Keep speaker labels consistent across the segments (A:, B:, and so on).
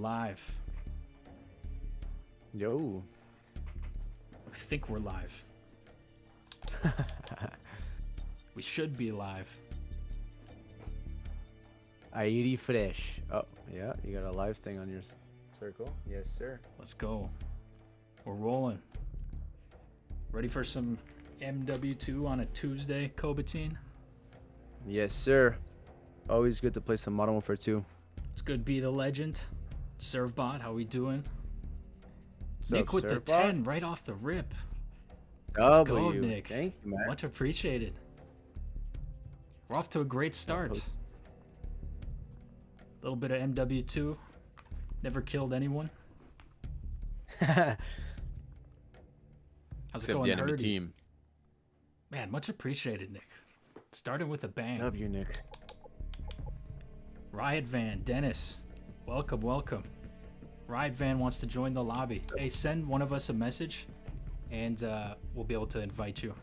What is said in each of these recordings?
A: live.
B: Yo.
A: I think we're live. We should be live.
B: Airi fresh. Oh, yeah. You got a live thing on your circle. Yes, sir.
A: Let's go. We're rolling. Ready for some MW2 on a Tuesday, Cobatine?
B: Yes, sir. Always good to play some Modern Warfare 2.
A: It's good to be the legend. Servbot, how we doing?
B: What's
A: Nick
B: up,
A: with the
B: Servbot?
A: 10 right off the rip. Let's go,
B: W.
A: Nick.
B: Thank you, man.
A: Much appreciated. We're off to a great start. A little bit of MW2. Never killed anyone. How's it going,
B: the enemy
A: Herdy?
B: team.
A: Man, much appreciated, Nick. Starting with a bang.
B: W, Nick.
A: Riot Van, Dennis. Welcome, welcome. Riot Van wants to join the lobby. Hey, send one of us a message, and we'll be able to invite you.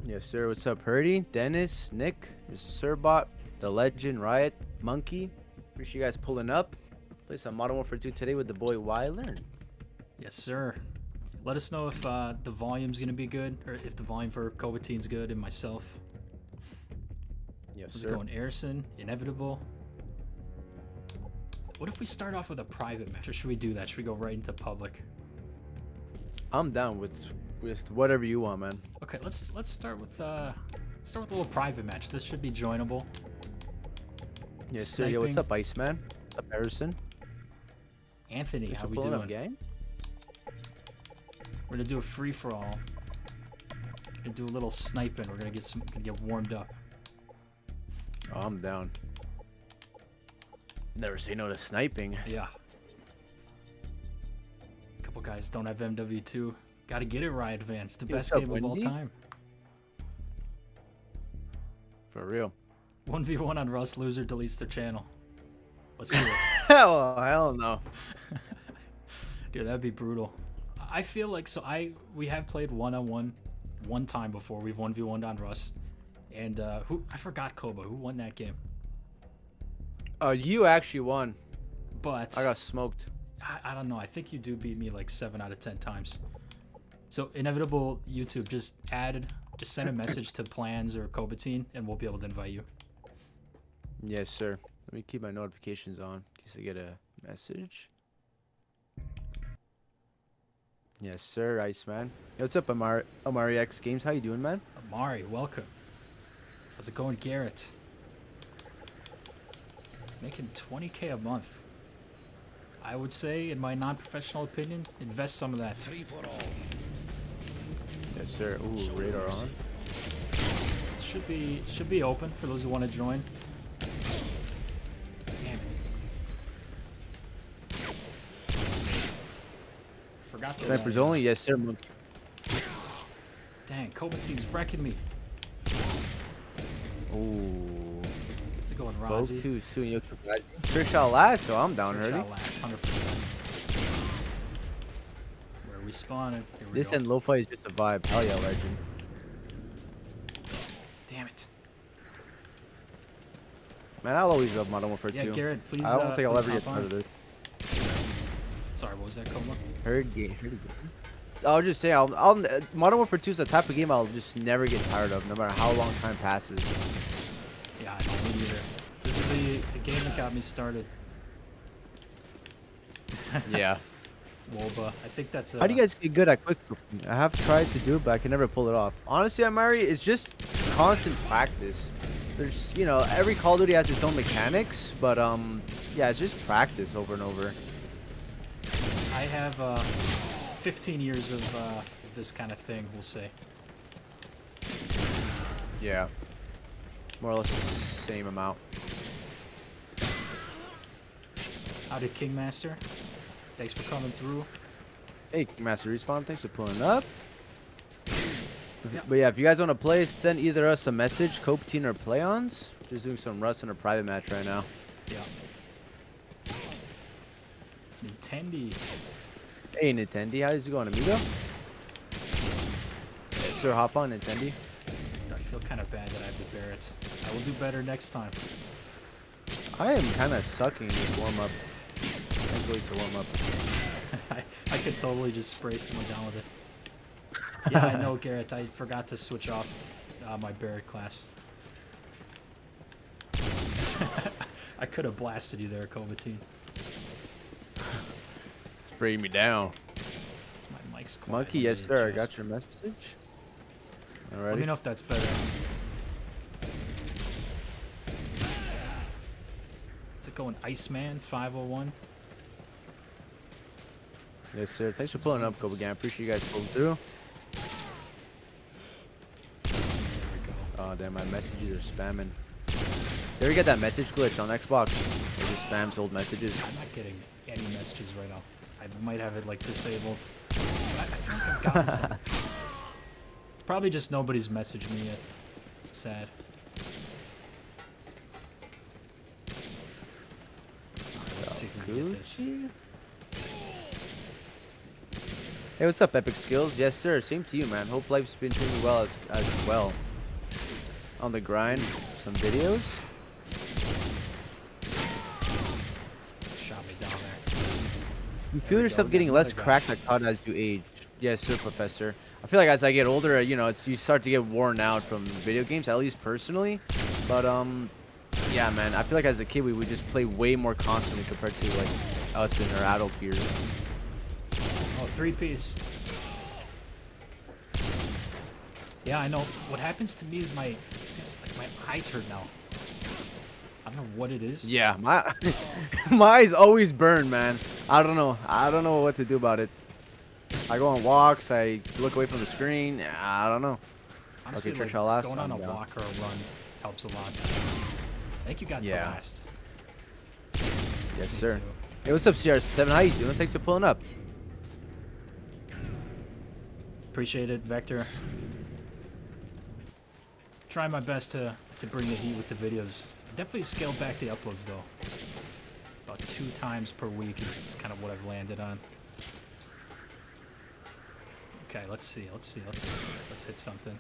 B: Yes, sir. What's up, Herdy? Dennis, Nick, Mr. Sirbot, the legend, Riot, Monkey. Appreciate you guys pulling up. Play some Modern Warfare 2 today with the boy Wyler.
A: Yes, sir. Let us know if the volume's going to be good, or if the volume for Cobatine's good, and myself.
B: Yes,
A: How's
B: sir.
A: it going? Arison, Inevitable. What if we start off with a private match, or should we do that? Should we go right into public?
B: I'm down with whatever you want, man.
A: Okay, let's start with a little private match. This should be joinable.
B: Yes, sir. Yo, what's
A: Sniping.
B: up, Iceman? What's up, Harrison?
A: Anthony,
B: Just
A: how we
B: pulling
A: doing?
B: up, gang?
A: We're gonna do a free for all. Gonna do a little sniping. We're gonna get warmed up.
B: Oh, I'm down. Never say no to sniping.
A: Yeah. A couple guys don't have MW2. Gotta get it right, Advance. The
B: Hey,
A: best
B: what's up,
A: game of all
B: Wendy?
A: time.
B: For real.
A: 1v1 on Rust. Loser deletes their channel. Let's do it.
B: Hell no.
A: Dude, that'd be brutal. I feel like we have played one-on-one one time before. We've 1v1'd on Rust. And I forgot Koba. Who won that game?
B: You actually won.
A: But
B: I got smoked.
A: I don't know. I think you do beat me like 7 out of 10 times. So Inevitable YouTube, just send a message to Plans or Cobatine, and we'll be able to invite you.
B: Yes, sir. Let me keep my notifications on in case I get a message. Yes, sir, Iceman. Yo, what's up, Amari X Games? How you doing, man?
A: Amari, welcome. How's it going, Garrett? Making 20K a month. I would say, in my non-professional opinion, invest some of that.
B: Yes, sir. Ooh, radar on.
A: Should be open for those who want to join. Damn it. Forgot the
B: Snipers only? Yes, sir, Monkey.
A: Dang, Cobatine's wrecking me.
B: Ooh.
A: How's it going,
B: Spoke
A: Rozzy?
B: too soon. Yo, trick shot last, so I'm down,
A: First
B: Herdy.
A: shot last, 100%. Where are we spawning? Here we
B: This
A: go.
B: and low fight is just a vibe. Hell yeah, legend.
A: Damn it.
B: Man, I'll always love Modern Warfare 2.
A: Yeah, Garrett, please.
B: I don't think I'll
A: please
B: ever get
A: hop
B: tired
A: on.
B: of this.
A: Sorry, what was that, Coma?
B: Herdy. I'll just say, Modern Warfare 2 is the type of game I'll just never get tired of, no matter how long time passes.
A: Yeah, I know, me neither. This is the game that got me started.
B: Yeah.
A: WOBA. I think that's
B: How do you guys get good at quick scoping? I have tried to do it, but I can never pull it off. Honestly, Amari, it's just constant practice. There's, every Call of Duty has its own mechanics, but yeah, it's just practice over and over.
A: I have 15 years of this kind of thing, we'll say.
B: Yeah. More or less the same amount.
A: Howdy, Kingmaster. Thanks for coming through.
B: Hey, Master Respawn, thanks for pulling up.
A: Yep.
B: But yeah, if you guys want to play, send either us a message, Cobatine or Playons. Just doing some Rust in a private match right now.
A: Yeah. Nintendo.
B: Hey, Nintendo, how's it going, amigo? Yes, sir, hop on, Nintendo.
A: I feel kind of bad that I have to bear it. I will do better next time.
B: I am kind of sucking this warm up. Thankfully, it's a warm up.
A: I could totally just spray someone down with it. Yeah, I know, Garrett. I forgot to switch off my Barrett class. I could have blasted you there, Cobatine.
B: Spray me down.
A: My mic's quiet.
B: Monkey, yes sir. I got your message. Alrighty.
A: Let me know if that's better. Is it going Iceman 501?
B: Yes sir. Thanks for pulling up, Kobe. Again, I appreciate you guys pulling through. Oh damn, my messages are spamming. You ever get that message glitch on Xbox? It just spams old messages.
A: I'm not getting any messages right now. I might have it like disabled. I feel like I've gotten some. It's probably just nobody's messaged me yet. Sad. Alright, let's see if we can get this.
B: Hey, what's up, Epic Skills? Yes sir, same to you, man. Hope life's been treating you well as well. On the grind, some videos.
A: Shot me down there.
B: You feel yourself getting less cracked like COD as you age. Yes, sir, Professor. I feel like as I get older, you know, you start to get worn out from video games, at least personally. But yeah, man, I feel like as a kid we would just play way more constantly compared to like us and our adult peers.
A: Oh, 3-piece. Yeah, I know. What happens to me is it's just like my eyes hurt now. I don't know what it is.
B: Yeah, my eyes always burn, man. I don't know. I don't know what to do about it. I go on walks. I look away from the screen. I don't know.
A: Honestly,
B: okay,
A: like,
B: Trish, I'll last.
A: going on a walk or a run helps a lot. I think you got to last.
B: Yes, sir. Hey, what's up, CR7? How you doing? Thanks for pulling up.
A: Appreciate it, Vector. Try my best to bring the heat with the videos. Definitely scaled back the uploads though. About 2 times per week is kind of what I've landed on. Okay, let's see. Let's hit something.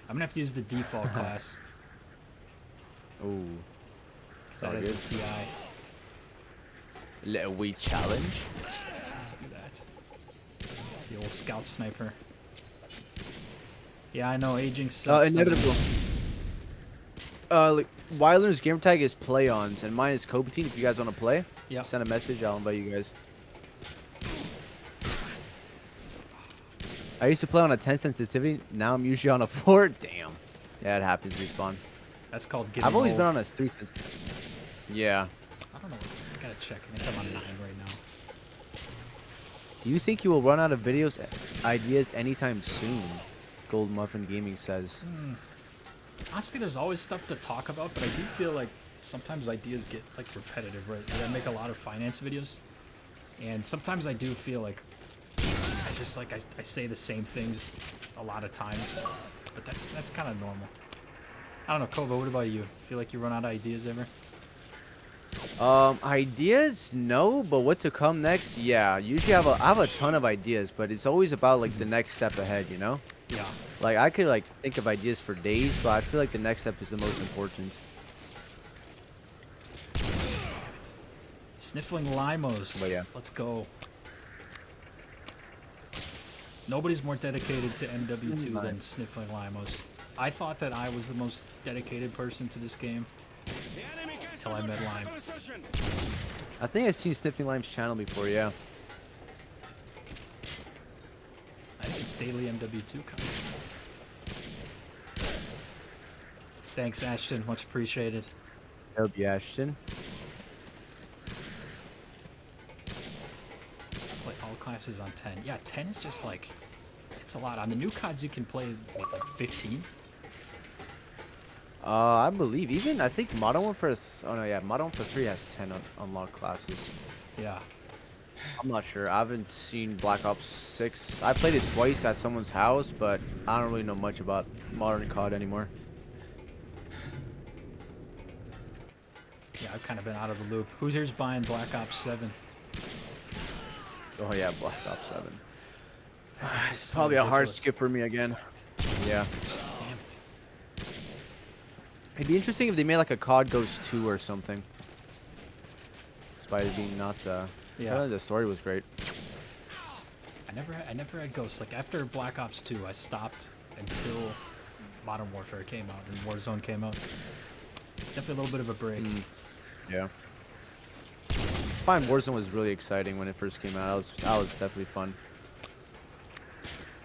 A: I'm gonna have to use the default class.
B: Ooh.
A: Cause that is the TI.
B: Little wee challenge.
A: Let's do that. The old scout sniper. Yeah, I know, aging sucks.
B: Inevitable. Like, Wyler's gamertag is Playons, and mine is Cobatine. If you guys want to play, send a message. I'll invite you guys. I used to play on a 10 sensitivity. Now I'm usually on a 4. Damn. Yeah, it happens. Respawn.
A: That's called getting
B: I've always
A: old.
B: been on a 3 sensitivity. Yeah.
A: I don't know. I gotta check. I think I'm on 9 right now.
B: Do you think you will run out of ideas anytime soon? Gold Muffin Gaming says.
A: Honestly, there's always stuff to talk about, but I do feel like sometimes ideas get like repetitive, right? Like, I make a lot of finance videos, and sometimes I do feel like I just like I say the same things a lot of time, but that's kind of normal. I don't know, Kova. What about you? Feel like you run out of ideas ever?
B: Ideas, no, but what to come next? Yeah, usually I have a ton of ideas, but it's always about like the next step ahead, you know?
A: Yeah.
B: Like I could like think of ideas for days, but I feel like the next step is the most important.
A: Sniffling limos.
B: But yeah.
A: Let's go. Nobody's more dedicated to MW2 than Sniffling Limos. I thought that I was the most dedicated person to this game until I met Lime.
B: I think I've seen Sniffing Lime's channel before, yeah.
A: I think it's daily MW2 content. Thanks, Ashton. Much appreciated.
B: Help you, Ashton.
A: Play all classes on 10. Yeah, 10 is just like, it's a lot. On the new CODs, you can play, what, like 15?
B: I believe even I think Modern Warfare. Oh no, yeah, Modern Warfare 3 has 10 unlocked classes.
A: Yeah.
B: I'm not sure. I haven't seen Black Ops 6. I played it twice at someone's house, but I don't really know much about modern COD anymore.
A: Yeah, I've kind of been out of the loop. Who's here's buying Black Ops 7?
B: Oh yeah, Black Ops 7. It's
A: So
B: probably a hard
A: ridiculous.
B: skip for me again. Yeah.
A: Damn it.
B: It'd be interesting if they made like a COD Ghost 2 or something. despite it being not the.
A: Yeah.
B: The story was great.
A: I never had Ghosts. Like after Black Ops 2, I stopped until Modern Warfare came out and Warzone came out. Definitely a little bit of a break.
B: Yeah. I find Warzone was really exciting when it first came out. That was definitely fun.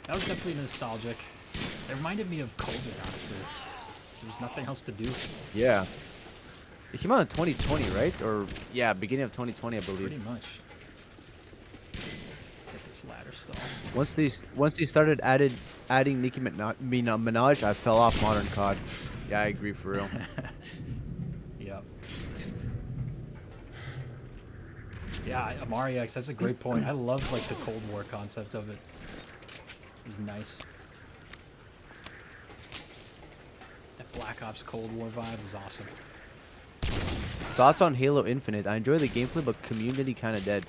A: That was definitely nostalgic. It reminded me of COVID, honestly. 'Cause there was nothing else to do.
B: Yeah. It came out in 2020, right? Or yeah, beginning of 2020, I believe.
A: Pretty much. Let's hit this ladder stall.
B: Once they started adding Nicki Minaj, I fell off modern COD. Yeah, I agree for real.
A: Yep. Yeah, Amari X, that's a great point. I love like the Cold War concept of it. It was nice. That Black Ops Cold War vibe was awesome.
B: Thoughts on Halo Infinite? I enjoy the gameplay, but community kind of dead.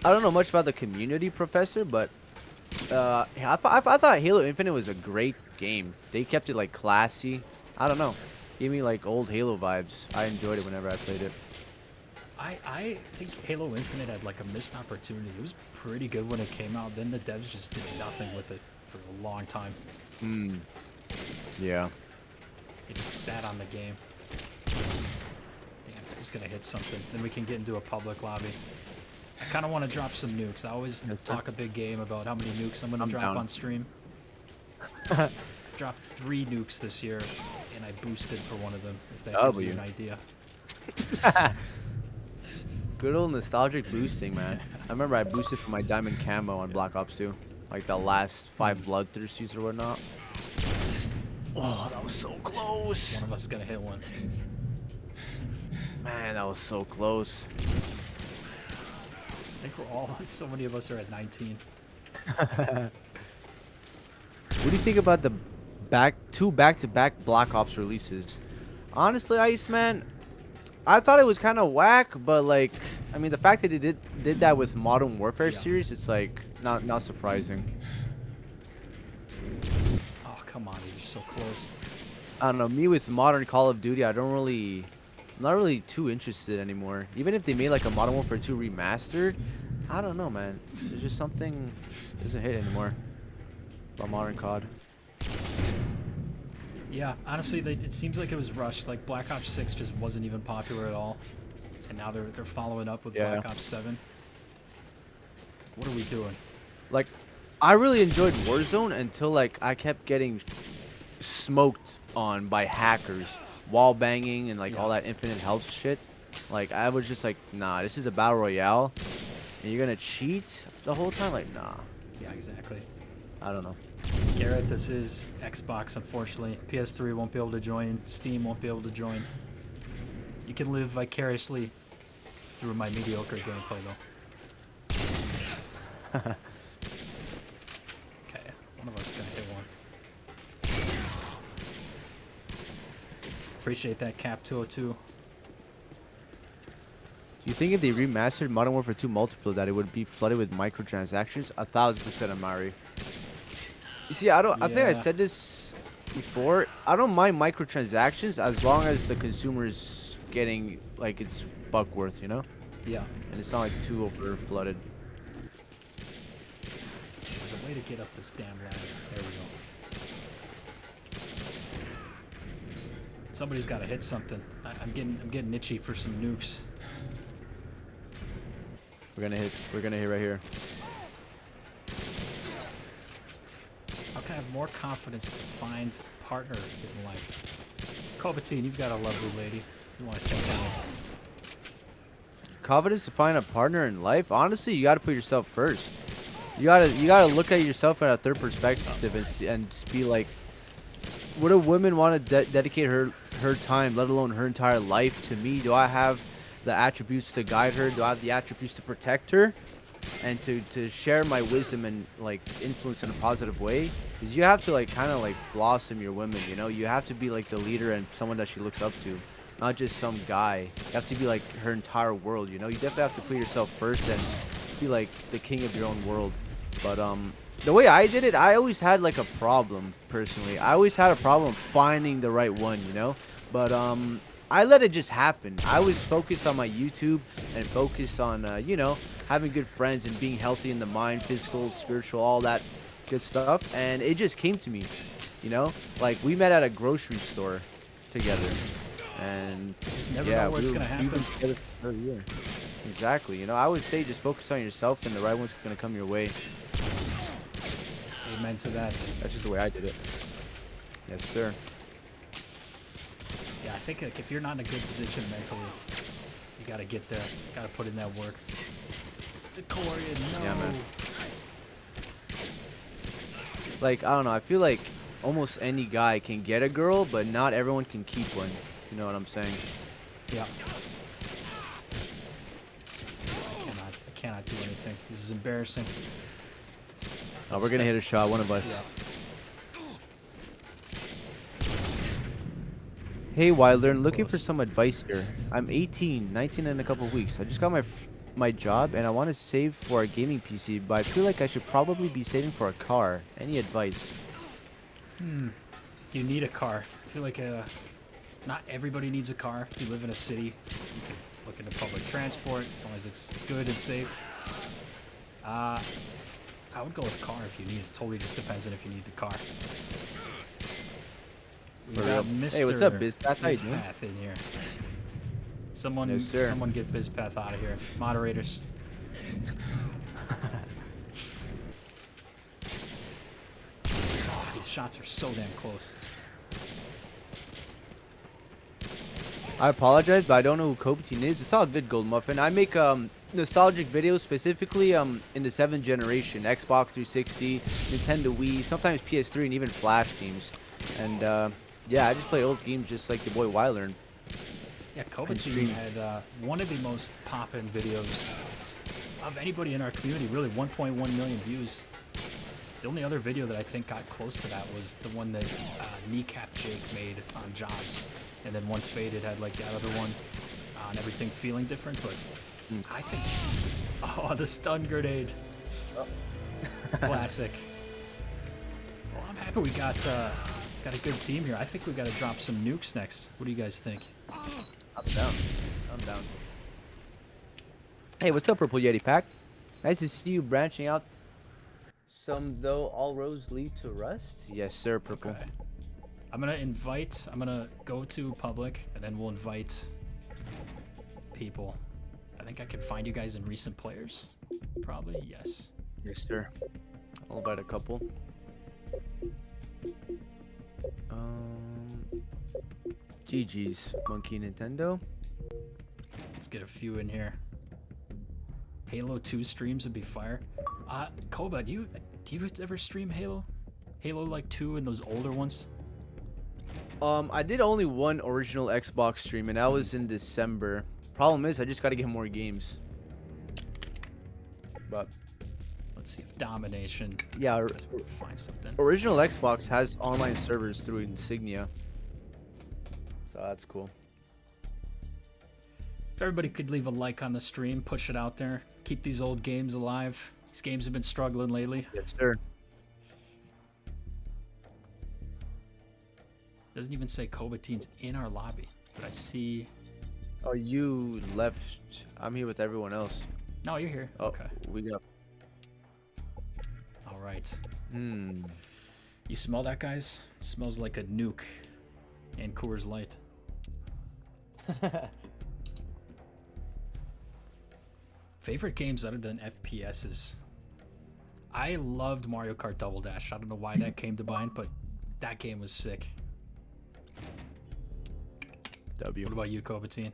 B: I don't know much about the community, Professor, but I thought Halo Infinite was a great game. They kept it like classy. I don't know. Gave me like old Halo vibes. I enjoyed it whenever I played it.
A: I think Halo Infinite had like a missed opportunity. It was pretty good when it came out. Then the devs just did nothing with it for a long time.
B: Yeah.
A: It just sat on the game. Damn, I was gonna hit something. Then we can get into a public lobby. I kind of want to drop some nukes. I always talk a big game about how many nukes I'm gonna drop
B: down
A: on stream. Dropped 3 nukes this year, and I boosted for one of them. If that gives you an idea.
B: Good old nostalgic boosting, man. I remember I boosted for my diamond camo on Black Ops 2. Like the last 5 bloodthirsties or whatnot. Oh, that was so close.
A: One of us is gonna hit one.
B: Man, that was so close.
A: I think we're all, so many of us are at 19.
B: What do you think about the two back-to-back Black Ops releases? Honestly, Iceman, I thought it was kind of whack, but like, I mean, the fact that they did that with Modern Warfare series, it's like not surprising.
A: Oh, come on, you're so close.
B: I don't know. Me with modern Call of Duty, I'm not really too interested anymore. Even if they made like a Modern Warfare 2 remastered, I don't know, man. There's just something doesn't hit anymore about modern COD.
A: Yeah, honestly, it seems like it was rushed. Like Black Ops 6 just wasn't even popular at all, and now they're following up with Black Ops 7. It's like, what are we doing?
B: Like, I really enjoyed Warzone until like I kept getting smoked on by hackers, wall banging, and like all that infinite health shit. Like I was just like, nah, this is a battle royale, and you're gonna cheat the whole time. Like, nah.
A: Yeah, exactly.
B: I don't know.
A: Garrett, this is Xbox, unfortunately. PS3 won't be able to join. Steam won't be able to join. You can live vicariously through my mediocre gameplay, though. Okay, one of us is gonna hit one. Appreciate that, Cap 202.
B: Do you think if they remastered Modern Warfare 2 multiplayer that it would be flooded with microtransactions? 1000% Amari. You see, I think I said this before. I don't mind microtransactions as long as the consumer is getting like its buck worth, you know?
A: Yeah.
B: And it's not like too over flooded.
A: There's a way to get up this damn ladder. There we go. Somebody's got to hit something. I'm getting itchy for some nukes.
B: We're gonna hit right here.
A: How can I have more confidence to find a partner in life? Cobatine, you've got a lovely lady. You want to check out?
B: Confidence to find a partner in life? Honestly, you gotta put yourself first. You gotta look at yourself at a third perspective and be like, would a woman want to dedicate her time, let alone her entire life, to me? Do I have the attributes to guide her? Do I have the attributes to protect her? And to share my wisdom and like influence in a positive way? Because you have to like kind of like blossom your women, you know? You have to be like the leader and someone that she looks up to, not just some guy. You have to be like her entire world, you know? You definitely have to put yourself first and be like the king of your own world. But the way I did it, I always had like a problem personally. I always had a problem finding the right one, you know? But I let it just happen. I was focused on my YouTube and focused on, you know, having good friends and being healthy in the mind, physical, spiritual, all that good stuff. And it just came to me, you know? Like, we met at a grocery store together. And,
A: You just never
B: yeah,
A: know where it's gonna
B: we've been
A: happen.
B: together for a year. Exactly. You know, I would say just focus on yourself and the right one's going to come your way.
A: Amen to that.
B: That's just the way I did it. Yes, sir.
A: Yeah, I think like, if you're not in a good position mentally, you gotta get there. Gotta put in that work. Decorian, no.
B: Yeah, man. Like, I don't know. I feel like almost any guy can get a girl, but not everyone can keep one. You know what I'm saying?
A: Yeah. I cannot do anything. This is embarrassing.
B: Oh, we're gonna hit a shot, one of us.
A: Yeah.
B: Hey, Wildern, looking for
A: Close.
B: some advice here. I'm 18, 19 in a couple weeks. I just got my job and I want to save for a gaming PC, but I feel like I should probably be saving for a car. Any advice?
A: You need a car. I feel like not everybody needs a car. If you live in a city, you can look into public transport as long as it's good and safe. I would go with car if you need it. Totally just depends on if you need the car. We
B: For
A: got
B: real.
A: Mr.
B: Hey, what's up, Bizpath? How you doing?
A: Bizpath in here. Someone,
B: Yes, sir.
A: someone get Bizpath out of here. Moderators. Oh, these shots are so damn close.
B: I apologize, but I don't know who Cobatine is. It's all good, Gold Muffin. I make nostalgic videos specifically in the 7th generation, Xbox 360, Nintendo Wii, sometimes PS3, and even Flash games. And yeah, I just play old games just like the boy Wildern.
A: Yeah,
B: And
A: Cobatine
B: stream.
A: had one of the most poppin' videos of anybody in our community, really 1.1 million views. The only other video that I think got close to that was the one that Kneecap Jake made on Jobs. And then Once Faded had like that other one on Everything Feeling Different, but I think... Oh, the stun grenade. Classic. Well, I'm happy we got a good team here. I think we got to drop some nukes next. What do you guys think?
B: I'm down. I'm down. Hey, what's up, Purple Yeti Pack? Nice to see you branching out. Some, though, all roads lead to rust? Yes, sir, Purple.
A: Okay. I'm gonna go to public, and then we'll invite people. I think I can find you guys in recent players. Probably, yes.
B: Yes, sir. I'll invite a couple. GG's, Monkey Nintendo.
A: Let's get a few in here. Halo 2 streams would be fire. Koba, do you ever stream Halo? Halo like 2 and those older ones?
B: I did only one original Xbox stream, and that was in December. Problem is, I just gotta get more games. But
A: Let's see if Domination.
B: yeah,
A: Let's find something.
B: original Xbox has online servers through Insignia, so that's cool.
A: If everybody could leave a like on the stream, push it out there, keep these old games alive. These games have been struggling lately.
B: Yes, sir.
A: Doesn't even say Cobatine's in our lobby, but I see.
B: Oh, you left. I'm here with everyone else.
A: No, you're here.
B: Oh,
A: Okay.
B: we got.
A: All right.
B: Hmm.
A: You smell that, guys? It smells like a nuke and Coors Light. Favorite games other than FPSs? I loved Mario Kart Double Dash. I don't know why that came to mind, but that game was sick.
B: W.
A: What about you, Cobatine?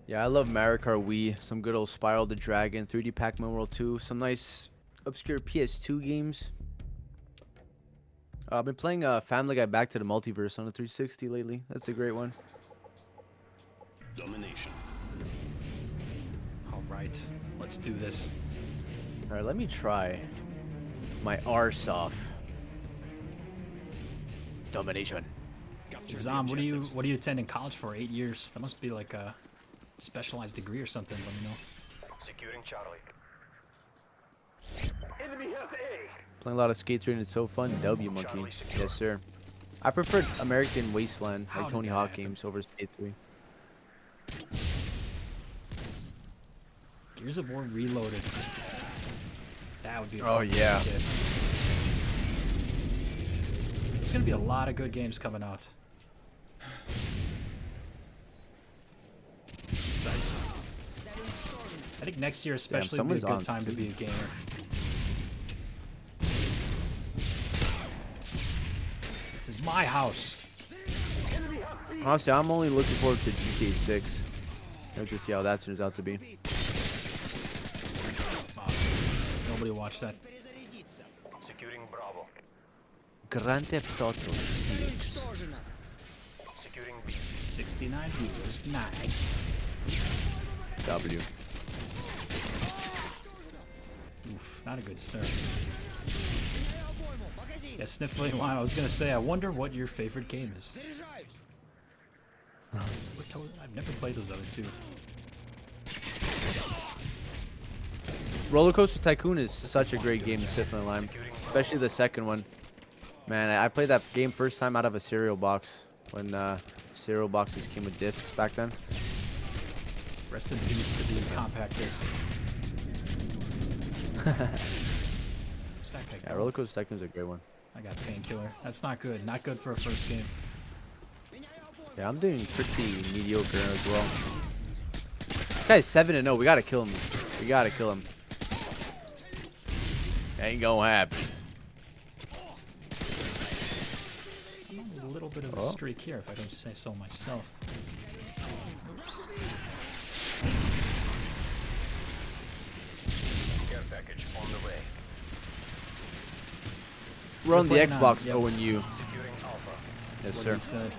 B: Yeah, I love Mario Kart Wii. Some good old Spiral the Dragon, 3D Pac-Man World 2. Some nice obscure PS2 games. I've been playing Family Guy Back to the Multiverse on the 360 lately. That's a great one.
C: Domination.
A: All right, let's do this.
B: All right, let me try my arse off. Domination.
C: Capture the
A: Zom, what do
C: objectives.
A: you attend in college for? 8 years. That must be like a specialized degree or something. Let me know.
D: Securing Charlie. Enemy has A.
B: Playing a lot of Skate 3 and it's so fun. W Monkey. Yes, sir. I preferred American Wasteland,
A: How
B: like
A: did
B: Tony
A: that
B: Hawk
A: happen?
B: games over Skate 3.
A: Gears of War Reloaded. That would be a
B: Oh,
A: fun
B: yeah.
A: game to get. There's gonna be a lot of good games coming out. Psyched. I think next year especially would be a
B: someone's
A: good
B: on
A: time to be a gamer. This is my house.
B: Honestly, I'm only looking forward to GTA 6. Let's just see how that turns out to be.
A: Nobody watched that.
C: Securing Bravo.
B: Grand Theft Auto 6.
C: Securing B.
A: 69 viewers. Nice.
B: W.
A: Oof, not a good start. Yeah, Sniffling Lime, I was gonna say, I wonder what your favorite game is. I've never played those other two.
B: Roller Coaster Tycoon is such a great game, Sniffling Lime. Especially the second one. Man, I played that game first time out of a cereal box. When cereal boxes came with discs back then.
A: Rest in peace to the compact disc. What's that guy
B: Yeah,
A: called?
B: Roller Coaster Tycoon is a great one.
A: I got Painkiller. That's not good. Not good for a first game.
B: Yeah, I'm doing pretty mediocre as well. This guy's 7-0. We gotta kill him. We gotta kill him. Ain't gonna happen.
A: I'm on a little bit of a streak here, if I don't say so myself. Oops.
C: Care package on the way.
B: We're on the
A: playing on,
B: Xbox,
A: yep.
B: O and U.
C: Securing Alpha.
B: Yes,
A: What
B: sir.
A: he said.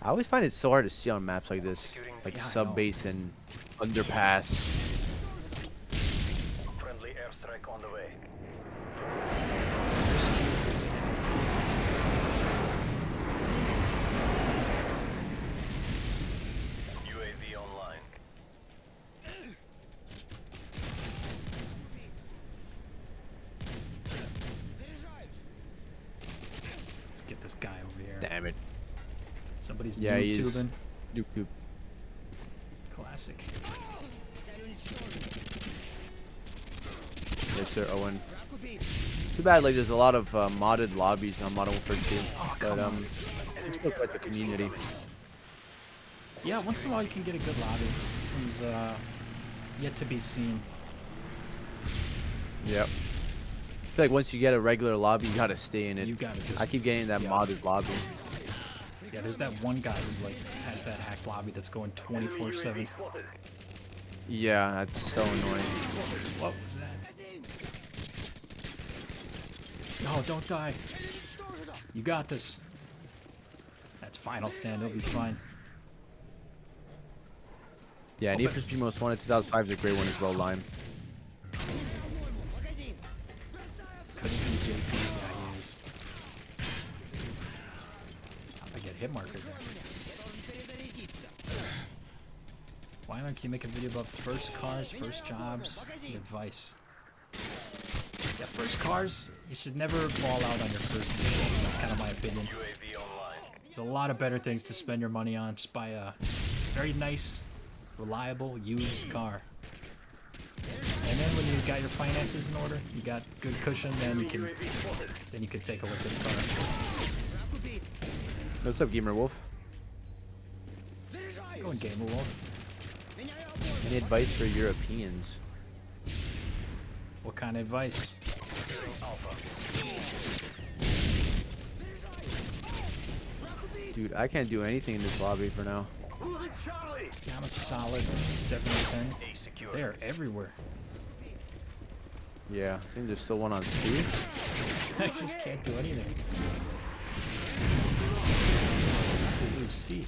B: I always find it so hard to see on maps like this, like
A: Yeah, I
B: sub
A: know.
B: base and underpass.
C: Friendly airstrike on the way. UAV online.
A: Let's get this guy over here.
B: Damn it.
A: Somebody's
B: Yeah, he is.
A: tubing.
B: Nuke.
A: Classic.
B: Yes, sir, Owen. Too bad, like, there's a lot of modded lobbies on Modern Warfare 2. But, there's still quite the community.
A: Yeah, once in a while you can get a good lobby. This one's yet to be seen.
B: Yep. I feel like once you get a regular lobby, you gotta stay in it.
A: You gotta just.
B: I keep getting that
A: yeah.
B: modded lobby.
A: Yeah, there's that one guy who's like has that hacked lobby that's going 24/7.
B: Yeah, that's so annoying.
A: What was that? No, don't die. You got this. That's final stand. It'll be fine.
B: Yeah, Need for Speed Most Wanted 2005 is a great one as well, Lime.
A: Couldn't be JP. Yeah, he is. I get hit marker there. Why don't you make a video about first cars, first jobs, and advice? Yeah, first cars, you should never ball out on your first vehicle. That's kind of my opinion.
C: UAV online.
A: There's a lot of better things to spend your money on. Just buy a very nice, reliable, used car. And then when you got your finances in order, you got good cushion, then you can take a look at the car.
B: What's up, Gamer Wolf?
A: How's it going, Gamer Wolf?
B: Any advice for Europeans?
A: What kind of advice?
B: Dude, I can't do anything in this lobby for now.
A: Yeah, I'm a solid 7 to 10. They are everywhere.
B: Yeah, I think there's still one on C.
A: I just can't do anything. Ooh, C.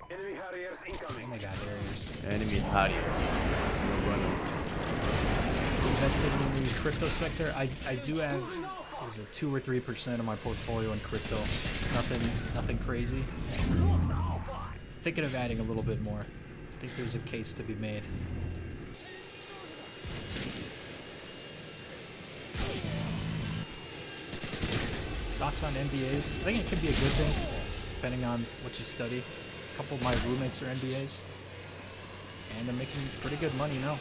C: Enemy Harriers
A: Oh
C: incoming.
A: my god, Harriers.
B: Enemy Harrier.
A: Invested in the crypto sector. I do have, what is it, 2 or 3% of my portfolio in crypto. It's nothing crazy. Thinking of adding a little bit more. I think there's a case to be made. Thoughts on MBAs? I think it can be a good thing, depending on what you study. A couple of my roommates are MBAs, and they're making pretty good money now.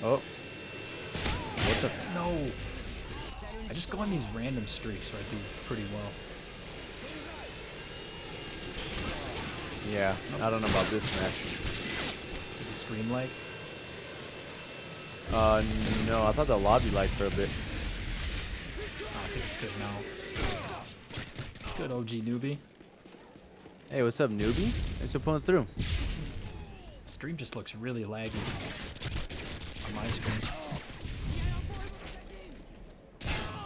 B: Oh. What the?
A: No! I just go on these random streaks where I do pretty well.
B: Yeah, I don't know about this match.
A: With the stream lag.
B: No, I thought the lobby lagged for a bit.
A: Oh, I think it's good now. Good OG newbie.
B: Hey, what's up, newbie? Thanks for pulling through.
A: Stream just looks really laggy on my screen.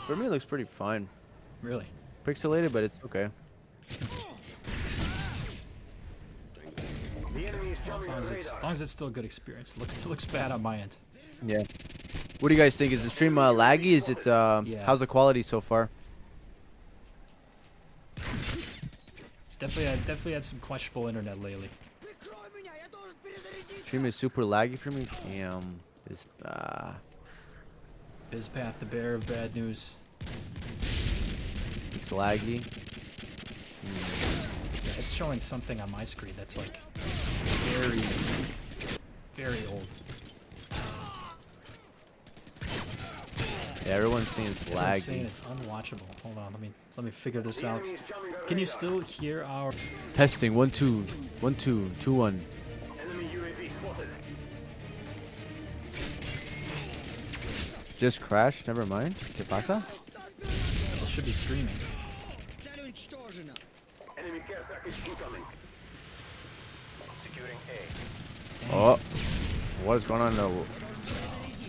B: For me, it looks pretty fine.
A: Really?
B: Pixelated, but it's okay.
C: The enemy is
A: Well, as
C: jamming
A: long
C: the
A: as
C: radar.
A: it's still a good experience. Looks bad on my end.
B: Yeah. What do you guys think? Is the stream laggy? Is it
A: Yeah.
B: how's the quality so far?
A: It's definitely had some questionable internet lately.
B: Stream is super laggy for me. Damn. It's
A: Bizpath, the bearer of bad news.
B: it's laggy.
A: Yeah, it's showing something on my screen that's like very, very old.
B: Yeah, everyone's saying it's
A: Everyone's saying
B: laggy.
A: it's unwatchable. Hold on, let me figure this out. Can you still hear our?
B: Testing 1 2 1 2 2 1.
C: Enemy UAV spotted.
B: Just crashed. Never mind. ¿Qué pasa?
A: It should be streaming.
C: Enemy care package incoming. Securing A.
A: Dang.
B: Oh, what is going on? Though?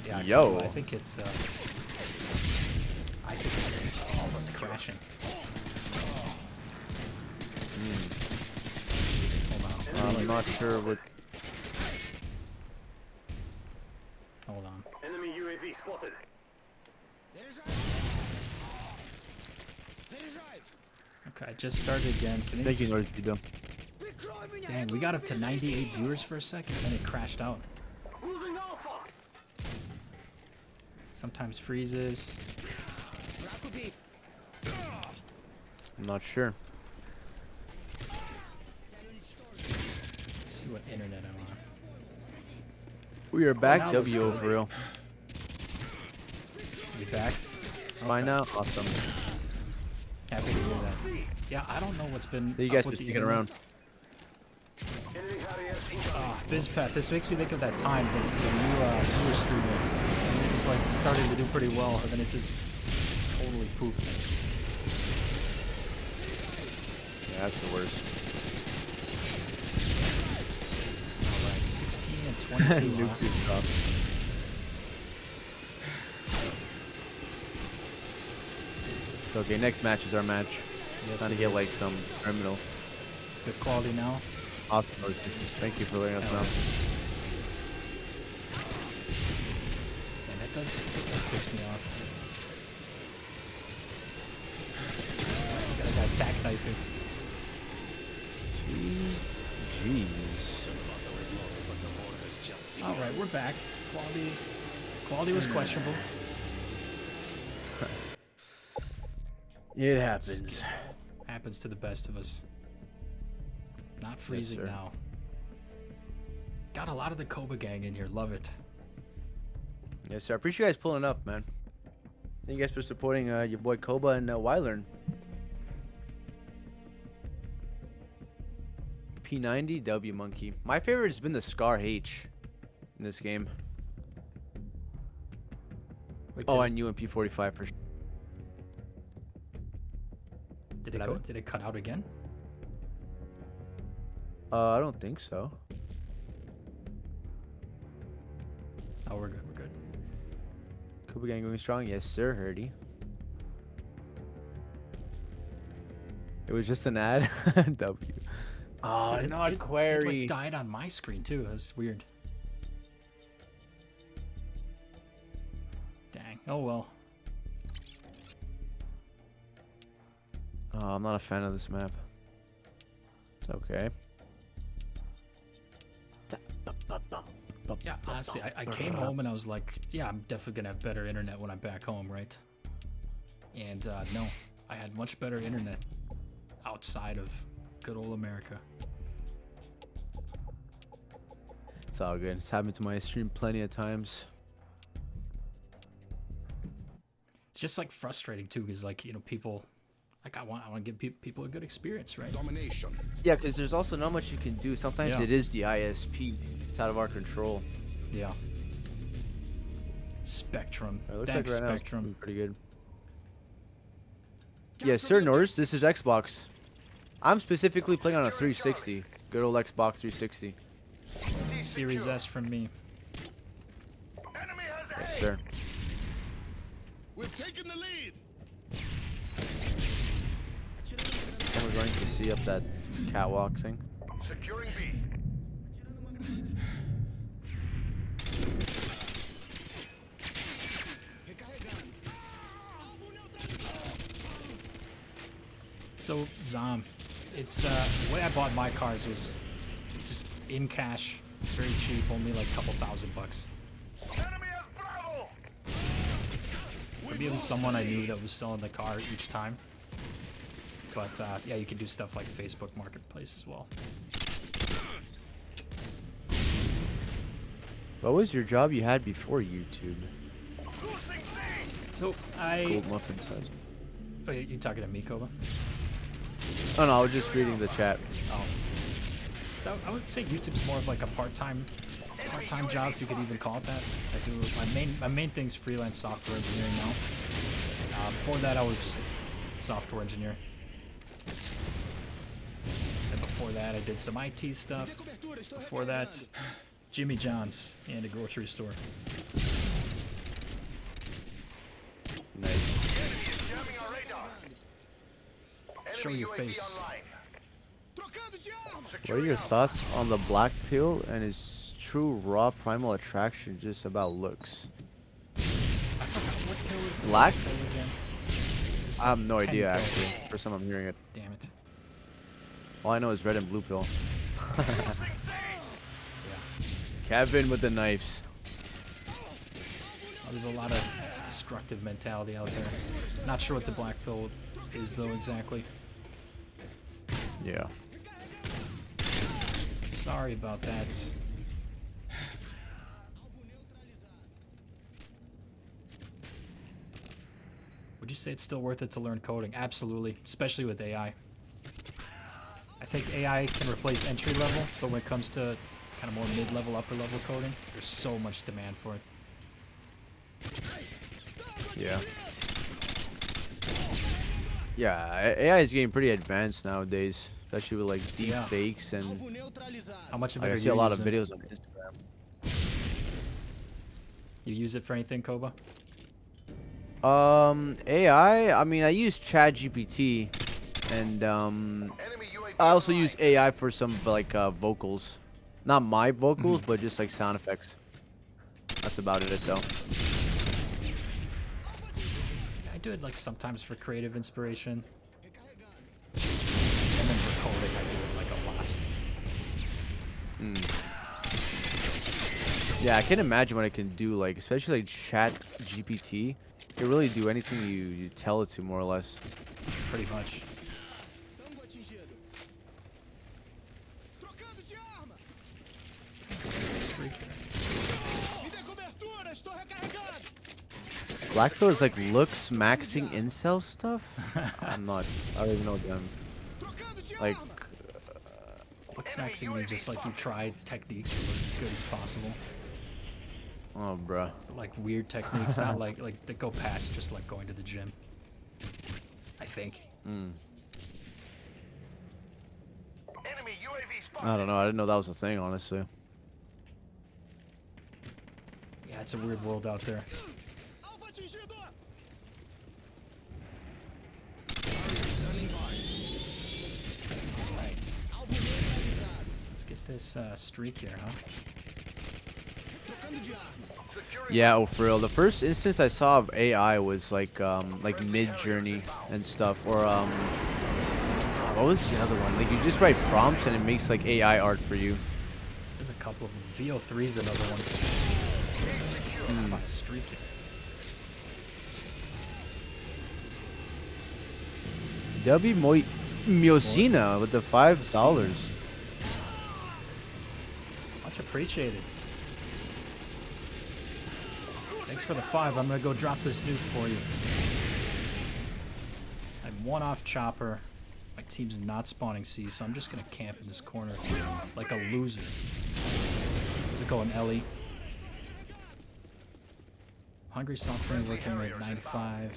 A: Yeah,
B: Yo.
A: I think it's just crashing. Hold on.
B: I'm not sure what.
A: Hold on.
C: Enemy UAV spotted.
A: Okay, I just started again. Can
B: Thank you, Northpedo.
A: Dang, we got up to 98 viewers for a second, and then it crashed out.
C: Losing Alpha.
A: Sometimes freezes.
B: I'm not sure.
A: Let's see what internet I'm on.
B: We are back.
A: now it looks
B: WO
A: good.
B: for real.
A: You back?
B: It's fine now. Awesome.
A: Happy to hear that. Yeah, I don't know what's been.
B: You
A: up
B: guys
A: with
B: just
A: the
B: sticking
A: internet.
B: around.
C: Enemy Harrier incoming.
A: Ah, Bizpath, this makes me think of that time when you were streaming. And it was like starting to do pretty well, and then it just totally pooped.
B: Yeah, that's the worst.
A: Alright, 16 and 22.
B: Nuke is tough. It's okay, next match is our match.
A: Yes,
B: Trying to
A: it
B: get
A: is.
B: like some criminal.
A: Good quality now.
B: Awesome. Thank you for letting us know.
A: And that does piss me off. Got a guy attack knifing.
B: Jeez.
A: Alright, we're back. Quality was questionable.
B: It happens.
A: Happens to the best of us. Not freezing
B: sir.
A: now. Got a lot of the Koba gang in here. Love it.
B: Yes, sir. I appreciate you guys pulling up, man. Thank you guys for supporting your boy Koba and Wylearn. P90 W Monkey. My favorite has been the Scar H in this game.
A: Wait,
B: Oh, and UMP 45 for sure.
A: did it cut out again?
B: I don't think so.
A: Oh, we're good. We're good.
B: Koba gang going strong? Yes, sir, Herdy. It was just an ad. W. Oh,
A: It-
B: not
A: it
B: query.
A: like died on my screen too. It was weird. Dang. Oh well.
B: Oh, I'm not a fan of this map. It's okay.
A: Yeah, honestly, I came home and I was like, yeah, I'm definitely gonna have better internet when I'm back home, right? And no, I had much better internet outside of good old America.
B: It's all good. It's happened to my stream plenty of times.
A: It's just like frustrating too, because like people, like I want to give people a good experience, right?
D: Domination.
B: Yeah, because there's also not much you can do. Sometimes
A: Yeah.
B: it is the ISP. It's out of our control.
A: Yeah. Spectrum.
B: It looks
A: Thanks,
B: like right now it's
A: Spectrum.
B: doing pretty good. Yeah, Sir Norris, this is Xbox. I'm specifically playing on a 360. Good old Xbox 360.
A: Series S from me.
C: Enemy has A.
B: Yes, sir.
D: We've taken the lead.
B: And we're going to see up that catwalk thing.
C: Securing B.
A: So Zom, it's the way I bought my cars was just in cash, very cheap, only like a couple $1,000.
C: Enemy has Bravo.
A: Maybe it was someone I knew that was selling the car each time. But yeah, you can do stuff like Facebook Marketplace as well.
B: What was your job you had before YouTube?
C: Losing C.
A: So I,
B: Gold muffin size.
A: oh, you talking to me, Koba?
B: Oh no, I was just reading the chat.
A: Oh. So I would say YouTube's more of like a part-time job, if you could even call it that. I do my main thing's freelance software engineering now. Before that, I was software engineer. And before that, I did some IT stuff. Before that, Jimmy John's and a grocery store.
B: Nice.
C: Enemy is jamming our radar.
A: Show
C: Enemy
A: your
C: UAV
A: face.
C: online.
B: What are your thoughts on the black pill and his true raw primal attraction just about looks?
A: I forgot what pill is the
B: Black?
A: pill again. There's
B: I have
A: like
B: no
A: 10
B: idea
A: pills.
B: actually. First time I'm hearing it.
A: Damn it.
B: All I know is red and blue pill.
A: Yeah.
B: Kevin with the knives.
A: There's a lot of destructive mentality out there. Not sure what the black pill is though exactly.
B: Yeah.
A: Sorry about that. Would you say it's still worth it to learn coding? Absolutely, especially with AI. I think AI can replace entry level, but when it comes to kind of more mid-level, upper-level coding, there's so much demand for it.
B: Yeah. Yeah, AI is getting pretty advanced nowadays, especially with like deep
A: Yeah.
B: fakes and
A: How much of it
B: like, I
A: are
B: see
A: you
B: a lot
A: using?
B: of videos on Instagram.
A: You use it for anything, Koba?
B: AI, I mean, I use ChatGPT and
C: Enemy UAV
B: I also
C: online.
B: use AI for some like vocals. Not my vocals, but just like sound effects. That's about it though.
A: Yeah, I do it like sometimes for creative inspiration. And then for coding, I do it like a lot.
B: Yeah, I can imagine what it can do, like especially like ChatGPT. It can really do anything you tell it to, more or less.
A: Pretty much.
B: Blackpill is like looks maxing incel stuff. I don't even know them. Like,
A: What's maxing me just like you try techniques to look as good as possible.
B: oh, bruh.
A: Like weird techniques, not like that go past just like going to the gym. I think.
C: Enemy UAV spotted.
B: I don't know. I didn't know that was a thing, honestly.
A: Yeah, it's a weird world out there. Alright. Let's get this streak here, huh?
B: Yeah, oh, for real. The first instance I saw of AI was like Mid Journey and stuff, or what was the other one? Like you just write prompts and it makes like AI art for you.
A: There's a couple of them. VO3 is another one. I'm about to streak it.
B: W Miosina with the $5.
A: Much appreciated. Thanks for the 5. I'm gonna go drop this nuke for you. I'm one off chopper. My team's not spawning C, so I'm just gonna camp in this corner like a loser. How's it going, Ellie? Hungry soft drink working at 95.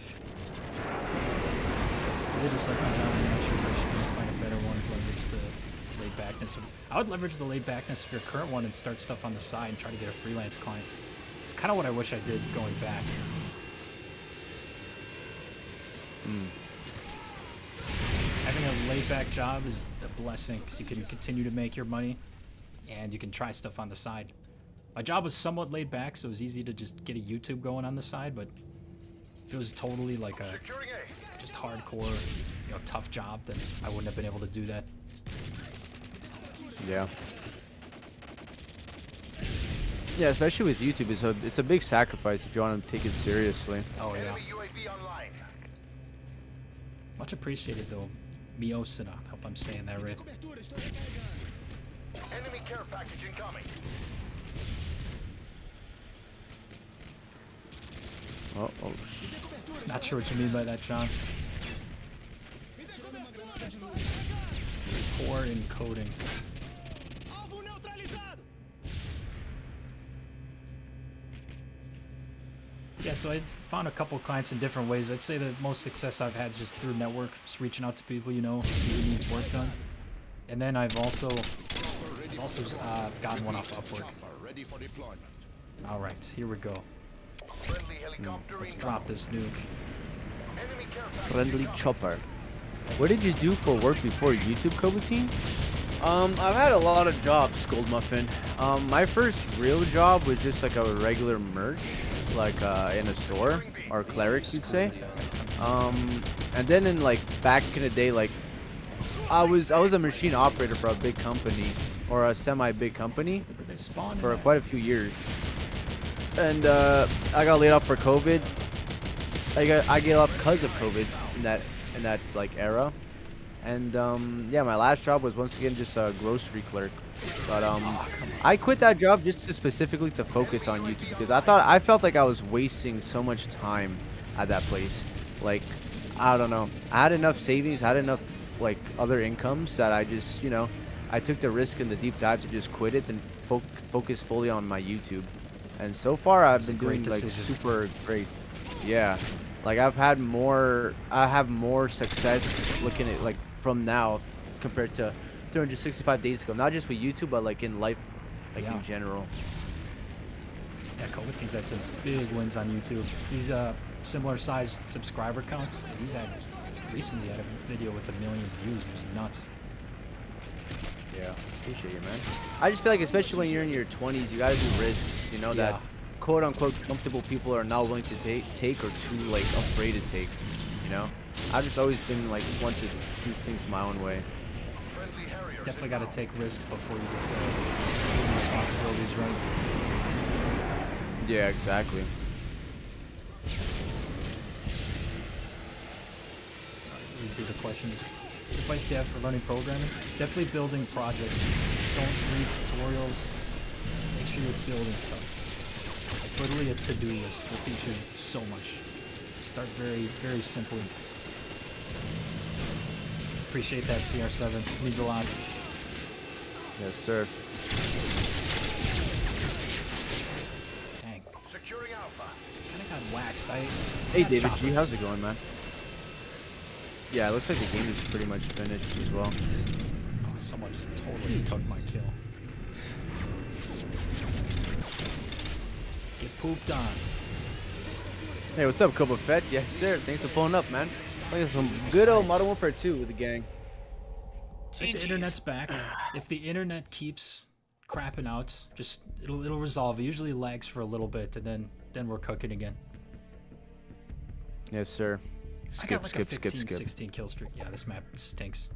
A: Really just like my job. I'm not sure if I should find a better one to leverage the laid backness. I would leverage the laid backness of your current one and start stuff on the side and try to get a freelance client. It's kind of what I wish I did going back. Having a laid back job is a blessing because you can continue to make your money and you can try stuff on the side. My job was somewhat laid back, so it was easy to just get a YouTube going on the side, but if it was totally like a just hardcore, you know, tough job, then I wouldn't have been able to do that.
B: Yeah. Yeah, especially with YouTube, it's a big sacrifice if you want to take it seriously.
A: Oh yeah.
C: Enemy UAV online.
A: Much appreciated though. Miosina. Hope I'm saying that right.
C: Enemy care package incoming.
B: Oh.
A: Not sure what you mean by that, John. Poor encoding. Yeah, so I found a couple clients in different ways. I'd say the most success I've had is just through network, just reaching out to people, you know, see who needs work done. And then I've also gotten one off Upwork.
D: Ready for deployment.
A: All right, here we go.
C: Friendly helicopter
A: Let's
C: incoming.
A: drop this nuke.
C: Enemy care package
B: Friendly chopper. What did you do for work before YouTube, Cobatine? I've had a lot of jobs, Gold Muffin. My first real job was just like a regular merch, like in a store, or clerics you'd say. And then in like back in the day, like I was a machine operator for a big company, or a semi-big company,
A: Where they spawn
B: for
A: at?
B: quite a few years. And I got laid off for COVID. I got laid off because of COVID in that like era. And yeah, my last job was once again just a grocery clerk. But I quit that job just specifically to focus on YouTube because I felt like I was wasting so much time at that place. Like, I don't know. I had enough savings, had enough like other incomes that I just, you know, I took the risk and the deep dive to just quit it and focus fully on my YouTube. And so far I've been doing like super great. Yeah. Like I have more success looking at like from now compared to 365 days ago. Not just with YouTube, but like in life, like in general.
A: Yeah, Cobatine's had some big wins on YouTube. These similar sized subscriber counts. He's had recently had a video with 1 million views. It was nuts.
B: Yeah, appreciate you, man. I just feel like, especially when you're in your 20s, you gotta do risks. You know that quote unquote comfortable people are not willing to take or too like afraid to take. You know, I've just always been like one to do things my own way.
A: Definitely got to take risks before you get the responsibilities right.
B: Yeah, exactly.
A: Sorry, read through the questions. Advice do you have for learning programming? Definitely building projects. Don't read tutorials. Make sure you're building stuff. Like literally a to-do list will teach you so much. Start very, very simply. Appreciate that, CR7. It means a lot.
B: Yes, sir.
A: Dang.
C: Securing Alpha.
A: Kinda got waxed.
B: Hey, David G, how's it going, man? Yeah, it looks like the game is pretty much finished as well.
A: Oh, someone just totally took my kill. Get pooped on.
B: Hey, what's up, Koba Fett? Yes, sir. Thanks for pulling up, man. Playing some good old Modern Warfare 2 with the gang.
A: Like the internet's back. If the internet keeps crapping out, just it'll resolve. It usually lags for a little bit, and then we're cooking again.
B: Yes, sir.
A: I got like a 15, 16 kill streak. Yeah, this map stinks.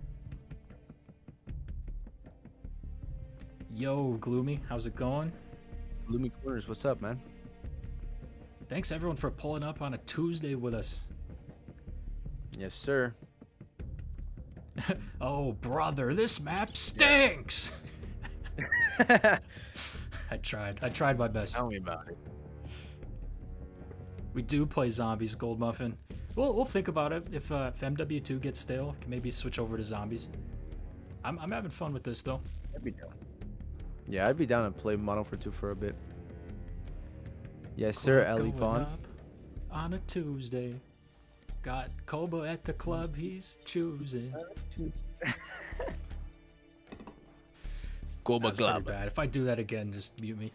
A: Yo, Gloomy, how's it going?
B: Gloomy Corners, what's up, man?
A: Thanks everyone for pulling up on a Tuesday with us.
B: Yes, sir.
A: Oh, brother, this map stinks. I tried my best.
B: Tell me about it.
A: We do play zombies, Gold Muffin. We'll think about it. If MW2 gets stale, can maybe switch over to zombies. I'm having fun with this though.
B: I'd be down. Yeah, I'd be down to play Modern Warfare 2 for a bit. Yes, sir,
A: Club
B: Ellie
A: going
B: Fawn.
A: up on a Tuesday. Got Koba at the club, he's choosing.
B: Goba
A: That's pretty bad. If I do that again, just mute me.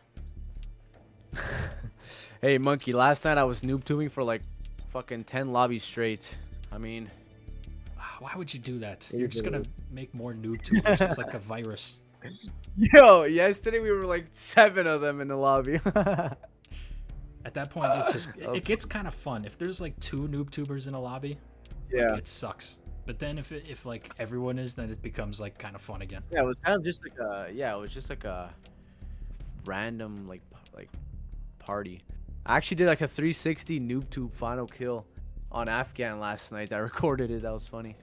B: Hey, Monkey, last night I was noob tubing for like fucking 10 lobbies straight. I mean,
A: Why would you do that?
B: It
A: You're
B: is
A: just
B: what it
A: gonna make more noob tubers. It's like a virus.
B: yo, yesterday we were like 7 of them in the lobby.
A: At that point, it's just it gets kind of fun. If there's like 2 noob tubers in a lobby,
B: Yeah.
A: it sucks. But then if like everyone is, then it becomes like kind of fun again.
B: Yeah, it was kind of just like it was just like a random like party. I actually did like a 360 noob tube final kill on Afghan last night. I recorded it. That was funny.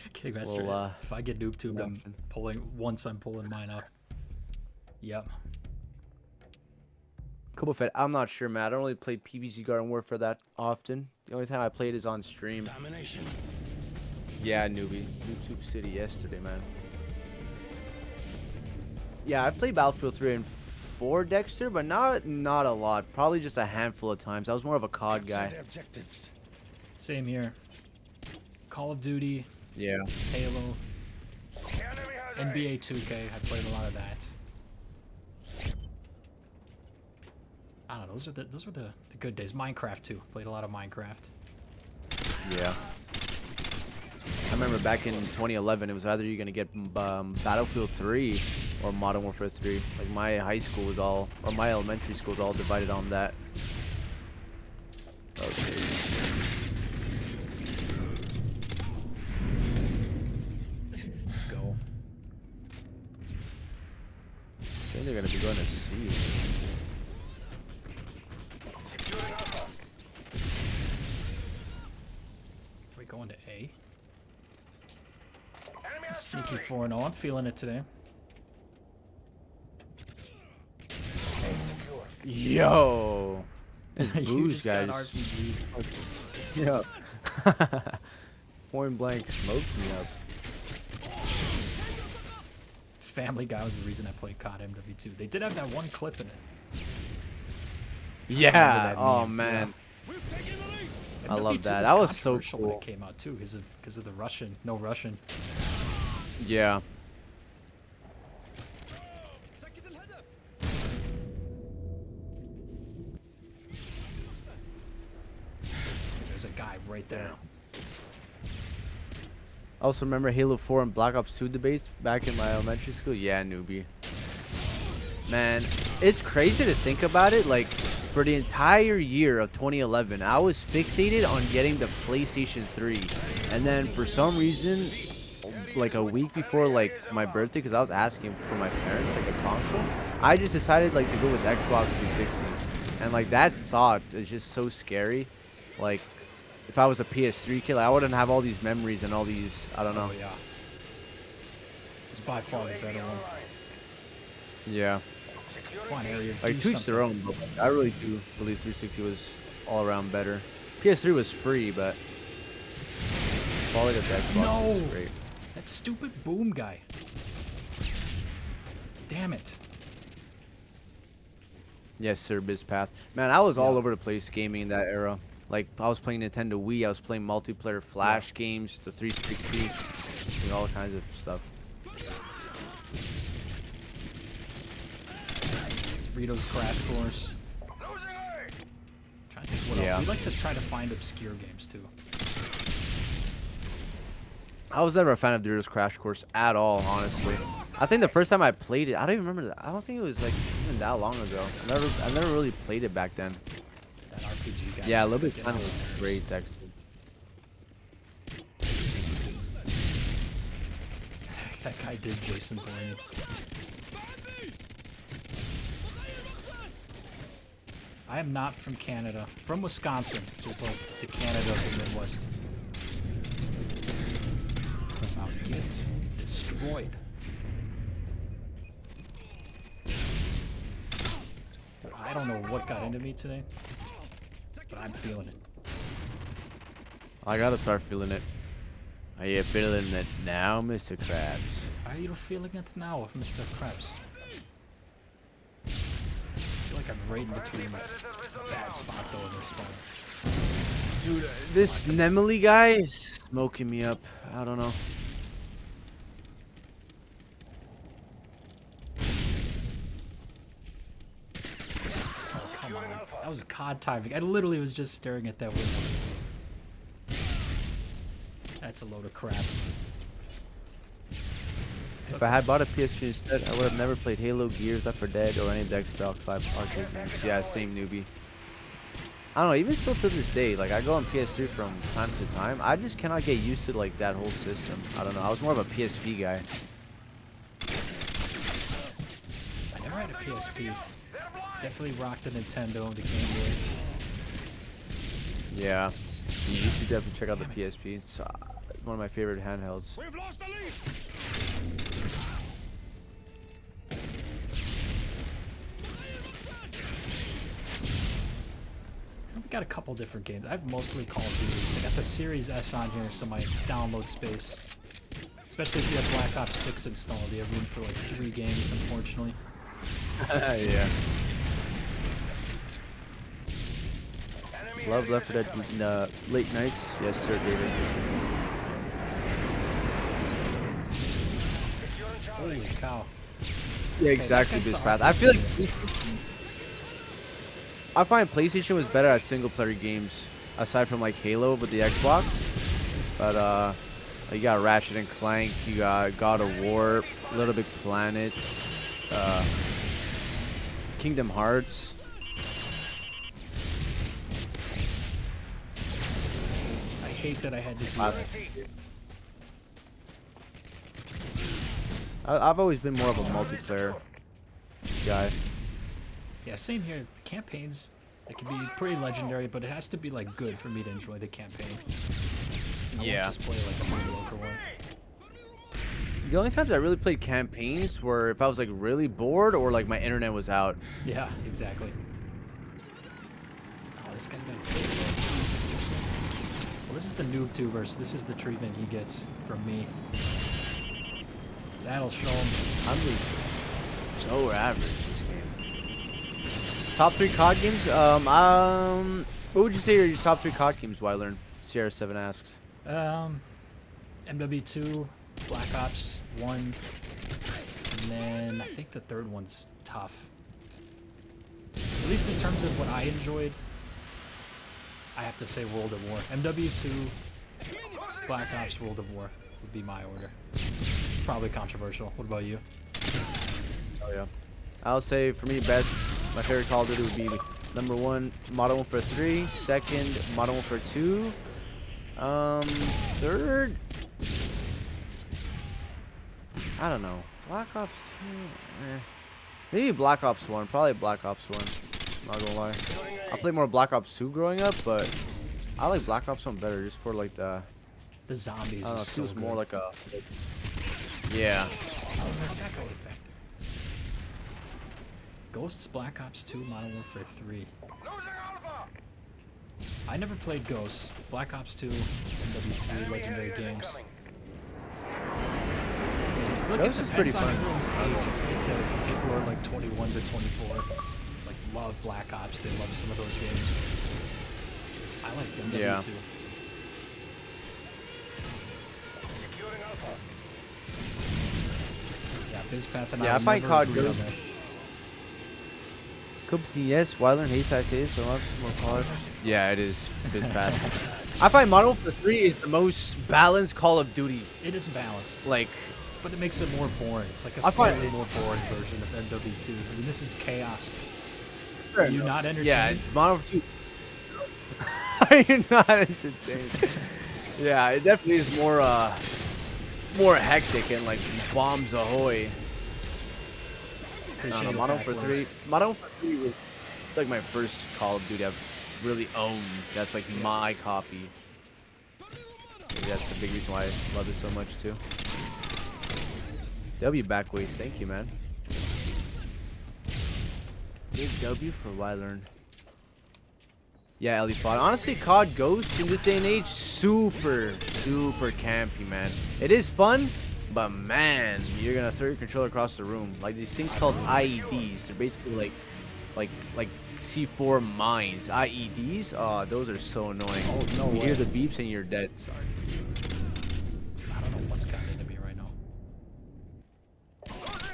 A: Okay, Master.
B: Well,
A: if I get noob tubed, I'm
B: option.
A: pulling mine up. Yep.
B: Cool, Fed. I'm not sure, man. I don't really play PvZ Garden Warfare that often. The only time I played is on stream.
D: Domination.
B: Yeah, newbie. YouTube City yesterday, man. Yeah, I played Battlefield 3 and 4, Dexter, but not a lot. Probably just a handful of times. I was more of a COD guy.
D: Capture the objectives.
A: Same here. Call of Duty,
B: Yeah.
A: Halo,
C: Enemy has A.
A: NBA 2K. I played a lot of that. I don't know. Those were the good days. Minecraft too. Played a lot of Minecraft.
B: Yeah. I remember back in 2011, it was either you're gonna get Battlefield 3 or Modern Warfare 3. Like my high school was all, or my elementary school was all divided on that. Okay.
A: Let's go.
B: I think they're gonna be going to C.
C: Securing Alpha.
A: Are we going to A?
C: Enemy
A: Sneaky
C: artillery.
A: 4-0. I'm feeling it today.
C: Secure.
B: Yo. This
A: You
B: booze
A: just got
B: guys.
A: RPG.
B: Yeah. Point blank smoked me up.
A: Family Guy was the reason I played COD MW2. They did have that one clip in it.
B: Yeah.
A: that
B: Oh
A: meme,
B: man.
D: We've taken the lead.
B: I love
A: MW2
B: that. That was so
A: controversial when
B: cool.
A: it came out too, because of the Russian, no Russian.
B: Yeah.
D: سكت الهدف.
A: There's a guy right there.
B: I also remember Halo 4 and Black Ops 2 debates back in my elementary school. Yeah, newbie. Man, it's crazy to think about it. Like, for the entire year of 2011, I was fixated on getting the PlayStation 3. And then for some reason, like a week before like my birthday, because I was asking for my parents like a console, I just decided like to go with Xbox 360. And like that thought is just so scary. Like, if I was a PS3 kid, like, I wouldn't have all these memories and all these, I don't know.
A: Oh yeah. It's by far the better one.
B: Yeah.
A: Come on, area.
B: Like, to each their own, but like, I really do believe 360 was all around better. PS3 was free, but quality of the Xbox was
A: No!
B: great.
A: That stupid boom guy. Damn it.
B: Yes, sir, BizPath. Man, I was all
A: Yeah.
B: over the place gaming in that era. Like, I was playing Nintendo Wii, I was playing multiplayer Flash games, the 360, and all kinds of stuff.
A: Rito's Crash Course.
C: Losing A.
A: Trying to think what
B: Yeah.
A: else. We like to try to find obscure games too.
B: I was never a fan of Doritos Crash Course at all, honestly. I think the first time I played it, I don't even remember that. I don't think it was like even that long ago. I never really played it back then.
A: That RPG guy.
B: Yeah, a little bit kind of great, Dexter.
A: That guy did Jason Bourne. I am not from Canada. From Wisconsin, just like the Canada of the Midwest. Wow, get destroyed. I don't know what got into me today, but I'm feeling it.
B: I gotta start feeling it. Are you feeling it now, Mr. Krabs?
A: Are you feeling it now, Mr. Krabs? I feel like I'm right in between like a bad spot though in this spot.
B: Dude, this Nemely guy is smoking me up. I don't know.
A: Oh, come on. That was COD timing. I literally was just staring at that window. That's a load of crap.
B: If I had bought a PS3 instead, I would have never played Halo, Gears, Left 4 Dead, or any of the Xbox Live arcade games. Yeah, same newbie. I don't know, even still to this day, like I go on PS3 from time to time, I just cannot get used to like that whole system. I don't know, I was more of a PSP guy.
A: I never had a PSP. Definitely rocked the Nintendo and the Game Boy.
B: Yeah, you should definitely check out the PSP. It's one of my favorite handhelds.
D: We've lost the lead.
A: I've got a couple different games. I've mostly Call of Duty. I got the Series S on here, so my download space. Especially if you have Black Ops 6 installed, you have room for like 3 games, unfortunately.
B: Yeah. Love Left 4 Dead late nights. Yes, sir, David.
A: Holy cow.
B: Yeah, exactly.
A: that's
B: This
A: the
B: path.
A: RPG
B: I feel like
A: game.
B: I find PlayStation was better at single player games, aside from like Halo with the Xbox. But you got Ratchet and Clank, you got God of War, Little Big Planet, Kingdom Hearts.
A: I hate that I had to do that.
B: I've always been more of a multiplayer guy.
A: Yeah, same here. The campaigns, they can be pretty legendary, but it has to be like good for me to enjoy the campaign. I won't
B: Yeah.
A: just play like a mediocre one.
B: The only times I really played campaigns were if I was like really bored or like my internet was out.
A: Yeah, exactly. Oh, this guy's got a well, this is the noob tubers. This is the treatment he gets from me. That'll show him.
B: I'm just so average this game. Top 3 COD games? What would you say are your top 3 COD games, Wyler? Sierra 7 asks.
A: MW2, Black Ops 1, and then I think the third one's tough. At least in terms of what I enjoyed, I have to say World at War. MW2, Black Ops, World of War would be my order. It's probably controversial. What about you?
B: Oh yeah. I'll say for me, my favorite Call of Duty would be number 1, Modern Warfare 3. Second, Modern Warfare 2. Third, I don't know. Black Ops 2. Maybe Black Ops 1. Probably Black Ops 1. Not gonna lie. I played more Black Ops 2 growing up, but I like Black Ops 1 better just for like the
A: zombies
B: I don't know,
A: was
B: it
A: so
B: feels more
A: good.
B: like a yeah.
A: Oh, where'd that guy get back there? Ghosts, Black Ops 2, Modern Warfare 3. I never played Ghosts. Black Ops 2, MW3, legendary games. I feel like
B: Ghosts
A: it
B: is pretty
A: depends on
B: fun.
A: everyone's age. I feel like the people who are like 21 to 24 like love Black Ops. They love some of those games. I like MW2.
B: Yeah.
A: Yeah, BizPath and
B: Yeah, I
A: I
B: find
A: never
B: COD
A: agreed on
B: good.
A: that.
B: Cobatine, yes. Wyler hates I say so much more COD. Yeah, it is. It's bad. I find Modern Warfare 3 is the most balanced Call of Duty.
A: It is balanced,
B: Like,
A: but it makes it more boring. It's like a
B: I find-
A: slightly more boring version of MW2. I mean, this is chaos.
B: fair
A: Are you
B: enough.
A: not entertained?
B: Yeah, it's Modern Warfare 2. Are you not entertained? Yeah, it definitely is more hectic and like bombs ahoy. I
A: Appreciate
B: don't know,
A: it,
B: Modern Warfare
A: backwards.
B: 3. Modern Warfare 3 was like my first Call of Duty I've really owned. That's like my copy. Maybe that's the big reason why I love it so much too. W backways, thank you, man. Big W for Wylearn. Yeah, Ellie Fog. Honestly, COD Ghosts in this day and age, super campy, man. It is fun, but man, you're gonna throw your controller across the room. Like these things called IEDs. They're basically like C4 mines. IEDs. Oh, those are so annoying.
A: Oh, no
B: You
A: way.
B: hear the beeps and you're dead.
A: Sorry. I don't know what's gotten into me right now.
C: Losing C!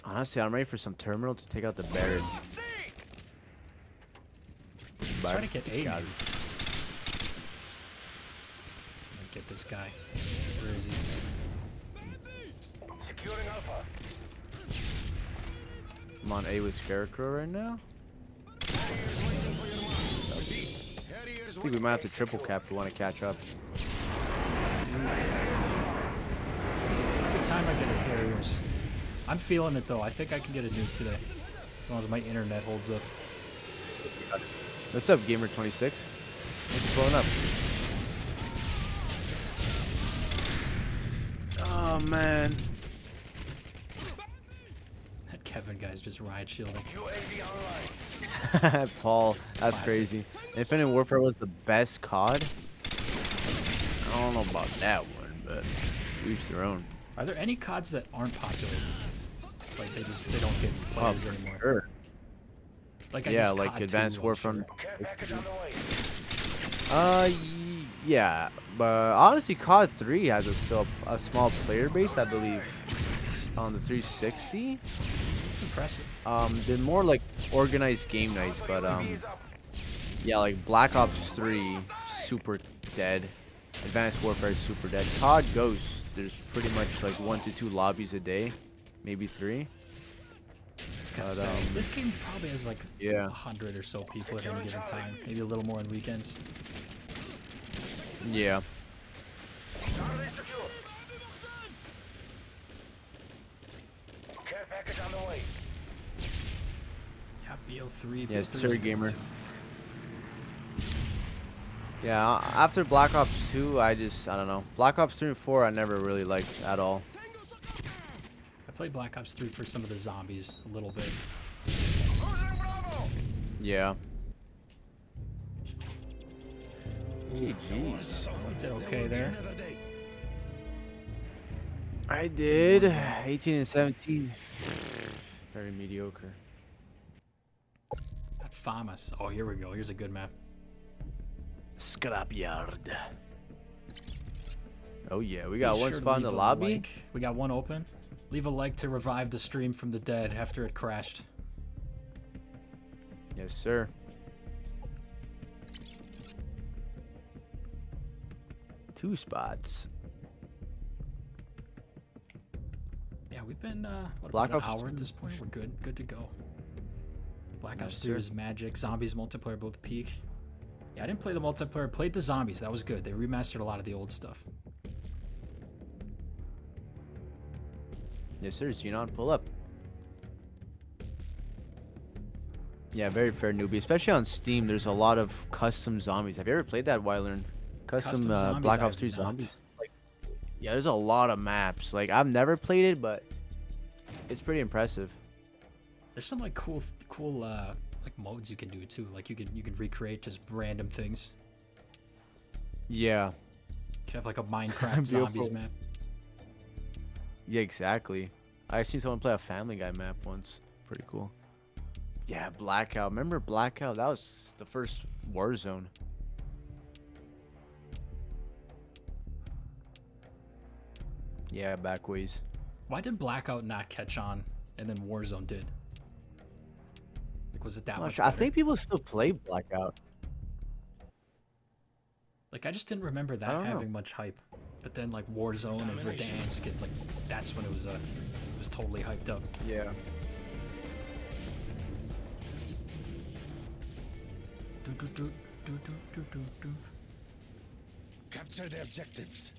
B: Honestly, I'm ready for some terminal to take out the Barretts.
C: C!
A: Let's try to get A.
B: God.
A: maybe. Get this guy. Where is he?
C: Securing Alpha.
B: I'm on A with Scarecrow right now. I think we might have to triple cap if we want to catch up.
A: Good time I get a carriers. I'm feeling it though. I think I can get a nuke today. As long as my internet holds up.
B: What's up, Gamer26? Thanks for pulling up. Oh man.
A: That Kevin guy's just riot shielding.
C: UAV online.
B: Paul, that's
A: Classic.
B: crazy. Infinite Warfare was the best COD. I don't know about that one, but each their own.
A: Are there any CODs that aren't popular? Like they don't get
B: Oh,
A: players
B: for
A: anymore.
B: sure.
A: Like I
B: Yeah,
A: guess
B: like
A: COD
B: Advanced
A: 2,
B: Warfare.
A: I'm
C: Care package on the way.
B: Yeah, but honestly, COD 3 has a small player base, I believe, on the 360.
A: It's impressive.
B: They're more like organized game nights, but
C: UAV is up.
B: yeah, like Black Ops 3, super dead. Advanced Warfare is super dead. COD Ghosts, there's pretty much like 1 to 2 lobbies a day, maybe 3.
A: It's kind of
B: But,
A: sad. This game probably has like
B: Yeah.
A: 100 or so people at any given time. Maybe a little more on weekends.
B: Yeah.
C: Charlie secure. Care package on the way.
A: Yeah, BO3.
B: Yes,
A: BO3
B: sir,
A: was good
B: gamer.
A: too.
B: Yeah, after Black Ops 2, I don't know. Black Ops 3 and 4, I never really liked at all.
A: I played Black Ops 3 for some of the zombies a little bit.
C: Losing Bravo.
B: Yeah. GG's.
A: I did okay there.
B: I did 18 and 17. Very mediocre.
A: That FAMAS. Oh, here we go. Here's a good map.
B: Scrapyard. Oh yeah, we got
A: Be
B: one
A: sure to
B: spot in the
A: leave a
B: lobby.
A: like. We got one open. Leave a like to revive the stream from the dead after it crashed.
B: Yes, sir. Two spots.
A: Yeah, we've been what,
B: Black
A: about an
B: Ops
A: hour at
B: 2.
A: this point. We're good to go. Black Ops
B: Yes,
A: 3
B: sir.
A: is magic. Zombies multiplayer both peak. Yeah, I didn't play the multiplayer. Played the zombies. That was good. They remastered a lot of the old stuff.
B: Yes, sir. Xenon, pull up. Yeah, very fair, newbie. Especially on Steam, there's a lot of custom zombies. Have you ever played that, Wylearn? Custom
A: zombies,
B: Black
A: I
B: Ops
A: have
B: 3
A: not.
B: zombies. Like, yeah, there's a lot of maps. Like, I've never played it, but it's pretty impressive.
A: There's some like cool like modes you can do too. Like you can recreate just random things.
B: Yeah.
A: You can have like a Minecraft zombies
B: Beautiful.
A: map.
B: Yeah, exactly. I seen someone play a Family Guy map once. Pretty cool. Yeah, Blackout. Remember Blackout? That was the first Warzone. Yeah, backways.
A: Why did Blackout not catch on and then Warzone did? Like was it that
B: I'm not
A: much
B: sure. I
A: better?
B: think people still play Blackout.
A: Like I just didn't remember
B: I
A: that
B: don't know.
A: having much hype. But then like Warzone and Verdansk, and like that's when it was totally hyped up.
B: Yeah.
A: Do, do, do, do, do, do, do, do.
D: Capture the objectives.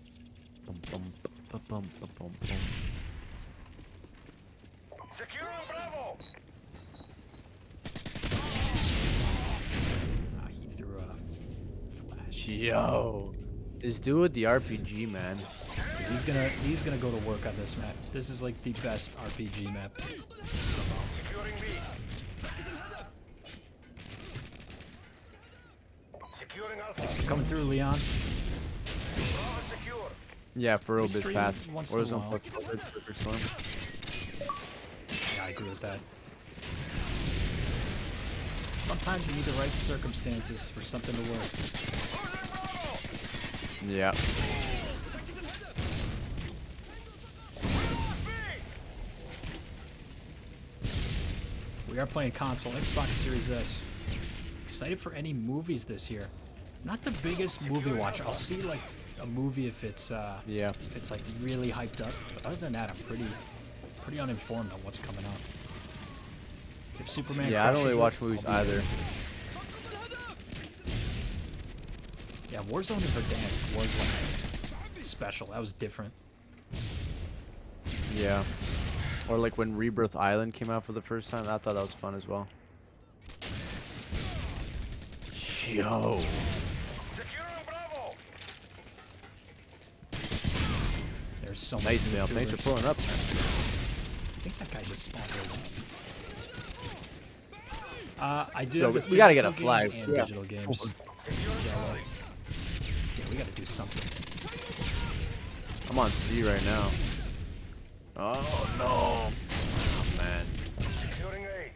B: Bum, bum, bum, bum, bum, bum, bum.
C: Securing Bravo.
B: Yo, this dude with the RPG, man.
A: He's gonna go to work on this map. This is like the best RPG map somehow.
C: Securing B. Securing Alpha.
A: Thanks for coming through, Leon.
C: Bravo secure.
B: Yeah, for real,
A: We
B: bit
A: stream
B: fast.
A: once
B: Or
A: in a
B: some
A: while.
B: fucking storm.
A: Yeah, I agree with that. Sometimes you need the right circumstances for something to work.
B: Yeah.
A: We are playing console, Xbox Series S. Excited for any movies this year. Not the biggest movie watcher. I'll see like a movie if it's
B: Yeah.
A: if it's like really hyped up. But other than that, I'm pretty uninformed on what's coming out. If Superman
B: Yeah, I don't really
A: crushes
B: watch
A: it,
B: movies
A: I'll be
B: either.
A: there. Yeah, Warzone and Verdansk was like just special. That was different.
B: Yeah. Or like when Rebirth Island came out for the first time, I thought that was fun as well. Yo.
C: Securing Bravo.
A: There's so many.
B: Nice, Sam. Thanks for
A: YouTubers.
B: pulling up.
A: I think that guy just spawned right next to me. I do
B: Yo,
A: have the
B: we gotta get a
A: physical games
B: flag.
A: and
B: Yeah.
A: digital games. Jello. Yeah, we gotta do something.
B: I'm on C right now. Oh no. Oh man.
C: Securing A.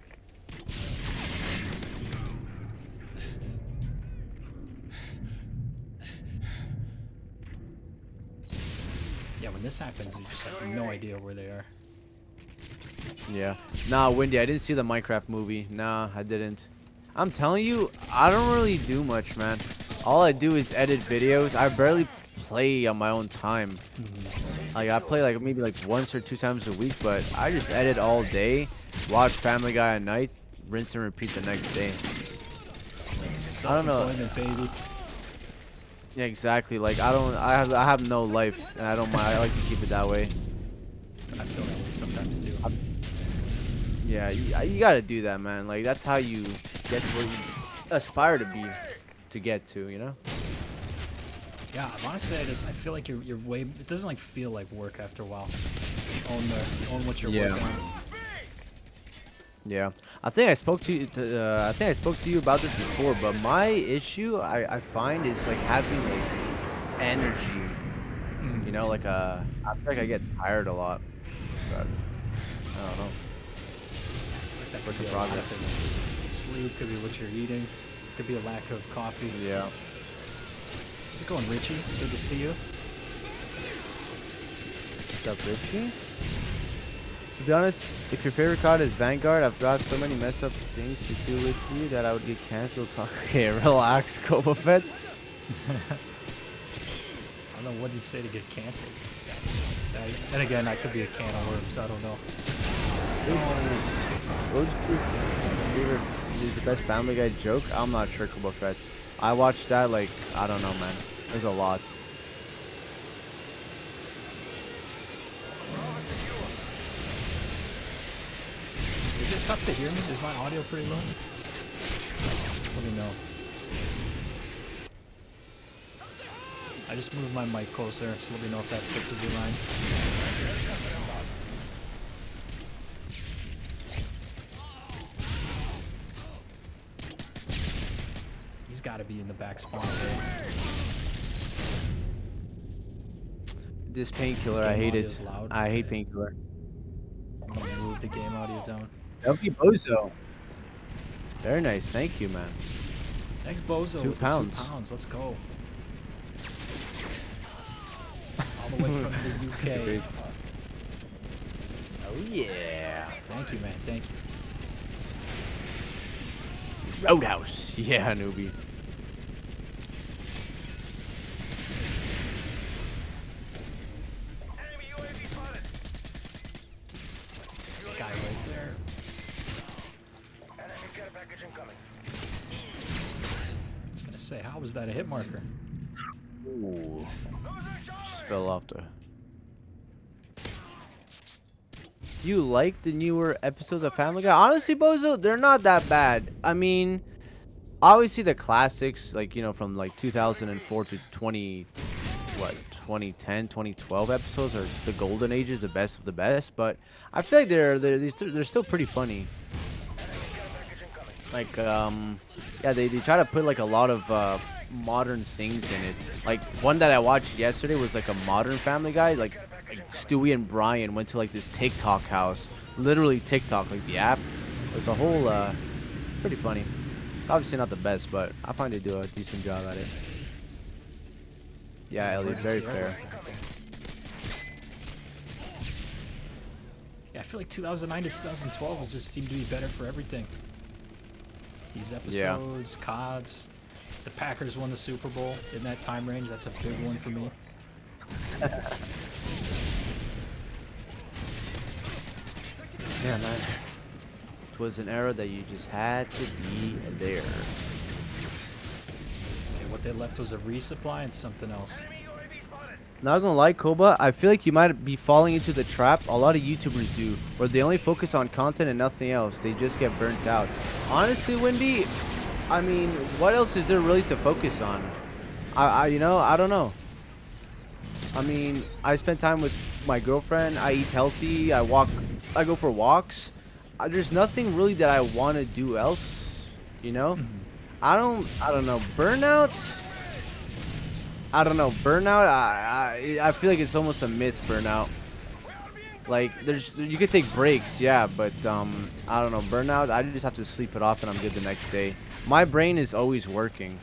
A: Yeah, when this happens, you just have no idea where they are.
B: Yeah. Nah, Windy, I didn't see the Minecraft movie. Nah, I didn't. I'm telling you, I don't really do much, man. All I do is edit videos. I barely play on my own time. Like, I play like maybe like once or two times a week, but I just edit all day, watch Family Guy at night, rinse and repeat the next day. I don't know.
A: Self-employment, baby.
B: Yeah, exactly. Like, I have no life, and I don't mind. I like to keep it that way.
A: I feel that way sometimes too.
B: Yeah, you gotta do that, man. Like, that's how you get to where you aspire to get to, you know?
A: Yeah, I want to say this. I feel like you're way. It doesn't like feel like work after a while. Own what you're
B: Yeah.
A: working on.
B: Yeah, I think I spoke to you. I think I spoke to you about this before, but my issue I find is like having like energy. You know, like I feel like I get tired a lot. But I don't know.
A: That
B: Work
A: could
B: in
A: be a lot of
B: progress.
A: things. Sleep could be what you're eating. Could be a lack of coffee.
B: Yeah.
A: How's it going, Richie? Good to see you.
B: What's up, Richie? To be honest, if your favorite card is Vanguard, I've got so many mess up things to do with you that I would get canceled. Okay, relax, Coba Fett.
A: I don't know what you'd say to get canceled. And again, I could be a can of worms. I don't know.
B: What was your favorite? Is the best Family Guy joke? I'm not sure, Coba Fett. I watched that like I don't know, man. There's a lot.
A: Is it tough to hear me? Is my audio pretty low? Let me know. I just moved my mic closer, so let me know if that fixes your line. He's got to be in the back spawn there.
B: This painkiller, I
A: Game
B: hate
A: audio's
B: it.
A: loud.
B: I hate
A: Okay.
B: painkiller.
A: I'm gonna move the game audio down.
B: That'll be Bozo. Very nice, thank you, man.
A: Thanks, Bozo.
B: 2
A: with the
B: pounds.
A: 2 pounds. Let's go. All the way from the UK.
B: Oh yeah.
A: Thank you, man. Thank you.
B: Roadhouse. Yeah, newbie.
C: Enemy UAV spotted.
A: This guy right there.
C: Enemy care package incoming.
A: I was gonna say, how was that a hit marker?
B: Ooh. Just fell off the. Do you like the newer episodes of Family Guy? Honestly, Bozo, they're not that bad. I mean, obviously the classics, like, you know, from like 2004 to 2010, 2012 episodes are the golden ages, the best of the best. But I feel like they're still pretty funny. Like, yeah, they try to put like a lot of modern things in it. Like one that I watched yesterday was like a Modern Family Guy. Like Stewie and Brian went to like this TikTok house, literally TikTok, like the app. It was a whole pretty funny. Obviously not the best, but I find they do a decent job at it. Yeah, Elliot, very fair.
A: Yeah, I feel like 2009 to 2012 was just seemed to be better for everything. These episodes, CODs, the Packers won the Super Bowl in that time range. That's a big one for me.
B: Yeah, man. It was an era that you just had to be there.
A: And what they left was a resupply and something else.
B: Not gonna lie, Koba, I feel like you might be falling into the trap a lot of YouTubers do, where they only focus on content and nothing else. They just get burnt out. Honestly, Wendy, I mean, what else is there really to focus on? You know, I don't know. I mean, I spend time with my girlfriend. I eat healthy. I go for walks. There's nothing really that I want to do else, you know? I don't know. Burnout? I don't know. Burnout, I feel like it's almost a myth, burnout. Like, you could take breaks, yeah, but, I don't know. Burnout, I just have to sleep it off and I'm good the next day. My brain is always working,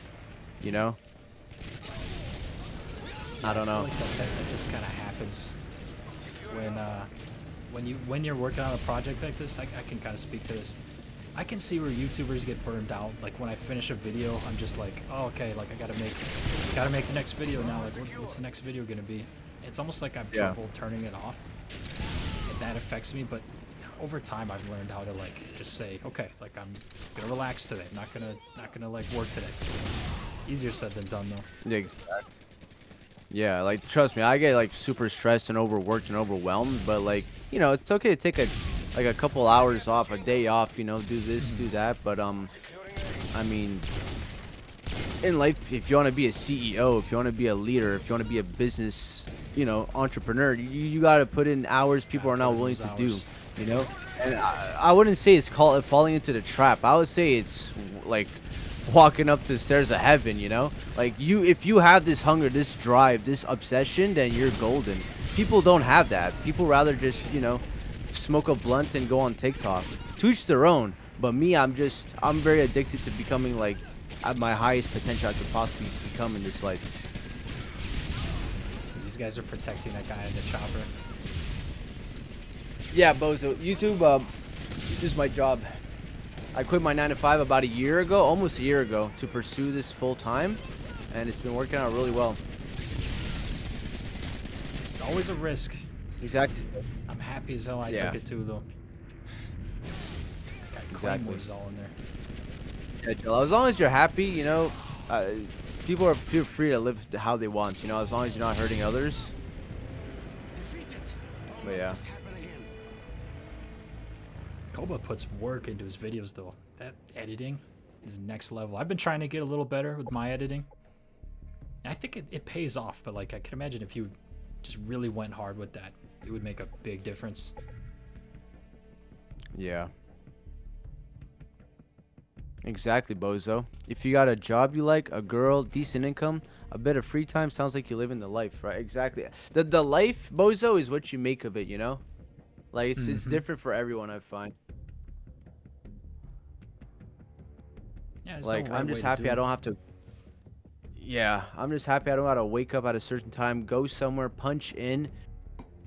B: you know? I don't know.
A: I feel like that just kind of happens when you're working on a project like this. I can kind of speak to this. I can see where YouTubers get burned out. Like when I finish a video, I'm just like, oh, okay, like I gotta make the next video now. Like what's the next video gonna be? It's almost like I have trouble turning it off, and that affects me. But over time, I've learned how to like just say, okay, like I'm gonna relax today. I'm not gonna like work today. Easier said than done though.
B: Yeah, exactly. Yeah, like trust me, I get like super stressed and overworked and overwhelmed, but like, you know, it's okay to take a couple hours off, a day off, you know, do this, do that, but I mean, in life, if you want to be a CEO, if you want to be a leader, if you want to be a business, you know, entrepreneur, you got to put in hours people are not willing to do, you know? And I wouldn't say it's called falling into the trap. I would say it's like walking up the stairs of heaven, you know? Like if you have this hunger, this drive, this obsession, then you're golden. People don't have that. People rather just, you know, smoke a blunt and go on TikTok. To each their own. But me, I'm very addicted to becoming like at my highest potential I could possibly become in this life.
A: These guys are protecting that guy in the chopper.
B: Yeah, Bozo. YouTube is my job. I quit my 9 to 5 about a year ago, almost a year ago, to pursue this full time, and it's been working out really well.
A: It's always a risk.
B: Exactly.
A: I'm happy as hell I took it too, though. Got claymores all in there.
B: Yeah, Joel, as long as you're happy, you know, people feel free to live how they want, you know, as long as you're not hurting others. But yeah.
A: Koba puts work into his videos, though. That editing is next level. I've been trying to get a little better with my editing. I think it pays off, but like I can imagine if you just really went hard with that, it would make a big difference.
B: Yeah. Exactly, Bozo. If you got a job you like, a girl, decent income, a bit of free time, sounds like you're living the life, right? Exactly. The life, Bozo, is what you make of it, you know? Like, it's different for everyone, I find.
A: Yeah,
B: like, I'm just happy I don't have to... Yeah, I'm just happy I don't gotta wake up at a certain time, go somewhere, punch in,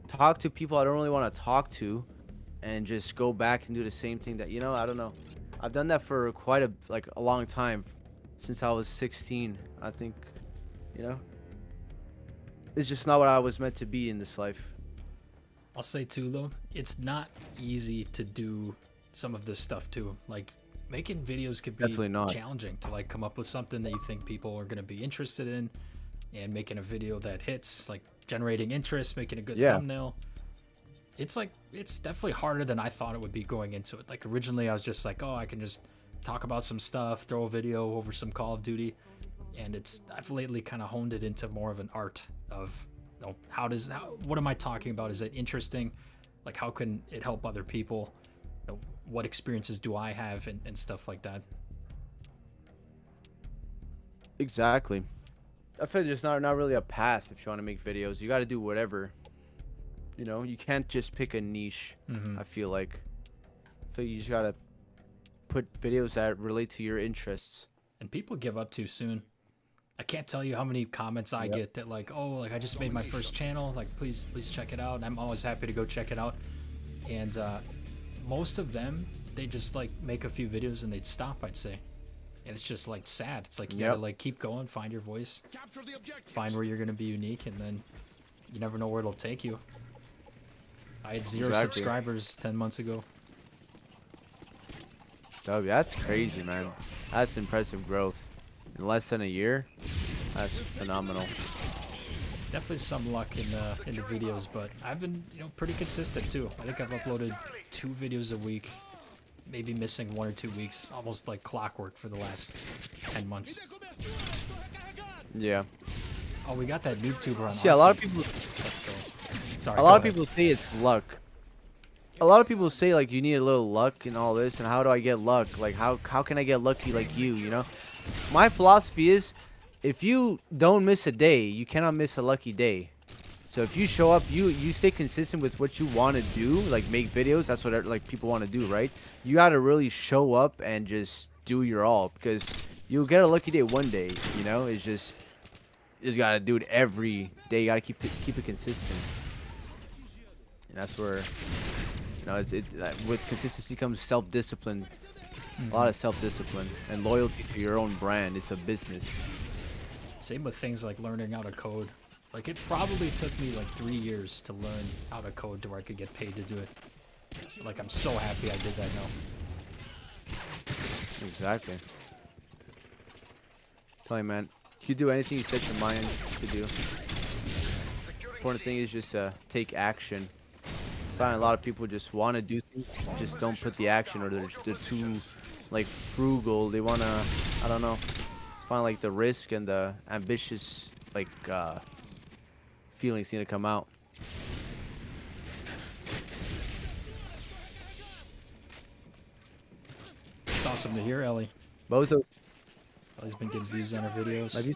B: talk to people I don't really want to talk to, and just go back and do the same thing that, you know, I don't know. I've done that for quite a long time, since I was 16, I think, you know? It's just not what I was meant to be in this life.
A: I'll say too, though, it's not easy to do some of this stuff too. Like making videos could be challenging to like come up with something that you think people are going to be interested in, and making a video that hits, like generating interest, making a good thumbnail. It's definitely harder than I thought it would be going into it. Like originally I was just like, oh, I can just talk about some stuff, throw a video over some Call of Duty, and I've lately kind of honed it into more of an art of, you know, what am I talking about? Is it interesting? Like, how can it help other people? You know, what experiences do I have, and stuff like that.
B: Exactly. I feel there's not really a path if you want to make videos. You got to do whatever. You know, you can't just pick a niche. I feel like you just got to put videos that relate to your interests.
A: And people give up too soon. I can't tell you how many comments I get that like, oh, like I just made my first channel, like please check it out. And I'm always happy to go check it out. And most of them, they just like make a few videos and they'd stop, I'd say. And it's just like sad. It's like you gotta like keep going, find your voice, find where you're gonna be unique, and then you never know where it'll take you. I had 0 subscribers 10 months ago.
B: That's crazy, man. That's impressive growth. In less than a year, that's phenomenal.
A: Definitely some luck in the videos, but I've been, you know, pretty consistent too. I think I've uploaded 2 videos a week, maybe missing 1 or 2 weeks, almost like clockwork for the last 10 months.
B: Yeah.
A: Oh, we got that Nuke tuber on.
B: Yeah, a lot of people.
A: Let's go. Sorry.
B: A lot of people say it's luck. A lot of people say like you need a little luck and all this, and how do I get luck? Like how can I get lucky like you know? My philosophy is, if you don't miss a day, you cannot miss a lucky day. So if you show up, you stay consistent with what you want to do, like make videos. That's what like people want to do, right? You got to really show up and just do your all, because you'll get a lucky day one day. You know, it's just you just gotta do it every day. You gotta keep it consistent, and that's where, you know, with consistency comes self-discipline. A lot of self-discipline and loyalty to your own brand. It's a business.
A: Same with things like learning how to code. Like, it probably took me like 3 years to learn how to code to where I could get paid to do it. Like, I'm so happy I did that now.
B: Exactly. Tell you, man, you can do anything you set your mind to do. Important thing is just take action. I find a lot of people just want to do things, just don't put the action, or they're too like frugal. They want to, I don't know, find like the risk and the ambitious like feelings need to come out.
A: It's awesome to hear, Ellie.
B: Bozo.
A: Ellie's been getting views on her videos.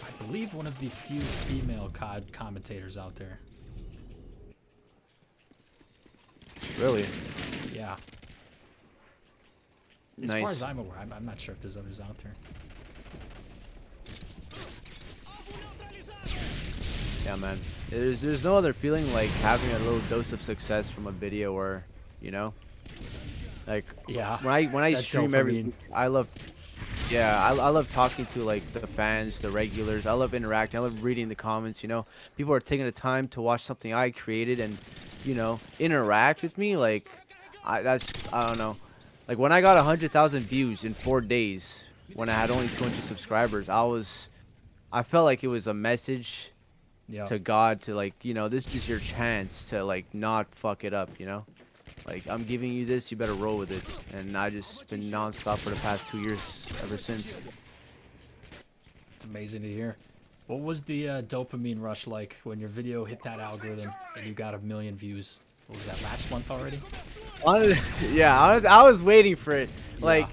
A: I believe one of the few female COD commentators out there.
B: Really?
A: Yeah. As far as I'm aware, I'm not sure if there's others out there.
B: Yeah, man. There's no other feeling like having a little dose of success from a video, or, you know, like
A: yeah.
B: When I stream every week, I love talking to like the fans, the regulars. I love interacting. I love reading the comments. You know, people are taking the time to watch something I created and, you know, interact with me. Like, I don't know. Like when I got 100,000 views in 4 days, when I had only 200 subscribers, I felt like it was a message to God to, like, you know, this is your chance to like not fuck it up. You know, like, I'm giving you this, you better roll with it. And I just been nonstop for the past 2 years ever since.
A: It's amazing to hear. What was the dopamine rush like when your video hit that algorithm and you got 1 million views? What was that, last month already?
B: I was waiting for it. Like,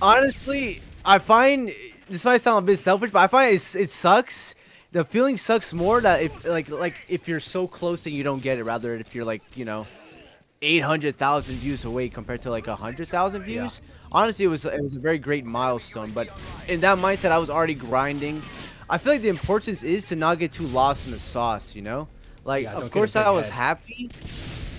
B: honestly, I find this might sound a bit selfish, but I find it sucks. The feeling sucks more that if you're so close and you don't get it, rather if you're like, you know, 800,000 views away compared to like 100,000 views. Yeah. Honestly, it was a very great milestone. But in that mindset, I was already grinding. I feel like the importance is to not get too lost in the sauce, you know? Like, of course I was happy.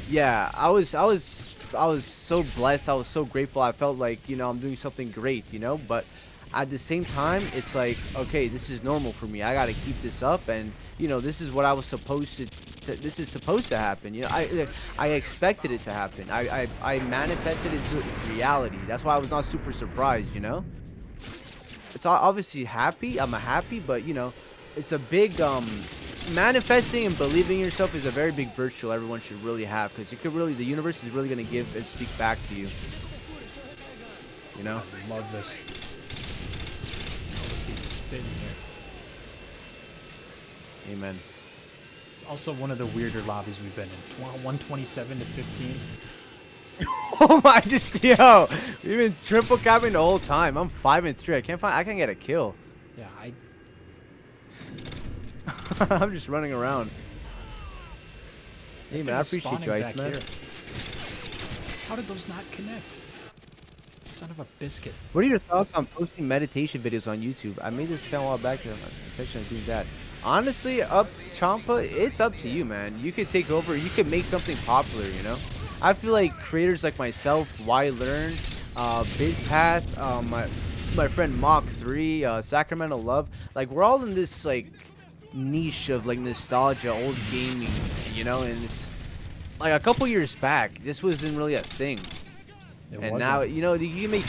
B: Yeah, I was so blessed. I was so grateful. I felt like, you know, I'm doing something great, you know? But at the same time, it's like, okay, this is normal for me. I got to keep this up, and, you know, this is what I was supposed to this is supposed to happen. You know, I expected it to happen. I manifested it into reality. That's why I was not super surprised, you know? It's obviously happy. I'm happy, but, you know, it's a big manifesting and believing in yourself is a very big virtue everyone should really have, because it could really, the universe is really going to give and speak back to you. you know?
A: I love this. Cobate's spitting here.
B: Amen.
A: It's also one of the weirder lobbies we've been in. 127 to 15.
B: Oh my, yo, we've been triple capping the whole time. I'm 5-3. I can't get a kill.
A: Yeah,
B: I'm just running around. Hey man, I appreciate
A: spawning
B: you,
A: back
B: Iceman.
A: here. How did those not connect? Son of a biscuit.
B: What are your thoughts on posting meditation videos on YouTube? I made this account a while back. I'm intentionally doing that. Honestly, Champa, it's up to you, man. You could take over. You could make something popular, you know? I feel like creators like myself, Why Learn, BizPath, my friend Mach3, Sacramento Love, like we're all in this like niche of like nostalgia, old gaming, you know, and it's like a couple years back, this wasn't really a thing. And now, you know, you can make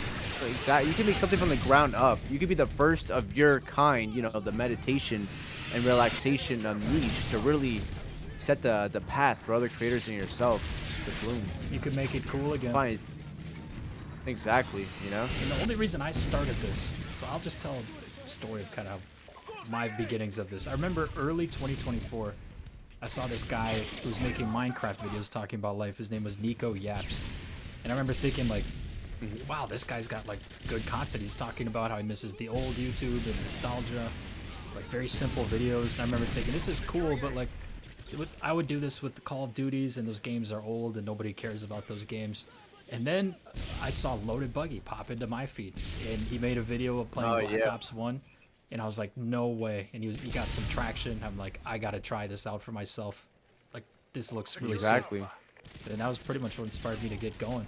B: something from the ground up. You could be the first of your kind, you know, the meditation and relaxation niche to really set the path for other creators and yourself to bloom.
A: You could make it cool again.
B: Fine. Exactly, you know?
A: And the only reason I started this, so I'll just tell a story of kind of my beginnings of this. I remember early 2024, I saw this guy who was making Minecraft videos talking about life. His name was Nico Yaps. And I remember thinking like, wow, this guy's got like good content. He's talking about how he misses the old YouTube and nostalgia, like very simple videos. And I remember thinking, this is cool, but like, I would do this with the Call of Duties, and those games are old and nobody cares about those games. And then I saw Loaded Buggy pop into my feed, and he made a video of playing Black Ops 1, and I was like, no way. And he got some traction. I'm like, I gotta try this out for myself. Like, this looks really sick. And that was pretty much what inspired me to get going.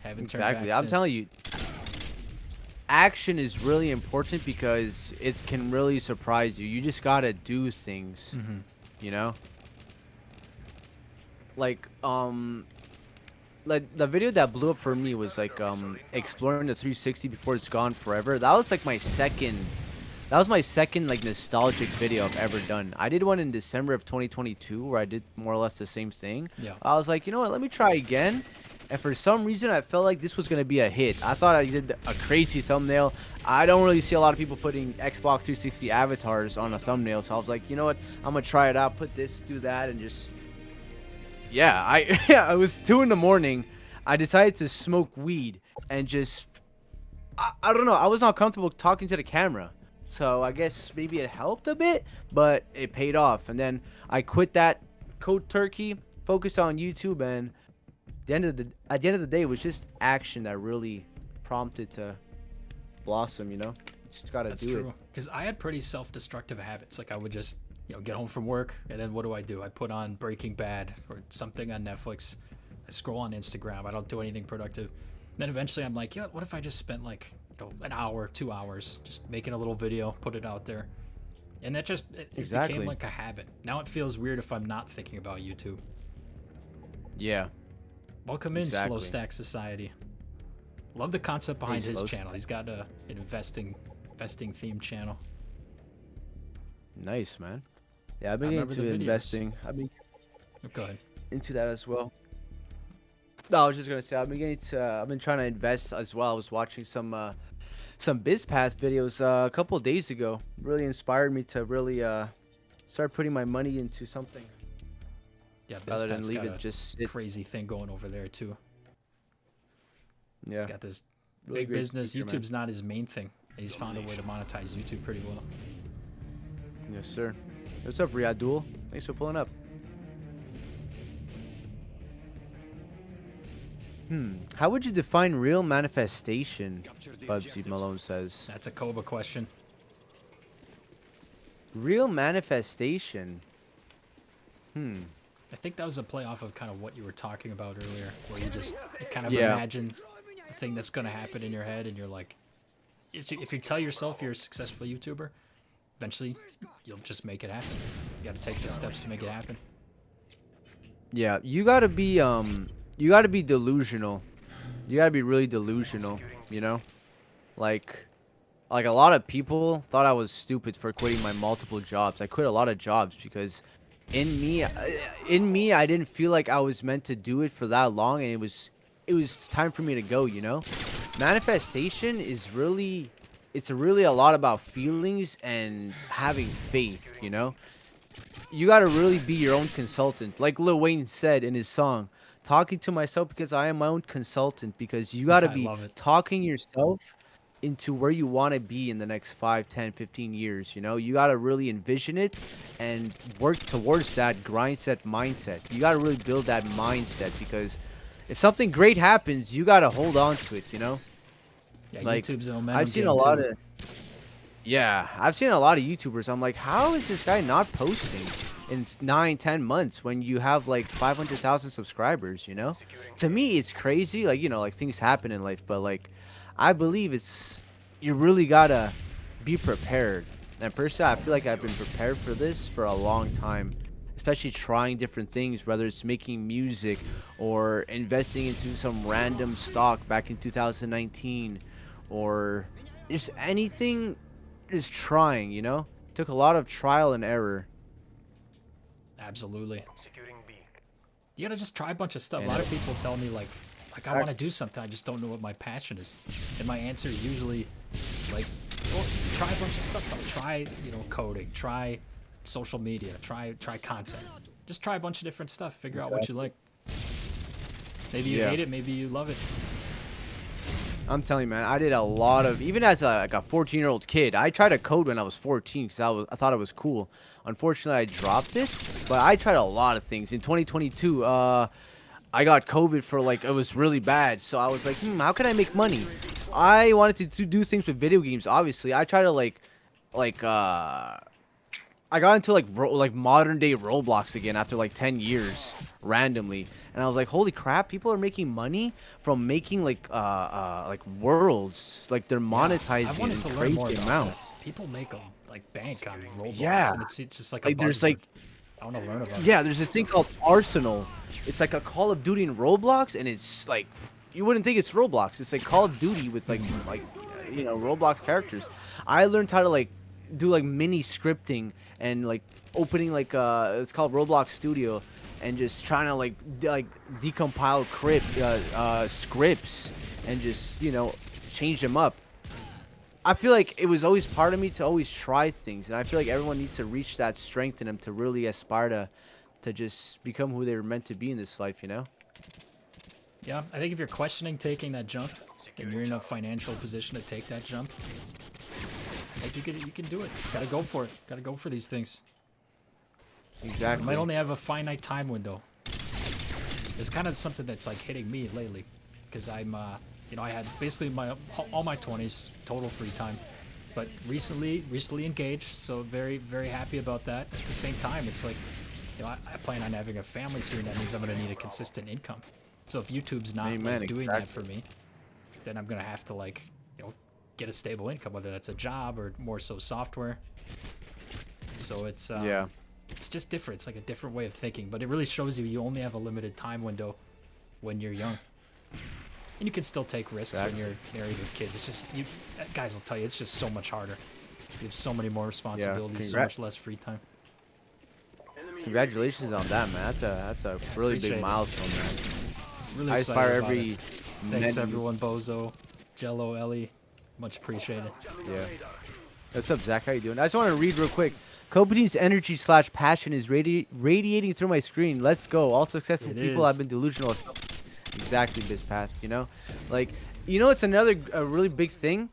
A: Haven't turned back
B: I'm
A: since.
B: telling you, action is really important because it can really surprise you. You just gotta do things, you know? Like the video that blew up for me was like exploring the 360 before it's gone forever. That was like my second like nostalgic video I've ever done. I did one in December of 2022 where I did more or less the same thing.
A: Yeah.
B: I was like, you know what, let me try again. And for some reason, I felt like this was going to be a hit. I thought I did a crazy thumbnail. I don't really see a lot of people putting Xbox 360 avatars on a thumbnail. So I was like, you know what? I'm going to try it out. Put this, do that, and just... Yeah, it was 2 in the morning. I decided to smoke weed and just... I don't know. I was not comfortable talking to the camera. So I guess maybe it helped a bit, but it paid off. And then I quit that cold turkey, focused on YouTube, and... at the end of the day, it was just action that really prompted to blossom, you know? Just gotta do it.
A: Because I had pretty self-destructive habits. Like I would just, get home from work, and then what do? I put on Breaking Bad or something on Netflix. I scroll on Instagram. I don't do anything productive. And then eventually I'm like, what if I just spent like an hour, 2 hours just making a little video, put it out there. And that just, it became like a habit. Now it feels weird if I'm not thinking about YouTube.
B: Yeah.
A: Welcome in, Slow Stack Society. Love the concept behind his channel. He's got an investing themed channel.
B: Nice, man. Yeah, I've been into investing. I've been into that as well. No, I was just gonna say I've been trying to invest as well. I was watching some BizPath videos a couple of days ago. Really inspired me to really start putting my money into something.
A: Yeah,
B: rather than leave
A: got
B: it just sit.
A: Crazy thing going over there too.
B: Yeah,
A: he's got this really big business. YouTube's not his main thing. He's found a way to monetize YouTube pretty well.
B: Yes, sir. What's up, Riyadul? Thanks for pulling up. How would you define real manifestation? Bubsy Malone says.
A: That's a Koba question.
B: Real manifestation.
A: I think that was a play off of kind of what you were talking about earlier, where you just kind of imagine the thing that's going to happen in your head, and you're like, if you tell yourself you're a successful YouTuber, eventually you'll just make it happen. You got to take the steps to make it happen.
B: Yeah, you got to be delusional. You got to be really delusional, you know? Like a lot of people thought I was stupid for quitting my multiple jobs. I quit a lot of jobs because in me, I didn't feel like I was meant to do it for that long, and it was time for me to go, you know? Manifestation is really, it's really a lot about feelings and having faith, you know? You gotta really be your own consultant. Like Lil Wayne said in his song, talking to myself because I am my own consultant, because you gotta
A: I
B: be
A: love it.
B: talking yourself into where you want to be in the next 5, 10, 15 years, you know? You gotta really envision it and work towards that grind set mindset. You gotta really build that mindset, because if something great happens, you gotta hold on to it, you know?
A: Yeah,
B: Like,
A: YouTube's a
B: I've
A: momentum
B: seen
A: game
B: a lot
A: too.
B: of yeah, I've seen a lot of YouTubers. I'm like, how is this guy not posting in 9, 10 months when you have like 500,000 subscribers, you know? To me, it's crazy. Like, you know, like things happen in life, but like, I believe it's, you really gotta be prepared. And personally, I feel like I've been prepared for this for a long time, especially trying different things, whether it's making music or investing into some random stock back in 2019, or just anything, just trying, you know? Took a lot of trial and error.
A: Absolutely.
C: Securing B.
A: You gotta just try a bunch of stuff. A
B: And
A: lot of people tell me like I
B: I-
A: want to do something, I just don't know what my passion is. And my answer is usually like, well, try a bunch of stuff out. Try, you know, coding, try social media, try content. Just try a bunch of different stuff. Figure out what you like. Maybe you
B: Yeah.
A: hate it, maybe you love it.
B: I'm telling you, man, I did a lot of, even as like a 14-year-old kid, I tried to code when I was 14 because I thought it was cool. Unfortunately, I dropped it, but I tried a lot of things. In 2022, I got COVID for like, it was really bad. So I was like, how can I make money? I wanted to do things with video games, obviously. I try to I got into like modern day Roblox again after like 10 years randomly, and I was like, holy crap, people are making money from making like worlds, like they're
A: I
B: monetizing
A: wanted
B: it
A: to
B: in
A: learn more
B: crazy
A: about
B: amount.
A: that. People make a like bank on Roblox.
B: Yeah.
A: And it's just like a
B: Like there's
A: buzzword.
B: like,
A: I want to learn about it.
B: yeah, there's this thing called Arsenal. It's like a Call of Duty in Roblox, and it's like, you wouldn't think it's Roblox. It's like Call of Duty with like you know, Roblox characters. I learned how to like do like mini scripting and like opening like it's called Roblox Studio, and just trying to like decompile scripts and just, you know, change them up. I feel like it was always part of me to always try things, and I feel like everyone needs to reach that strength in them to really aspire to just become who they're meant to be in this life, you know?
A: Yeah, I think if you're questioning taking that jump and you're in a financial position to take that jump, like you can do it. Gotta go for it. Gotta go for these things. You
B: Exactly.
A: might only have a finite time window. It's kind of something that's like hitting me lately, because I'm, you know, I had basically all my 20s total free time, but recently engaged, so very very happy about that. At the same time, it's like, you know, I plan on having a family soon. That means I'm gonna need a consistent income. So if YouTube's not
B: Amen,
A: like, doing that
B: exactly.
A: for me, then I'm gonna have to like, you know, get a stable income, whether that's a job or more so software. So it's
B: Yeah.
A: it's just different. It's like a different way of thinking, but it really shows you only have a limited time window when you're young. And you can still take risks when you're married with kids. It's just, guys will tell you, it's just so much harder. You have so many more responsibilities, so much less free time.
B: Congratulations on that, man. That's a really
A: appreciate
B: big
A: it.
B: milestone, man.
A: Really
B: I
A: excited
B: aspire
A: about
B: every
A: it. Thanks
B: men-
A: everyone, Bozo, Jello, Ellie. Much appreciated.
B: Yeah. What's up, Zach? How you doing? I just want to read real quick. Cobatine's energy / passion is radiating through my screen. Let's go. All successful
A: It
B: people
A: is.
B: have been delusional. Exactly, Bispath. You know, like, you know, it's another really big thing.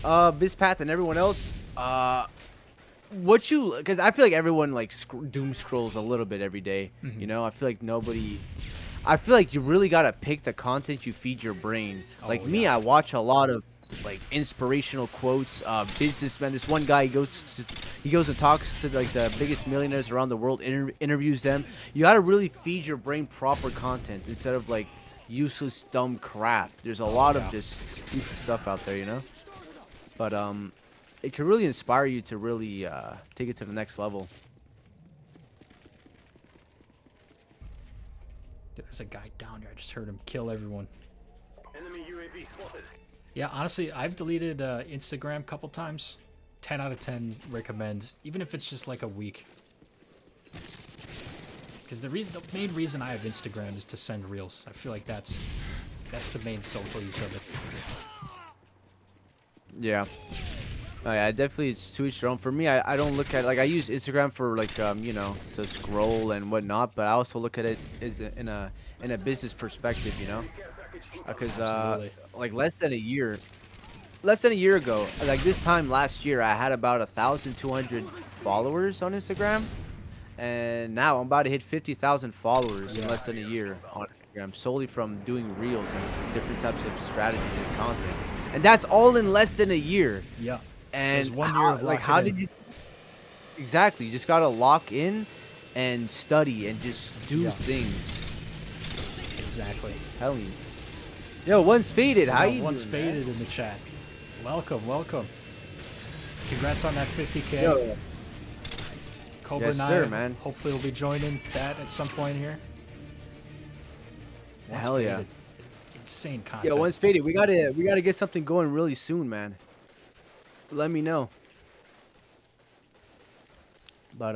B: Bispath and everyone else. Because I feel like everyone like doom scrolls a little bit every day.
A: Mhm.
B: You know, I feel like nobody. I feel like you really gotta pick the content you feed your brain. Like me,
A: yeah.
B: I watch a lot of like inspirational quotes. Businessmen. This one guy, he goes and talks to like the biggest millionaires around the world, interviews them. You gotta really feed your brain proper content instead of like useless dumb crap. There's a lot of just stupid stuff out there, you know. But it can really inspire you to really take it to the next level.
A: There's a guy down here. I just heard him kill everyone.
C: Enemy UAV spotted.
A: Yeah, honestly, I've deleted Instagram a couple times. 10 out of 10 recommend, even if it's just like a week. Because the main reason I have Instagram is to send reels. I feel like that's That's the main social use of it.
B: Yeah. Oh, yeah, definitely it's to each their own. For me, I don't look at like I use Instagram for like you know, to scroll and whatnot, but I also look at it as in a business perspective, you know, because
A: Absolutely.
B: like less than a year ago, like this time last year, I had about 1,200 followers on Instagram, and now I'm about to hit 50,000 followers in less than a year on Instagram, solely from doing reels and different types of strategies and content, and that's all in less than a year.
A: Yeah.
B: And
A: There's 1 year of
B: like
A: locking
B: how
A: in.
B: did you exactly? You just gotta lock in and study and just do
A: Yeah.
B: things.
A: Exactly.
B: Telling you. Yo, once faded. How you
A: Once
B: doing, man?
A: faded in the chat. Welcome, welcome. Congrats on that 50K.
B: Yo,
A: Cobra
B: yes,
A: and
B: sir,
A: I
B: man.
A: hopefully will be joining that at some point here. Once
B: Hell yeah.
A: faded. Insane content.
B: Yeah, once faded. We gotta get something going really soon, man. Let me know. But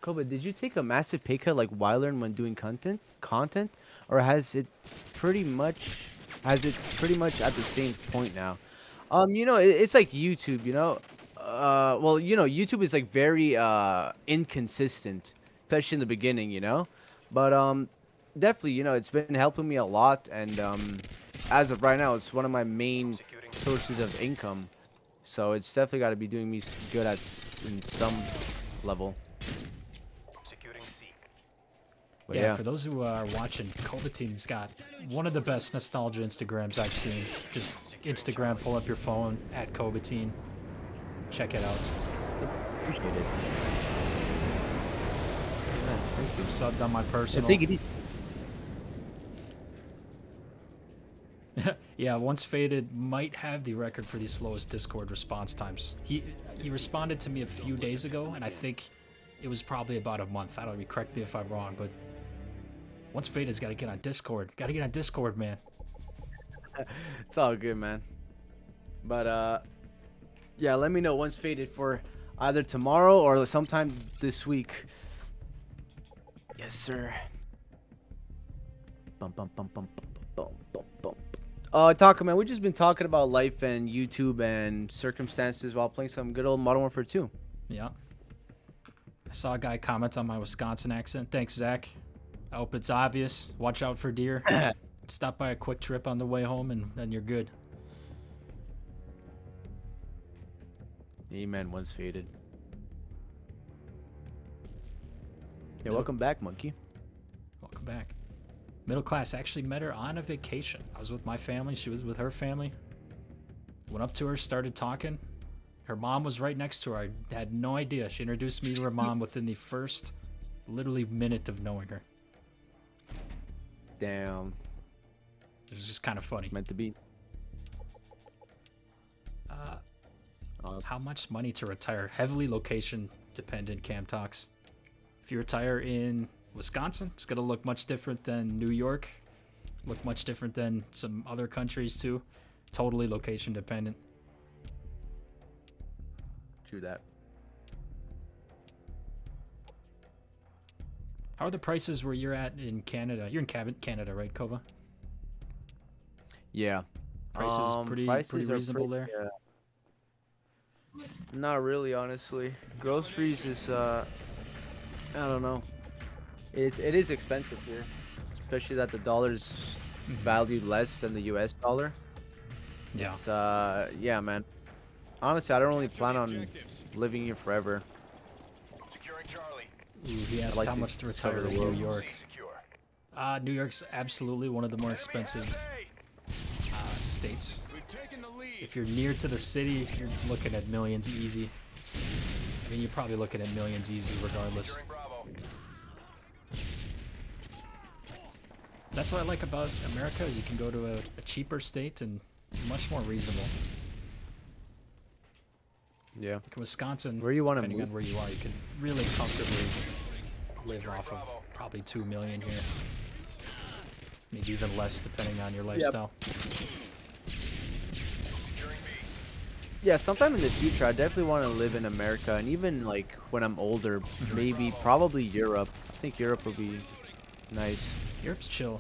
B: Koba, did you take a massive pay cut like Wyler when doing content, or has it pretty much at the same point now? You know, it's like YouTube, you know. Well, you know, YouTube is like very inconsistent, especially in the beginning, you know. But definitely, you know, it's been helping me a lot, and as of right now, it's one of my main sources of income. So it's definitely got to be doing me good in some level.
C: Securing C.
B: But
A: yeah,
B: yeah.
A: for those who are watching, Cobatine's got one of the best nostalgia Instagrams I've seen. Just Instagram, pull up your phone, at Cobatine. Check it out.
B: Appreciate it. Yeah, thank you.
A: I'm subbed on my personal.
B: Take it easy.
A: Yeah, once faded might have the record for the slowest Discord response times. He responded to me a few days ago, and I think it was probably about a month. I don't know, correct me if I'm wrong, but once faded's got to get on Discord. Got to get on Discord, man.
B: It's all good, man. But yeah, let me know once faded for either tomorrow or sometime this week. Yes, sir. Bum bum bum bum bum bum bum bum. Talking, man, we've just been talking about life and YouTube and circumstances while playing some good old Modern Warfare 2.
A: Yeah. I saw a guy comment on my Wisconsin accent. Thanks, Zach. I hope it's obvious. Watch out for deer. Stop by a quick trip on the way home, and then you're good.
B: Amen. Once faded. Yeah, welcome back, monkey.
A: Welcome back. Middle class, actually met her on a vacation. I was with my family. She was with her family. Went up to her, started talking. Her mom was right next to her. I had no idea. She introduced me to her mom within the first, literally, minute of knowing her.
B: Damn.
A: It was just kind of funny.
B: Meant to be.
A: How much money to retire? Heavily location dependent, Cam talks. If you retire in Wisconsin, it's going to look much different than New York. Look much different than some other countries too. Totally location dependent.
B: True that.
A: How are the prices where you're at in Canada? You're in Canada, right, Kova?
B: Yeah.
A: Prices pretty
B: prices are
A: reasonable there.
B: Not really, honestly. Groceries is I don't know. It is expensive here, especially that the dollar's valued less than the U.S. dollar.
A: Yeah.
B: It's yeah, man. Honestly, I don't really plan on living here forever.
C: Securing Charlie.
A: Ooh, he asked
B: like
A: how
B: to
A: much to
B: discover
A: retire
B: the
A: in New
B: world.
A: York.
C: Secure.
A: New York's absolutely one of the more expensive states.
D: We've taken the lead.
A: If you're near to the city, you're looking at millions easy. I mean, you're probably looking at millions easy regardless.
C: Securing Bravo.
A: That's what I like about America is you can go to a cheaper state and much more reasonable.
B: Yeah.
A: Like in Wisconsin,
B: Where you wanna
A: depending on
B: move?
A: where you are, you can really comfortably live off of probably $2 million here. Maybe even less depending on your lifestyle.
C: Securing B.
B: Yeah, sometime in the future, I definitely want to live in America, and even like when I'm older, maybe probably Europe. I think Europe would be nice.
A: Europe's chill.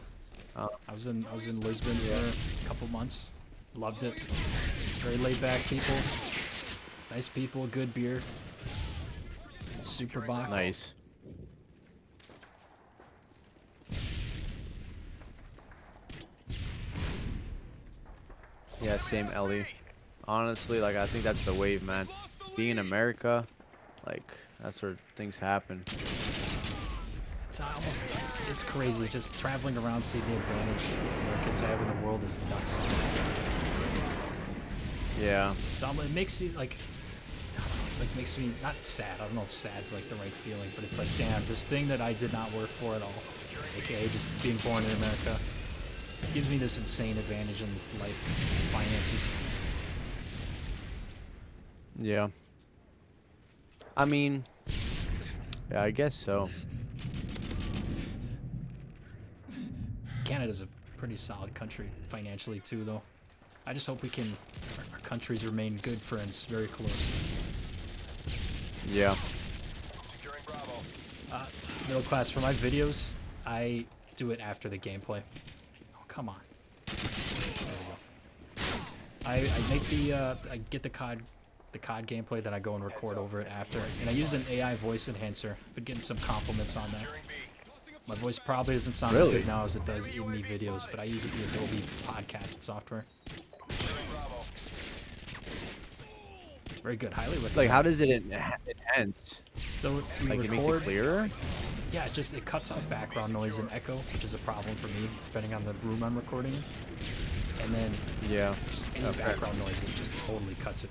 A: I was in Lisbon for a couple months. Loved it. Very laid back people. Nice people, good beer. Super box.
B: Nice. Yeah, same Ellie. Honestly, like I think that's the wave, man. Being in America, like that's where things happen.
A: It's crazy. Just traveling around, seeing the advantage Americans have in the world is nuts.
B: Yeah.
A: It makes you like, I don't know, it's like makes me not sad. I don't know if sad's like the right feeling, but it's like, damn, this thing that I did not work for at all, aka just being born in America, gives me this insane advantage in life, finances.
B: Yeah. I mean, yeah, I guess so.
A: Canada's a pretty solid country financially too, though. I just hope our countries remain good friends, very close.
B: Yeah.
C: Securing Bravo.
A: Middle class, for my videos, I do it after the gameplay. Oh, come on. There we go. I make I get the COD gameplay, then I go and record over it after. And I use an AI voice enhancer. Been getting some compliments on that.
C: Securing B.
A: My voice probably doesn't sound as
B: Really?
A: good now as it does in the videos, but I use the Adobe podcast software.
C: Securing Bravo.
A: Very good, highly recommend.
B: Like, how does it enhance?
A: So you
B: Like,
A: record,
B: it makes it clearer?
A: Yeah, it cuts out background noise and echo, which is a problem for me, depending on the room I'm recording in. And then
B: Yeah.
A: just any
B: Okay.
A: background noise, it just totally cuts it.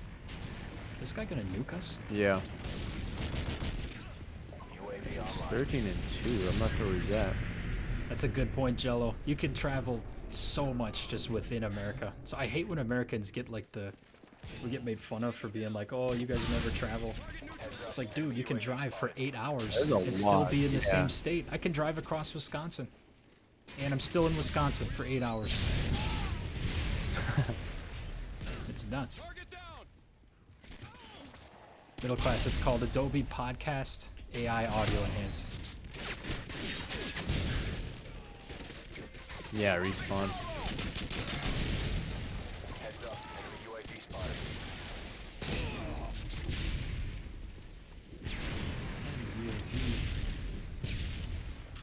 A: Is this guy gonna nuke us?
B: Yeah.
C: UAV
B: It's
C: online.
B: 13 and 2. I'm not sure where he's at.
A: That's a good point, Jello. You can travel so much just within America. So I hate when Americans get like we get made fun of for being like, oh, you guys never travel. It's like, dude, you can drive for 8 hours
B: There's a
A: and still
B: lot,
A: be in the
B: yeah.
A: same state. I can drive across Wisconsin. And I'm still in Wisconsin for 8 hours. It's nuts. Middle class, it's called Adobe Podcast AI Audio Enhance.
B: Yeah, respawn.
C: Heads up. Enemy UAV spotted.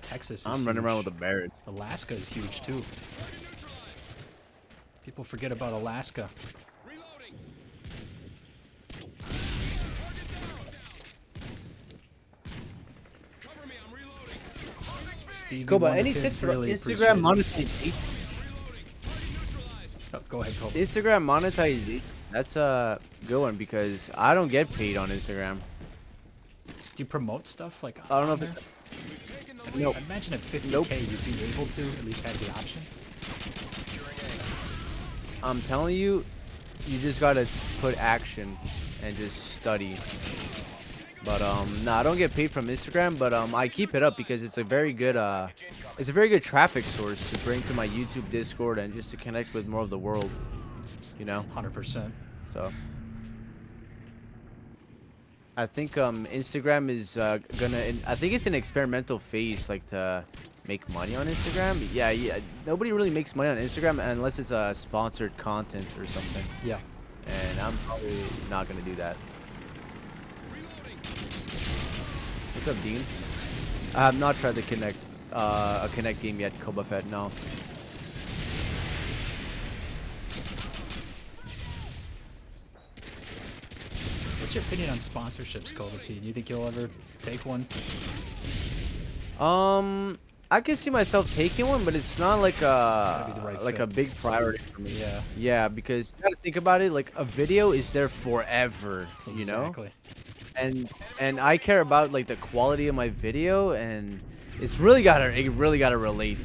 A: Texas is
B: I'm running around
A: huge.
B: with a Barrett.
A: Alaska is huge too. People forget about Alaska. Stevie
B: Koba,
A: Wonder
B: any
A: Kid,
B: tips for
A: really
B: Instagram
A: appreciate it.
B: monetization?
A: Oh, go ahead, Kobe.
B: Instagram monetization. That's a good one because I don't get paid on Instagram.
A: Do you promote stuff like
B: I don't know
A: on
B: if
A: there?
B: it's, nope.
A: I imagine at 50K
B: Nope.
A: you'd be able to at least have the option.
B: I'm telling you, you just gotta put action and just study. But no, I don't get paid from Instagram, but I keep it up because it's a very good traffic source to bring to my YouTube Discord and just to connect with more of the world, you know.
A: 100%.
B: So I think Instagram is I think it's an experimental phase, like to make money on Instagram. Yeah, nobody really makes money on Instagram unless it's sponsored content or something.
A: Yeah.
B: And I'm probably not gonna do that. What's up, Dean? I have not tried to connect a Connect game yet, Kobafet. No.
A: What's your opinion on sponsorships, Cobatine? Do you think you'll ever take one?
B: I can see myself taking one, but it's not like
A: gotta be the right
B: like
A: fit.
B: a big priority for me.
A: Yeah.
B: Yeah, because you gotta think about it. Like a video is there forever, you know.
A: Exactly.
B: And I care about like the quality of my video, and it really gotta relate,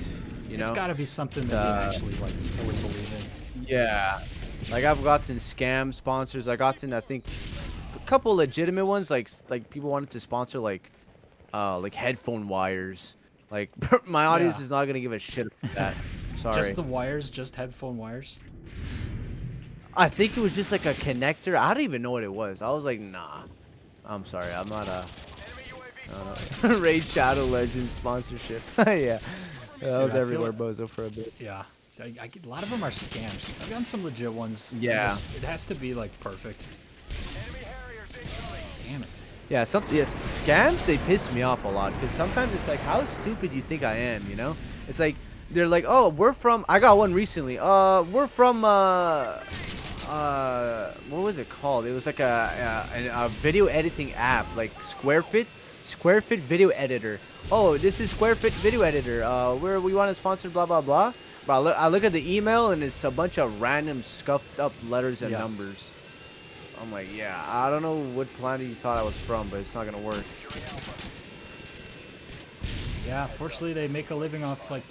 B: you know.
A: It's gotta be something that you actually like fully believe in.
B: Yeah, like I've gotten scam sponsors. I gotten, I think, a couple legitimate ones. Like people wanted to sponsor like headphone wires. Like my audience
A: Yeah.
B: is not gonna give a shit about that. Sorry.
A: Just the wires, just headphone wires.
B: I think it was just like a connector. I don't even know what it was. I was like, nah. I'm sorry. I'm not a.
C: Enemy UAV
B: I don't know. Raid Shadow Legends sponsorship. Yeah. That was
A: I feel
B: everywhere,
A: like-
B: Bozo, for a bit.
A: Yeah. I get, a lot of them are scams. I've gotten some legit ones.
B: Yeah.
A: It has to be like perfect.
C: Enemy Harriers incoming.
A: Damn it.
B: Yeah, scams, they piss me off a lot because sometimes it's like, how stupid you think I am, you know? It's like they're like, oh, we're from. I got one recently. We're from. What was it called? It was like a video editing app, like SquareFit video editor. Oh, this is SquareFit video editor. We want to sponsor blah blah blah. But I look at the email and it's a bunch of random scuffed up letters and
A: Yeah.
B: numbers. I'm like, yeah, I don't know what planet you thought I was from, but it's not gonna work.
A: Yeah, fortunately they make a living off like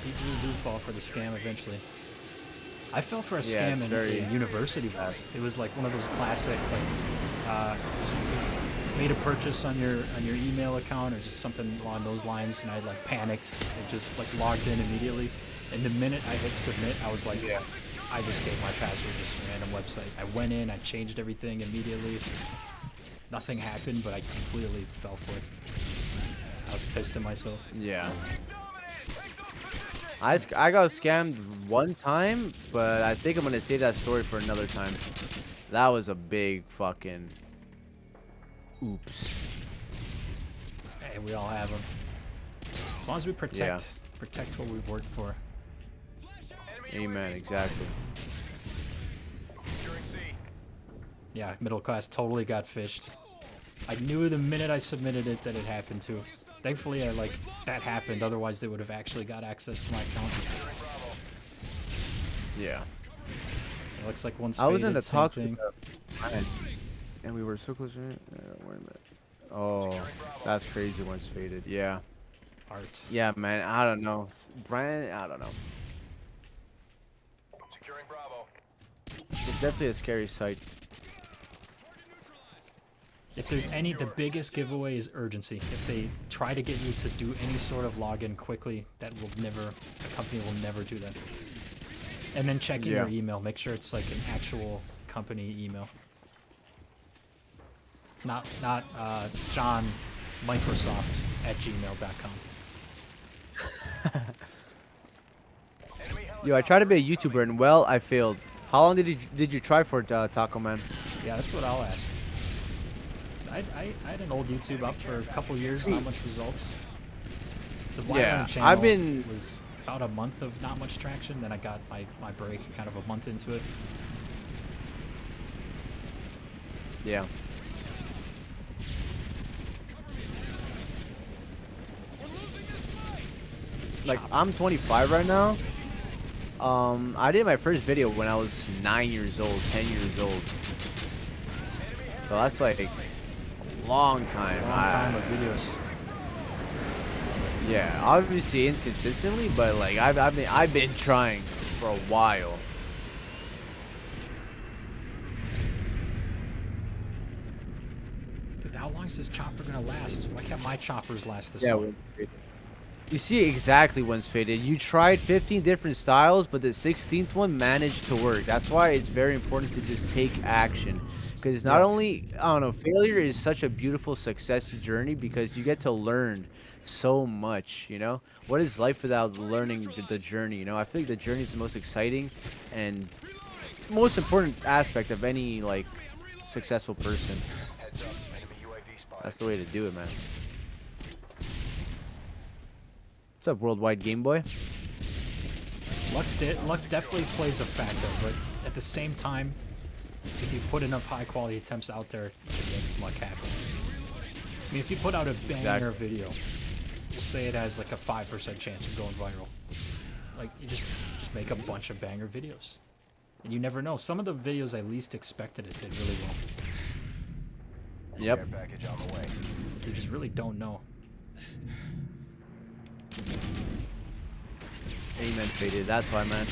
A: people who do fall for the scam eventually. I fell for a
B: Yeah,
A: scam
B: it's
A: in
B: very
A: university once. It was like one of those classic like made a purchase on your email account or just something along those lines, and I like panicked and just like logged in immediately. And the minute I hit submit, I was like, I just gave my password to some random website. I went in, I changed everything immediately. Nothing happened, but I completely fell for it. I was pissed at myself.
B: Yeah. I got scammed one time, but I think I'm gonna save that story for another time. That was a big fucking oops.
A: Hey, we all have them. As long as we protect what we've worked for.
B: Amen, exactly.
C: Securing C.
A: Yeah, middle class totally got fished. I knew the minute I submitted it that it happened too. Thankfully, that happened. Otherwise, they would have actually got access to my account.
C: Securing Bravo.
B: Yeah.
A: It looks like once
B: I was in
A: faded,
B: the
A: same
B: talks
A: thing.
B: with and we were so close to it. Wait a minute. Oh, that's crazy once faded. Yeah.
A: Art.
B: Yeah, man. I don't know. Brian, I don't know.
C: Securing Bravo.
B: It's definitely a scary sight.
A: If there's the biggest giveaway is urgency. If they try to get you to do any sort of login quickly, the company will never do that. And then checking your email. Make sure it's like an actual company email. Not John Microsoft at gmail.com.
B: Yo, I tried to be a YouTuber and well, I failed. How long did you try for Taco Man?
A: Yeah, that's what I'll ask. 'Cause I had an old YouTube up for a couple years, not much results. The
B: Yeah,
A: Wireline channel
B: I've been-
A: was about a month of not much traction, then I got my break kind of a month into it.
B: Yeah.
A: It's
B: Like,
A: choppy.
B: I'm 25 right now. I did my first video when I was 9 years old, 10 years old. So that's like a long time.
A: Long time of videos.
B: Yeah, obviously inconsistently, but like I've been trying for a while.
A: Dude, how long is this chopper gonna last? Why can't my choppers last this
B: Yeah.
A: long?
B: You see exactly when's faded. You tried 15 different styles, but the 16th one managed to work. That's why it's very important to just take action. Because not only, I don't know, failure is such a beautiful success journey because you get to learn so much, you know? What is life without learning the journey, you know? I feel like the journey is the most exciting and most important aspect of any, like, successful person.
C: Heads up. Enemy UAV spotted.
B: That's the way to do it, man. What's up, Worldwide Game Boy?
A: Luck definitely plays a factor, but at the same time, if you put enough high quality attempts out there, you can make luck happen. I mean, if you put out a banger video, we'll say it has like a 5% chance of going viral. Like, you just make a bunch of banger videos. And you never know. Some of the videos I least expected it did really well.
B: Yep.
C: Care package on the way.
A: You just really don't know.
B: Amen, faded. That's why, man.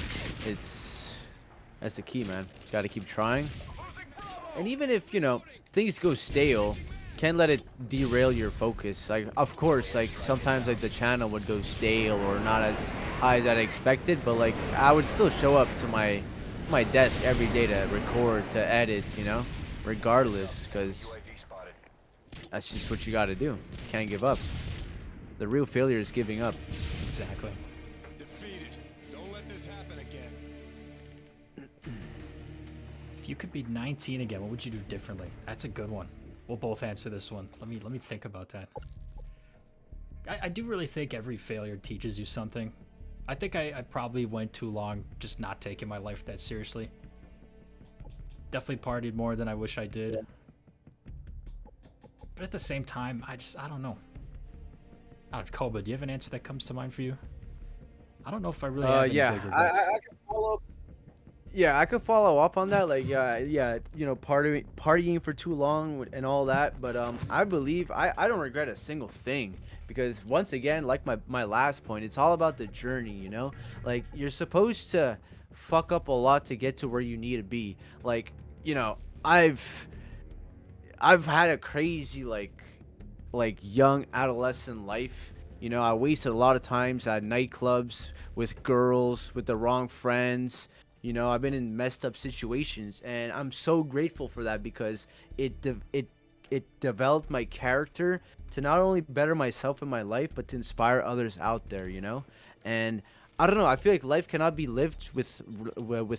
B: That's the key, man. You gotta keep trying. And even if, you know, things go stale, can't let it derail your focus. Like, of course, like, sometimes, like, the channel would go stale or not as high as I'd expected, but, like, I would still show up to my desk every day to record, to edit, you know, regardless, because
C: UAV spotted.
B: that's just what you gotta do. Can't give up. The real failure is giving up.
A: Exactly. you could be 19 again, what would you do differently? That's a good one. We'll both answer this one. Let me think about that. I do really think every failure teaches you something. I think I probably went too long just not taking my life that seriously. Definitely partied more than I wish I did. Yeah. But at the same time, I don't know. Koba, do you have an answer that comes to mind for you? I don't know if I really have any big regrets.
B: I can follow up. Yeah, I could follow up on that. Like, yeah, you know, partying for too long and all that. But I believe I don't regret a single thing, because once again, like my last point, it's all about the journey. You know, like you're supposed to fuck up a lot to get to where you need to be. Like, you know, I've had a crazy like young adolescent life. You know, I wasted a lot of times at nightclubs with girls, with the wrong friends. You know, I've been in messed up situations, and I'm so grateful for that, because it developed my character to not only better myself in my life, but to inspire others out there, you know? And I don't know, I feel like life cannot be lived with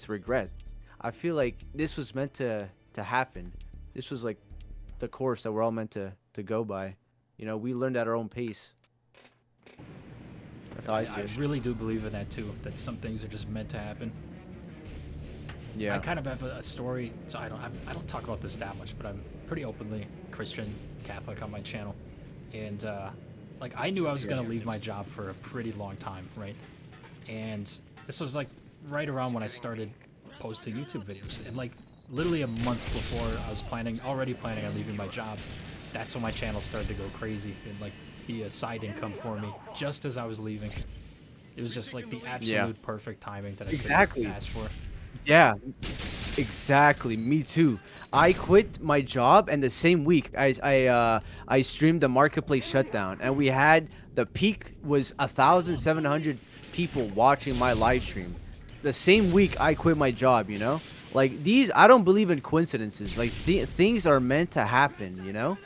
B: regret. I feel like this was meant to happen. This was like the course that we're all meant to go by. You know, we learned at our own pace. That's how I see it.
A: I really do believe in that too, that some things are just meant to happen.
B: Yeah.
A: I kind of have a story, so I don't talk about this that much, but I'm pretty openly Christian, Catholic on my channel, and like I knew I was gonna leave my job for a pretty long time, right? And this was like right around when I started posting YouTube videos, and like literally a month before I was already planning on leaving my job, that's when my channel started to go crazy and like be a side income for me just as I was leaving. It was just like the absolute perfect timing that I could ask for.
B: Yeah, exactly. Me too. I quit my job, and the same week I streamed the marketplace shutdown, and we had the peak was 1,700 people watching my live stream. The same week I quit my job, you know? Like I don't believe in coincidences. Like things are meant to happen, you know?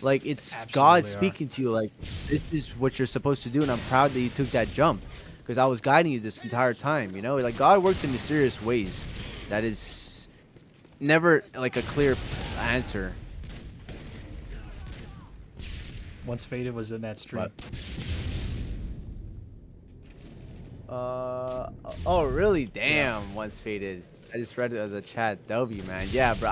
B: Like it's
A: Absolutely
B: God speaking to you, like this is what you're supposed to do, and I'm proud that you took that jump, because I was guiding you this entire time, you know? Like God works in mysterious ways. That is never like a clear answer.
A: Once Faded was in that stream.
B: Oh really? Damn, yeah. Once Faded. I just read it as a chat. W, man. Yeah, bro.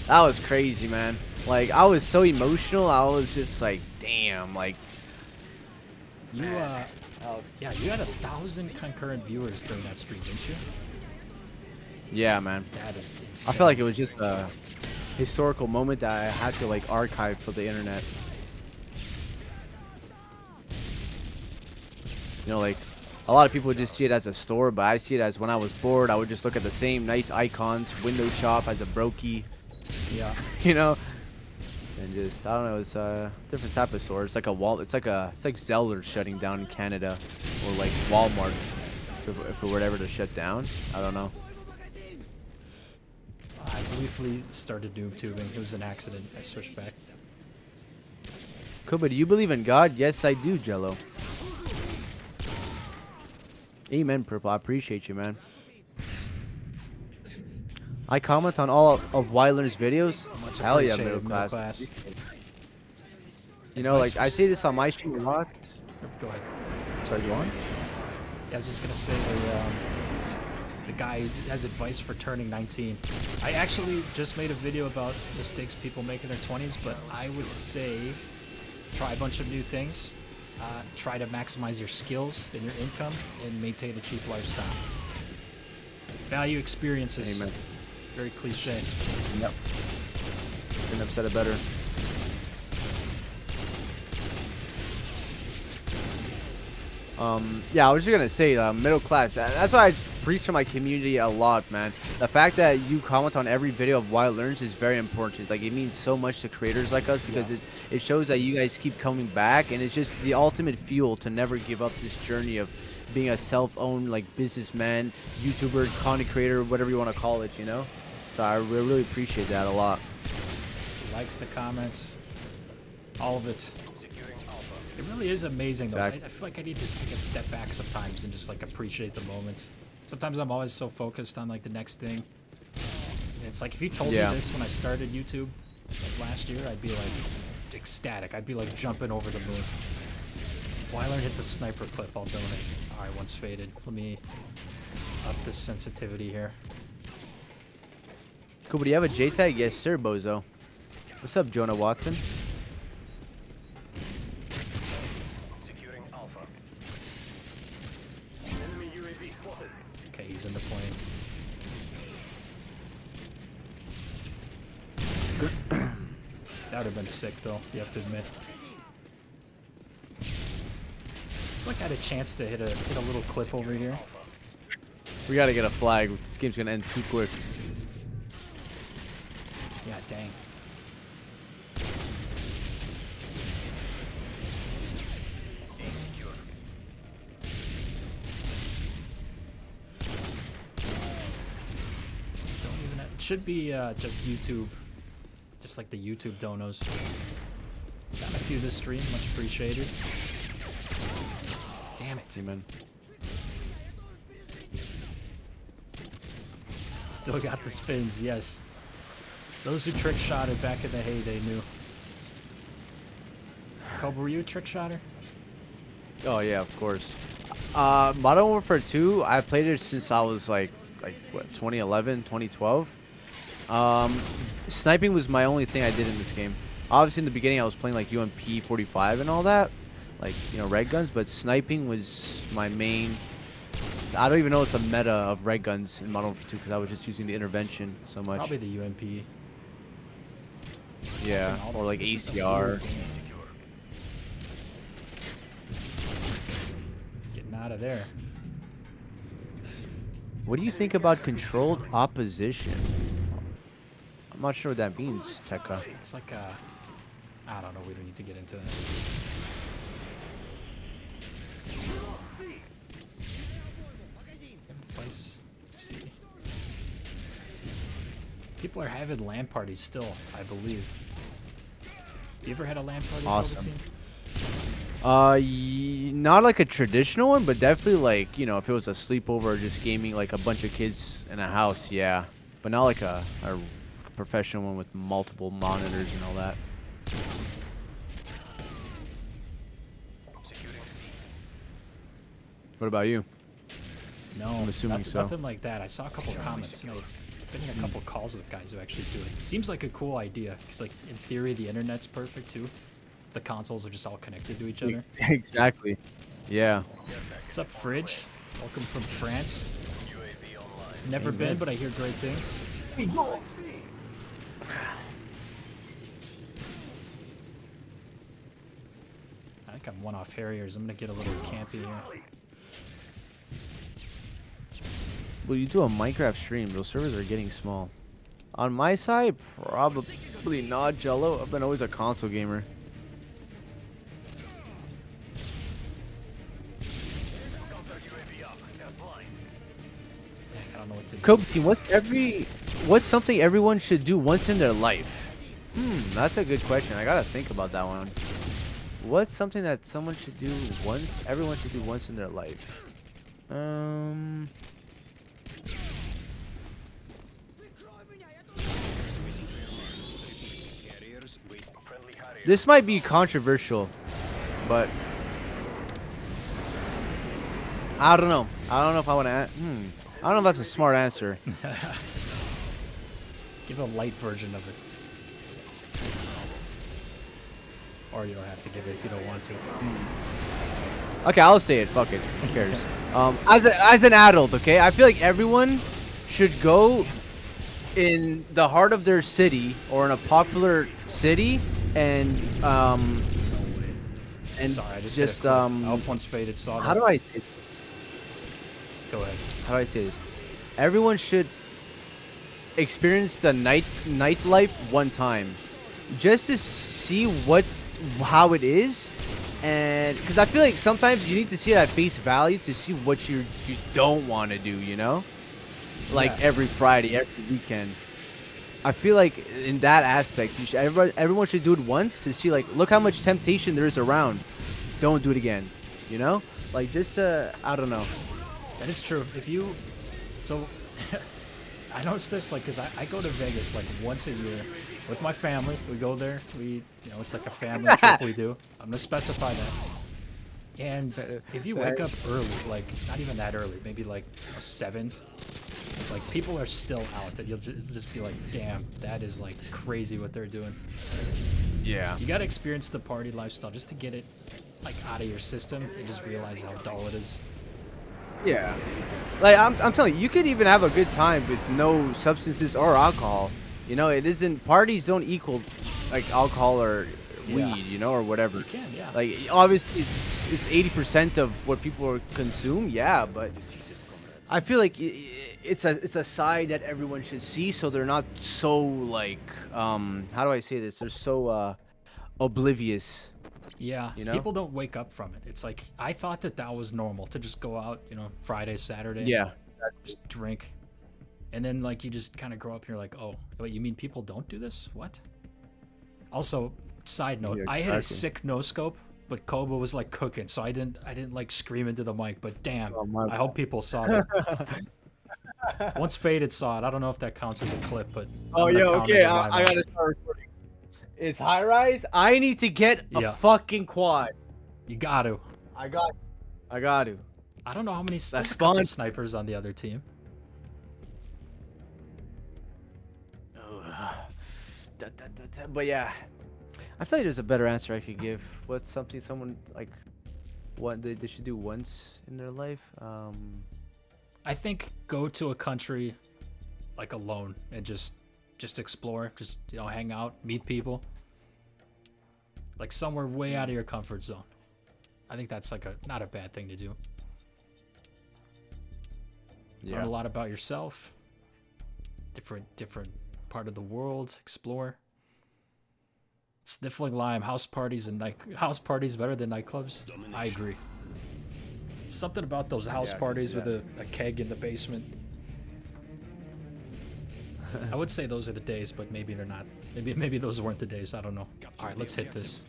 B: That was crazy, man. Like I was so emotional. I was just like, damn, like
A: you yeah, you had 1,000 concurrent viewers during that stream, didn't you?
B: Yeah, man.
A: That is insane.
B: I felt like it was just a historical moment that I had to like archive for the internet. You know, like a lot of people would just see it as a store, but I see it as when I was bored, I would just look at the same nice icons, window shop as a brokey.
A: Yeah.
B: You know? And just, I don't know, it's a different type of store. It's like it's like Zelda shutting down in Canada, or like Walmart if it were ever to shut down. I don't know.
A: I briefly started noob tubing. It was an accident. I switched back.
B: Cool, but do you believe in God? Yes, I do, Jello. Amen, Purple. I appreciate you, man. I comment on all of Wyler's videos. Hell yeah, middle class. You know, like I say this on my stream a lot.
A: Go ahead.
B: Sorry, go on.
A: Yeah, I was just gonna say the guy has advice for turning 19. I actually just made a video about mistakes people make in their 20s, but I would say try a bunch of new things. Try to maximize your skills and your income, and maintain a cheap lifestyle. Value experiences.
B: Amen.
A: Very cliche.
B: Yep. Couldn't have said it better. Yeah, I was just gonna say, middle class. That's why I preach to my community a lot, man. The fact that you comment on every video of Wild Learns is very important. Like, it means so much to creators like us, because it shows that you guys keep coming back, and it's just the ultimate fuel to never give up this journey of being a self-owned, like, businessman, YouTuber, content creator, whatever you want to call it, you know? So I really appreciate that a lot.
A: Likes, the comments, all of it. It really is amazing, though.
B: Exactly.
A: I feel like I need to take a step back sometimes and just like appreciate the moment. Sometimes I'm always so focused on like the next thing. It's like if you told me this when I started YouTube like last year, I'd be like ecstatic. I'd be like jumping over the moon. If Weiler hits a sniper clip, I'll donate. Alright, one's faded. Let me up this sensitivity here.
B: Cool, but do you have a J tag? Yes, sir, Bozo. What's up, Jonah Watson?
C: Securing Alpha. Enemy UAV spotted.
A: Okay, he's in the plane. That would have been sick, though, you have to admit. I feel like I had a chance to hit a little clip over here.
B: We gotta get a flag. This game's gonna end too quick.
A: Yeah, dang. Don't even have, it should be just YouTube. Just like the YouTube donos. Got a few this stream, much appreciated. Damn it.
B: Amen.
A: Still got the spins, yes. Those who trick shotted back in the heyday knew. Cobra, were you a trick shotter?
B: Oh yeah, of course. Modern Warfare 2, I played it since I was like what, 2011, 2012. Sniping was my only thing I did in this game. Obviously in the beginning I was playing like UMP 45 and all that, like, you know, red guns, but sniping was my main. I don't even know it's a meta of red guns in Modern Warfare 2 because I was just using the intervention so much.
A: Probably the UMP.
B: Yeah, or like ACR.
A: Getting out of there.
B: What do you think about controlled opposition? I'm not sure what that means, Tekka.
A: It's like I don't know, we don't need to get into that. Place, let's see. People are having LAN parties still, I believe. You ever had a LAN party?
B: Awesome.
A: Cobatine?
B: Not like a traditional one, but definitely like, you know, if it was a sleepover or just gaming, like a bunch of kids in a house, yeah. But not like a professional one with multiple monitors and all that. What about you?
A: No,
B: I'm assuming
A: nothing,
B: so.
A: nothing like that. I saw a couple comments and I've been in a couple calls with guys who actually do it. Seems like a cool idea because, like, in theory, the internet's perfect too. The consoles are just all connected to each other.
B: Exactly. Yeah.
A: What's up, Fridge? Welcome from France.
C: UAV online.
A: Never been, but I hear great things. I think I'm one off Harriers. I'm gonna get a little campy here.
B: Well, you do a Minecraft stream. Those servers are getting small. On my side, probably not, Jello. I've been always a console gamer.
A: Dang, I don't know what to do.
B: Cobatine, what's something everyone should do once in their life? That's a good question. I gotta think about that one. What's something that everyone should do once in their life? This might be controversial, but I don't know. I don't know if I want to. I don't know if that's a smart answer.
A: Give a light version of it. Or you don't have to give it if you don't want to.
B: Okay, I'll say it. Fuck it. Who cares? As an adult, okay, I feel like everyone should go in the heart of their city or in a popular city and
A: No way.
B: and
A: Sorry, I just
B: just
A: hit a clip. Once faded, saw that.
B: how do I
A: Go ahead.
B: say this? Everyone should experience the nightlife one time, just to see how it is, and because I feel like sometimes you need to see it at face value to see what you don't want to do, you know, like
A: Yes.
B: every Friday, every weekend. I feel like in that aspect, everyone should do it once to see, like, look how much temptation there is around. Don't do it again, you know, like just I don't know.
A: That is true. If you, so, I noticed this, like, because I go to Vegas, like, once a year with my family. We go there. It's like a family trip we do. I'm going to specify that. And if you wake up early, like, not even that early, maybe, like, 7, like, people are still out. And you'll just be like, damn, that is, like, crazy what they're doing.
B: Yeah.
A: You got to experience the party lifestyle just to get it, like, out of your system and just realize how dull it is.
B: Yeah. Like, I'm telling you, you could even have a good time with no substances or alcohol. You know, it isn't, parties don't equal, like, alcohol or weed, you know, or whatever.
A: You can, yeah.
B: Like, obviously, it's 80% of what people consume, yeah, but I feel like it's a side that everyone should see, so they're not so, like, how do I say this? They're so, oblivious.
A: Yeah,
B: You know?
A: people don't wake up from it. It's like, I thought that was normal to just go out, Friday, Saturday.
B: Yeah.
A: Just drink. And then, like, you just kind of grow up and you're like, oh, wait, you mean people don't do this? What? Also, side note,
B: Yeah,
A: I had a
B: exactly.
A: sick no-scope, but Koba was, like, cooking, so I didn't like, scream into the mic, but damn,
B: Oh, my
A: I hope people saw that. Once Faded saw it, I don't know if that counts as a clip, but
B: Oh,
A: I'm gonna
B: yo,
A: count
B: okay,
A: it in my
B: I
A: mouth.
B: gotta start recording. It's high rise. I need to get a
A: Yeah.
B: fucking quad.
A: You got to.
B: I got to.
A: I don't know how many
B: That's
A: there's a couple
B: fun.
A: snipers on the other team.
B: But yeah, I feel like there's a better answer I could give. What's something someone like what they should do once in their life?
A: I think go to a country like alone and just explore, just hang out, meet people. Like somewhere way out of your comfort zone. I think that's like not a bad thing to do.
B: Yeah.
A: Learn a lot about yourself. Different part of the world, explore. Sniffling lime, house parties better than nightclubs. I agree. Something about those house
B: Yeah, 'cause,
A: parties with
B: yeah.
A: a keg in the basement. I would say those are the days, but maybe they're not. Maybe those weren't the days. I don't know. All right, let's hit this.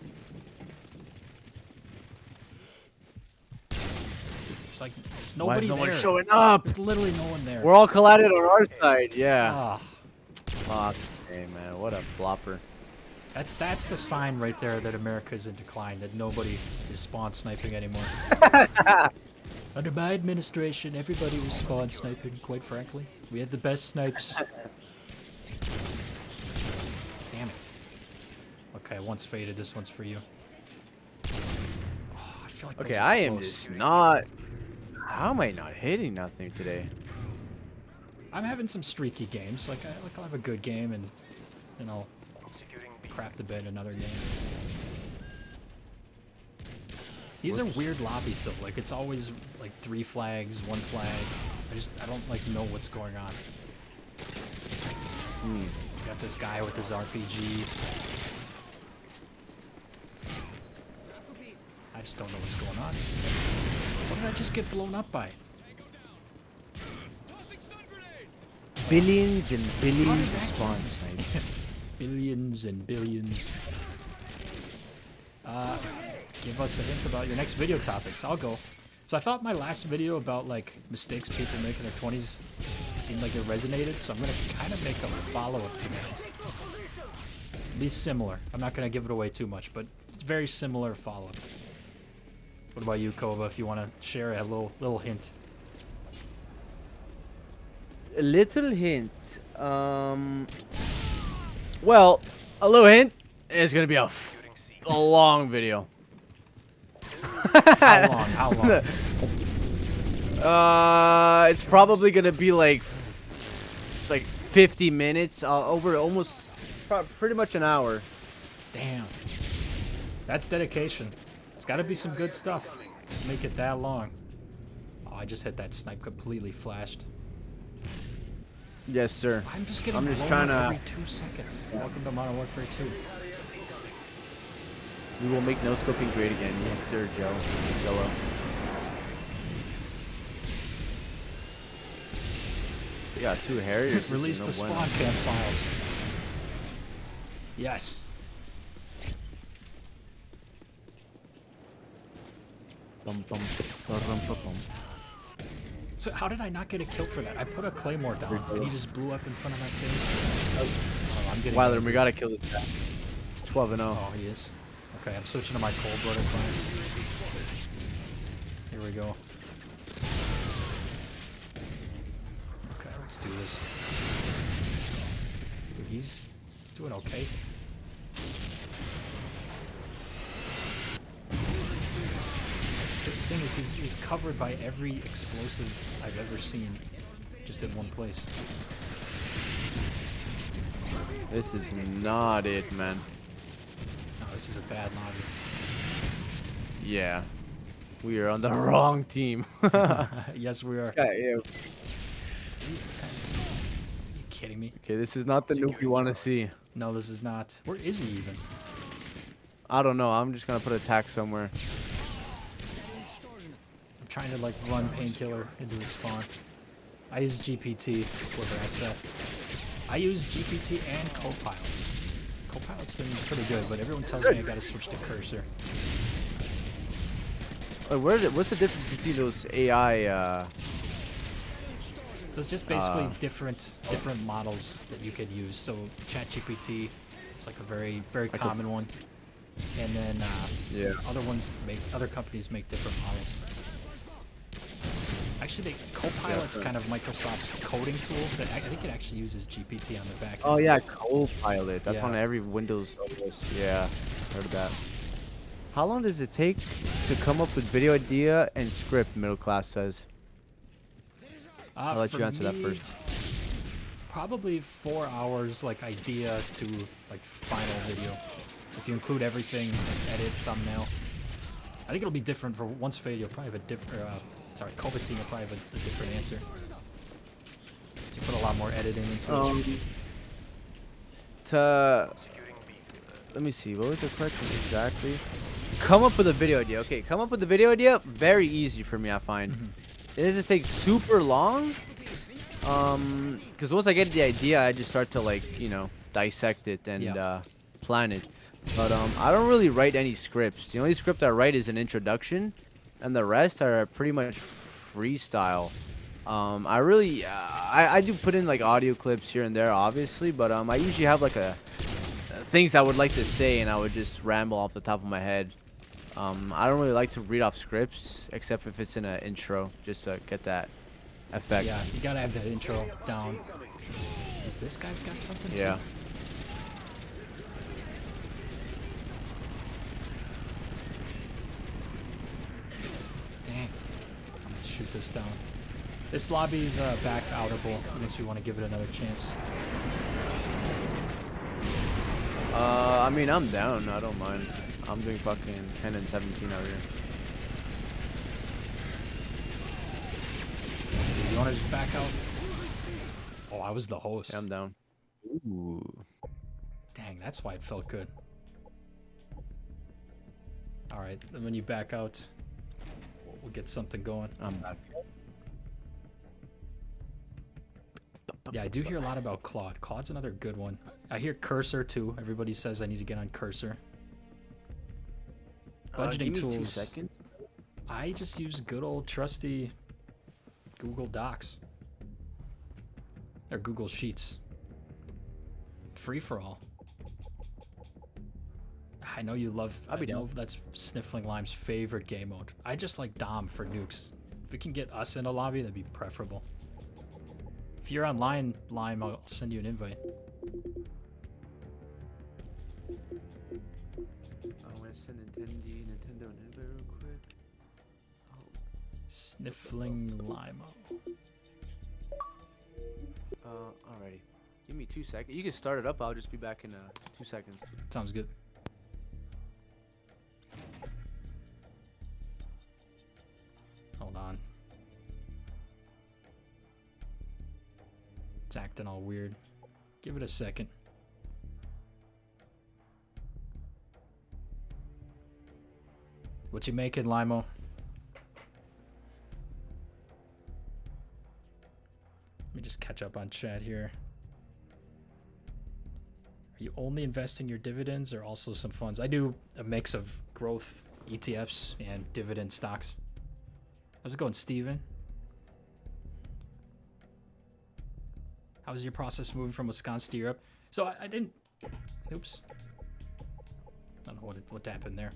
A: It's like
B: Why
A: nobody
B: is no one
A: there.
B: showing up?
A: There's literally no one there.
B: We're all collided on our side. Yeah.
A: Ah,
B: Fuck. Hey man, what a flopper.
A: that's the sign right there that America's in decline. That nobody is spawn sniping anymore. Under my administration, everybody was spawn sniping. Quite frankly, we had the best snipes. Damn it. Okay, one's faded. This one's for you. Oh, I feel like
B: Okay,
A: those are
B: I am
A: close.
B: just not. How am I not hitting nothing today?
A: I'm having some streaky games. Like I'll have a good game and then I'll
C: Securing B.
A: crap the bed another game. These are weird lobbies though. Like it's always like 3 flags, 1 flag. I don't like know what's going on. Got this guy with his RPG. I just don't know what's going on. What did I just get blown up by?
B: Billions and
A: How
B: billions
A: did
B: of
A: that
B: spawn snipes.
A: Billions and billions. Give us a hint about your next video topics. I'll go. So I thought my last video about like mistakes people make in their 20s seemed like it resonated, so I'm gonna kind of make a follow-up to that. Be similar. I'm not gonna give it away too much, but it's very similar follow-up. What about you, Kova? If you want to share a little hint.
B: A little hint. Well, a little hint. It's gonna be a long video.
A: How long? How long?
B: It's probably gonna be like 50 minutes. Over almost, pretty much an hour.
A: Damn. That's dedication. It's got to be some good stuff to make it that long. Oh, I just hit that snipe completely flashed.
B: Yes, sir.
A: I'm just getting
B: I'm just
A: blown
B: trying
A: up
B: to.
A: every 2 seconds. Welcome to Modern Warfare 2.
B: We will make no scoping great again. Yes, sir, Joe. Jello. They got 2 Harriers.
A: Release the spawn camp files. Yes.
B: Bum, bum, bum, bum, bum.
A: So how did I not get a kill for that? I put a claymore down, and he just blew up in front of my face. Oh, I'm getting.
B: Wilder, we gotta kill this guy. It's 12-0.
A: Oh, he is. Okay, I'm switching to my cold blooded class. Here we go. Okay, let's do this. Dude, he's doing okay. The thing is, he's covered by every explosive I've ever seen, just in one place.
B: This is not it, man.
A: No, this is a bad lobby.
B: Yeah. We are on the wrong team.
A: Yes, we are.
B: This guy, yeah.
A: 10. Are you kidding me?
B: Okay, this is not the Nuke you want to see.
A: No, this is not. Where is he even?
B: I don't know. I'm just gonna put attack somewhere.
A: I'm trying to like run painkiller into his spawn. I use GPT, whoever asked that. I use GPT and Copilot. Copilot's been pretty good, but everyone tells me I gotta switch to Cursor.
B: Wait, where is it? What's the difference between those AI?
A: So it's just basically different models that you could use. So ChatGPT is like a very common one, and then
B: Yeah.
A: other companies make different models. Actually, Copilot's kind of Microsoft's coding tool. That I think it actually uses GPT on the back end.
B: Oh yeah, Copilot. That's
A: Yeah.
B: on every Windows OS. Yeah, heard of that. How long does it take to come up with video idea and script? Middle class says. I'll let
A: For
B: you answer that
A: me,
B: first.
A: Probably 4 hours, like idea to like final video. If you include everything, like edit, thumbnail. I think it'll be different for once fade. You'll probably have a different. Sorry, Cobatine will probably have a different answer. So you put a lot more editing into it.
B: Let me see. What was the question exactly? Come up with a video idea. Okay, come up with a video idea. Very easy for me, I find. It doesn't take super long. Because once I get the idea, I just start to like, dissect it and plan it. But I don't really write any scripts. The only script I write is an introduction, and the rest are pretty much freestyle. I do put in like audio clips here and there, obviously, but I usually have like things I would like to say, and I would just ramble off the top of my head. I don't really like to read off scripts, except if it's in an intro, just to get that effect.
A: Yeah, you gotta have that intro down. Is this guy's got something?
B: Yeah.
A: Too? Dang. I'm gonna shoot this down. This lobby's back outable, unless we want to give it another chance.
B: I mean, I'm down. I don't mind. I'm doing fucking 10 and 17 out here.
A: Let's see. You want to just back out? Oh, I was the host.
B: Yeah, I'm down. Ooh.
A: Dang, that's why it felt good. All right, then when you back out, we'll get something going.
B: I'm back.
A: Yeah, I do hear a lot about Claude. Claude's another good one. I hear Cursor too. Everybody says I need to get on Cursor. Budgeting
B: give me 2
A: tools.
B: seconds.
A: I just use good old trusty Google Docs. Or Google Sheets. Free for all. I know you love. I know that's Sniffling Lime's favorite game mode. I just like Dom for nukes. If we can get us in a lobby, that'd be preferable. If you're online, Lime, I'll send you an invite.
B: I'm gonna send Nintendo an invite real quick.
A: Sniffling Lime.
B: Alrighty. Give me 2 seconds. You can start it up. I'll just be back in 2 seconds.
A: Sounds good. Hold on. It's acting all weird. Give it a second. What you making, Limo? Let me just catch up on chat here. Are you only investing your dividends or also some funds? I do a mix of growth ETFs and dividend stocks. How's it going, Steven? How's your process moving from Wisconsin to Europe? So I didn't. Oops. I don't know what happened there.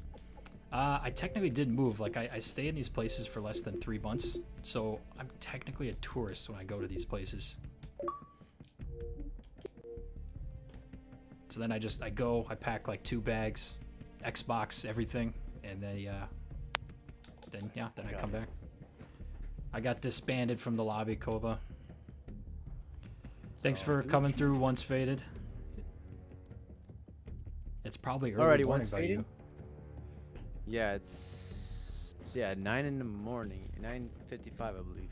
A: I technically didn't move. Like, I stay in these places for less than 3 months, so I'm technically a tourist when I go to these places. So then I pack like 2 bags, Xbox, everything, and then I come back. I got disbanded from the lobby, Koba. Thanks for coming through, Once Faded. It's probably early
B: Already
A: morning
B: Once
A: by
B: Faded?
A: you.
B: Yeah, it's 9 in the morning, 9:55, I believe.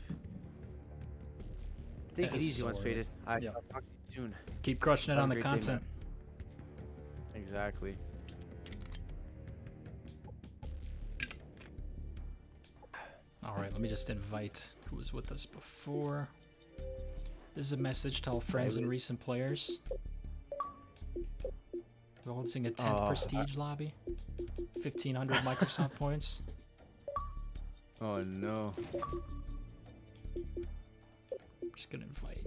B: Take
A: That
B: it
A: is
B: easy,
A: so
B: Once
A: early.
B: Faded.
A: Yeah.
B: I'll talk to you soon.
A: Keep crushing it
B: Have
A: on
B: a
A: the
B: great day, man.
A: content.
B: Exactly.
A: All right, let me just invite who was with us before. This is a message to all friends and recent players. We're holding a 10th prestige lobby. 1,500 Microsoft points.
B: Oh no.
A: Just gonna invite.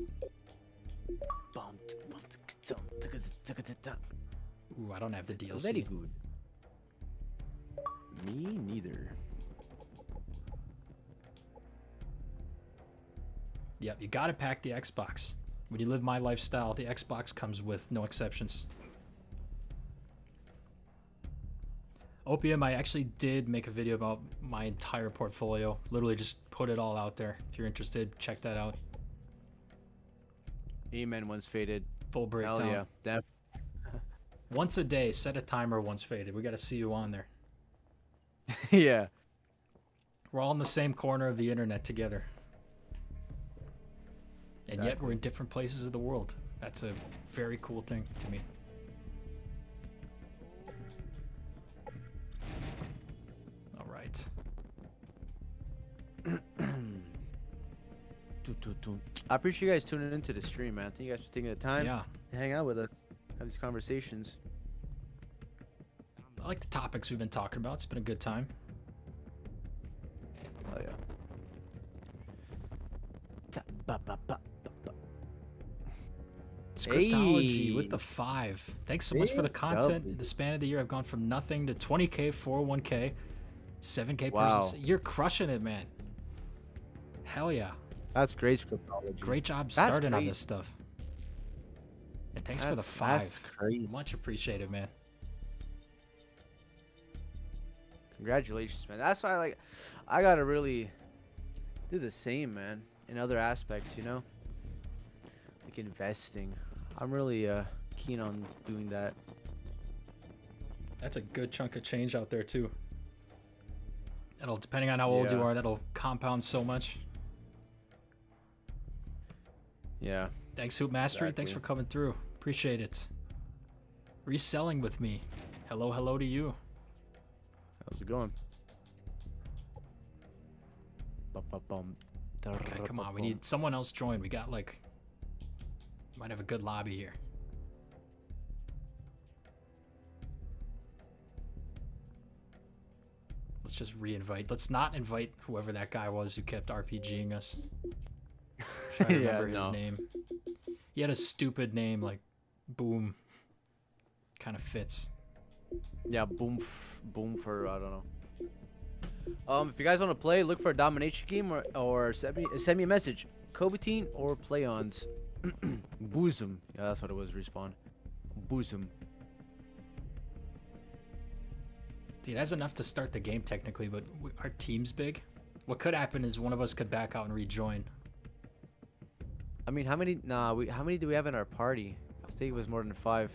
A: Ooh, I don't have the DLC.
B: Very good. Me neither.
A: Yep, you gotta pack the Xbox. When you live my lifestyle, the Xbox comes with no exceptions. Opium, I actually did make a video about my entire portfolio. Literally just put it all out there. If you're interested, check that out.
B: Amen, Once Faded.
A: Full breakdown.
B: Hell yeah.
A: Once a day, set a timer, Once Faded. We gotta see you on there.
B: Yeah.
A: We're all in the same corner of the internet together. And yet we're in different places of the world. That's a very cool thing to me. All right.
B: I appreciate you guys tuning into the stream, man. Thank you guys for taking the time
A: Yeah.
B: to hang out with us, have these conversations.
A: I like the topics we've been talking about. It's been a good time.
B: Oh yeah.
A: Scriptology with
B: Hey.
A: the 5. Thanks so much for the content. In the span of the year, I've gone from nothing to 20K, 401K, 7K
B: Wow.
A: person. You're crushing it, man. Hell yeah.
B: That's great scriptology.
A: Great job
B: That's
A: starting on
B: crazy.
A: this stuff. And thanks for the
B: That's
A: 5.
B: crazy.
A: Much appreciated, man.
B: Congratulations, man. That's why I gotta really do the same, man. In other aspects, you know, like investing. I'm really keen on doing that.
A: That's a good chunk of change out there, too. That'll, depending on how old you
B: Yeah.
A: are, that'll compound so much.
B: Yeah.
A: Thanks, Hoop Mastery. Thanks for
B: Exactly.
A: coming through. Appreciate it. Reselling with me. Hello to you.
B: How's it going? Bum.
A: Okay, come on. We need someone else join. We got might have a good lobby here. Let's just re-invite. Let's not invite whoever that guy was who kept RPGing us. Try to remember his name. He had a stupid name like Boom. Kind of fits.
B: Yeah, boom for I don't know. If you guys want to play, look for a domination game or send me a message. Cobatine or Playons. Boozum. Yeah, that's what it was. Respawn. Boozum.
A: Dude, that's enough to start the game technically, but our team's big. What could happen is one of us could back out and rejoin.
B: I mean, how many? How many do we have in our party? I think it was more than 5.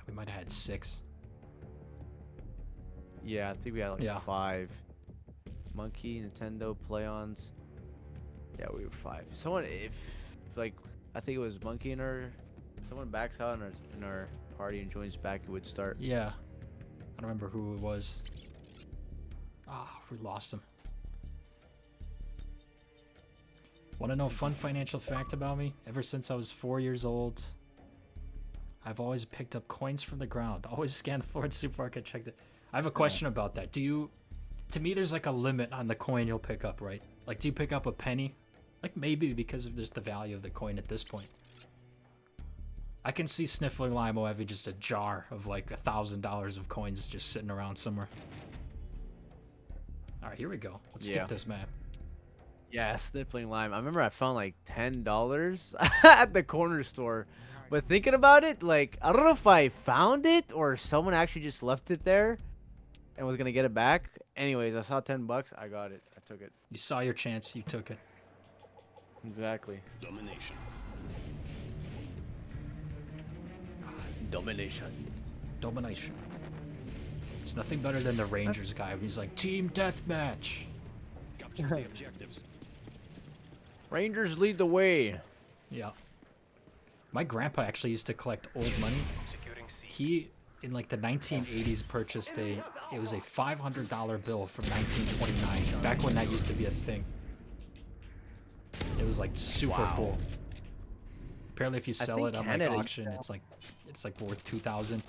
A: We might have had 6.
B: Yeah, I think we had like
A: Yeah.
B: 5. Monkey, Nintendo, Playons. Yeah, we were 5. Someone, I think it was Monkey in our. Someone backs out in our party and joins back, it would start.
A: Yeah. I don't remember who it was. Ah, we lost him. Want to know a fun financial fact about me? Ever since I was 4 years old, I've always picked up coins from the ground. Always scanned the floor at supermarket, checked it. I have a question about that. To me, there's like a limit on the coin you'll pick up, right? Like, do you pick up a penny Like maybe because of just the value of the coin at this point. I can see Sniffling Limo having just a jar of like $1,000 of coins just sitting around somewhere. All right, here we go. Let's get this map.
B: Yeah, Sniffling Lime. I remember I found like $10 at the corner store. But thinking about it, like, I don't know if I found it or someone actually just left it there and was going to get it back. Anyways, I saw $10. I got it. I took it.
A: You saw your chance. You took it.
B: Exactly.
D: Domination.
B: Domination.
A: Domination. It's nothing better than the Rangers guy when he's like, Team Deathmatch.
D: Capture the objectives.
B: Rangers lead the way.
A: Yeah. My grandpa actually used to collect old money.
C: Securing C.
A: He, in like the 1980s, purchased it was a $500 bill from 1929, back when that used to be a thing. It was like super cool. Apparently if you sell
B: think
A: it on
B: Canada
A: like auction, it's like worth 2,000.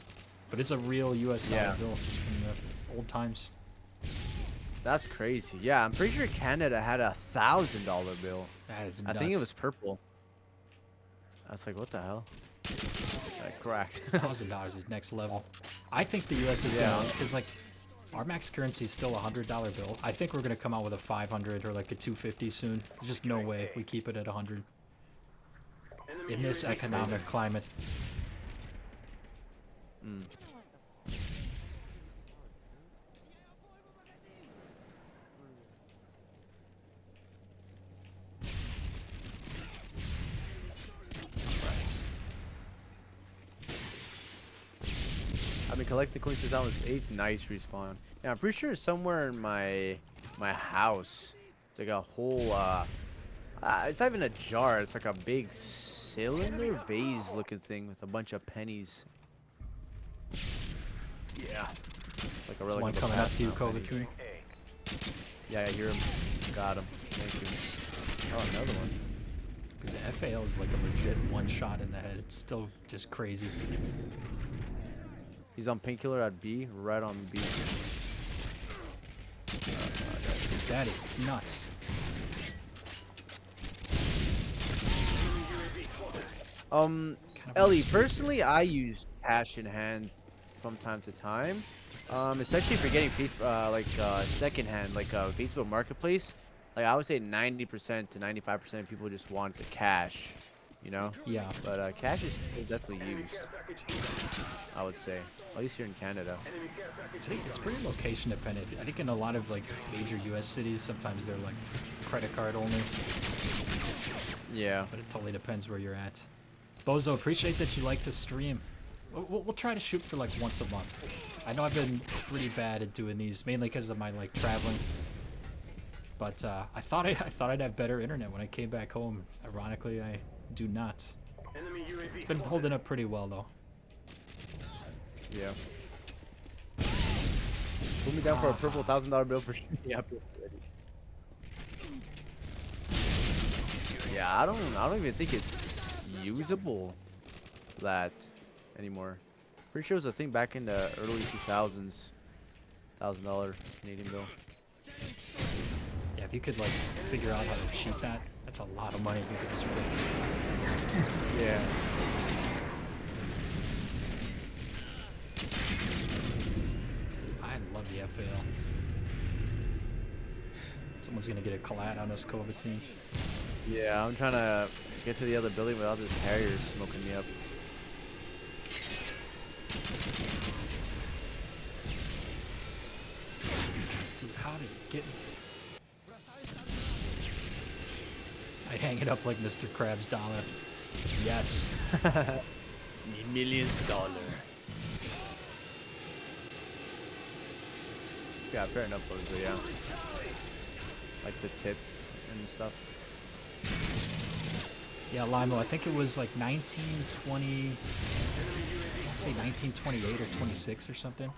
A: But it's a real US dollar bill just from the old times.
B: That's crazy. Yeah, I'm pretty sure Canada had a $1,000 bill.
A: That is
B: I
A: nuts.
B: think it was purple. I was like, what the hell? That cracked.
A: $1,000 is next level. I think the US is gonna, because like our max currency is still a $100 bill. I think we're gonna come out with a 500 or like a 250 soon. There's just no way we keep it at 100 in this economic climate.
B: I've been collecting coins since I was 8. Nice respawn. Yeah, I'm pretty sure somewhere in my house, it's like a whole it's not even a jar. It's like a big cylinder vase looking thing with a bunch of pennies. Yeah. It's like a
A: There's
B: relic
A: one
B: of a
A: coming up
B: past
A: to you,
B: now, penny.
A: Cobatine.
B: Yeah, I hear him. Got him. Thank you. Oh, another one.
A: Dude, the FAL is like a legit one shot in the head. It's still just crazy.
B: He's on painkiller at B, right on B.
A: That is nuts. Kind of
B: Ellie,
A: a streak.
B: personally, I use cash in hand from time to time, especially if you're getting secondhand, like Facebook Marketplace. Like I would say, 90% to 95% of people just want the cash, you know.
A: Yeah.
B: But cash is still definitely used. I would say, at least here in Canada.
A: I think it's pretty location dependent. I think in a lot of like major US cities, sometimes they're like credit card only,
B: Yeah.
A: but it totally depends where you're at. Bozo, appreciate that you like the stream. We'll try to shoot for like once a month. I know I've been pretty bad at doing these, mainly because of my like traveling. But I thought I'd have better internet when I came back home. Ironically, I do not. It's been holding up pretty well though.
B: Yeah. Put me down for a purple $1,000 bill for shooting. Yeah. Yeah, I don't even think it's usable that anymore. Pretty sure it was a thing back in the early 2000s. $1,000 Canadian bill.
A: Yeah, if you could like figure out how to cheat that, that's a lot of money you could just put.
B: Yeah.
A: I love the FAL. Someone's gonna get a collat on us, Cobatine.
B: Yeah, I'm trying to get to the other building without this Harrier smoking me up.
A: Dude, how did it get me? I hang it up like Mr. Krabs' dollar. Yes.
B: Millions dollar. Yeah, fair enough, but yeah. Like the tip and stuff.
A: Yeah, Limo, I think it was like 1920, I'll say 1928 or 26 or something.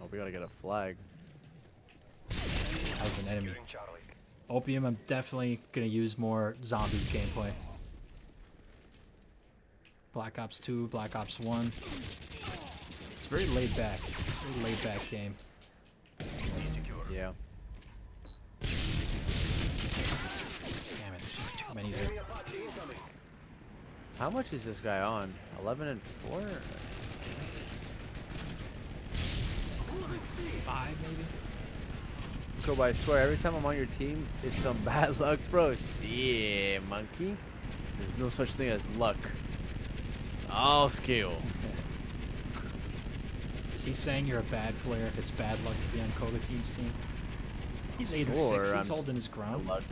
B: Oh, we gotta get a flag.
A: That was an enemy.
C: Securing Charlie.
A: Opium, I'm definitely gonna use more zombies gameplay. Black Ops 2, Black Ops 1. It's very laid back. Very laid back game.
B: Yeah. How much is this guy on? 11 and 4?
A: 65 maybe?
B: Kobe, I swear, every time I'm on your team, it's some bad luck, bro. Yeah, monkey. There's no such thing as luck. All skill.
A: Is he saying you're a bad player if it's bad luck to be on Cobatine's team? He's 8 and
B: Or
A: 6.
B: I'm
A: He's holding his ground.
B: luck.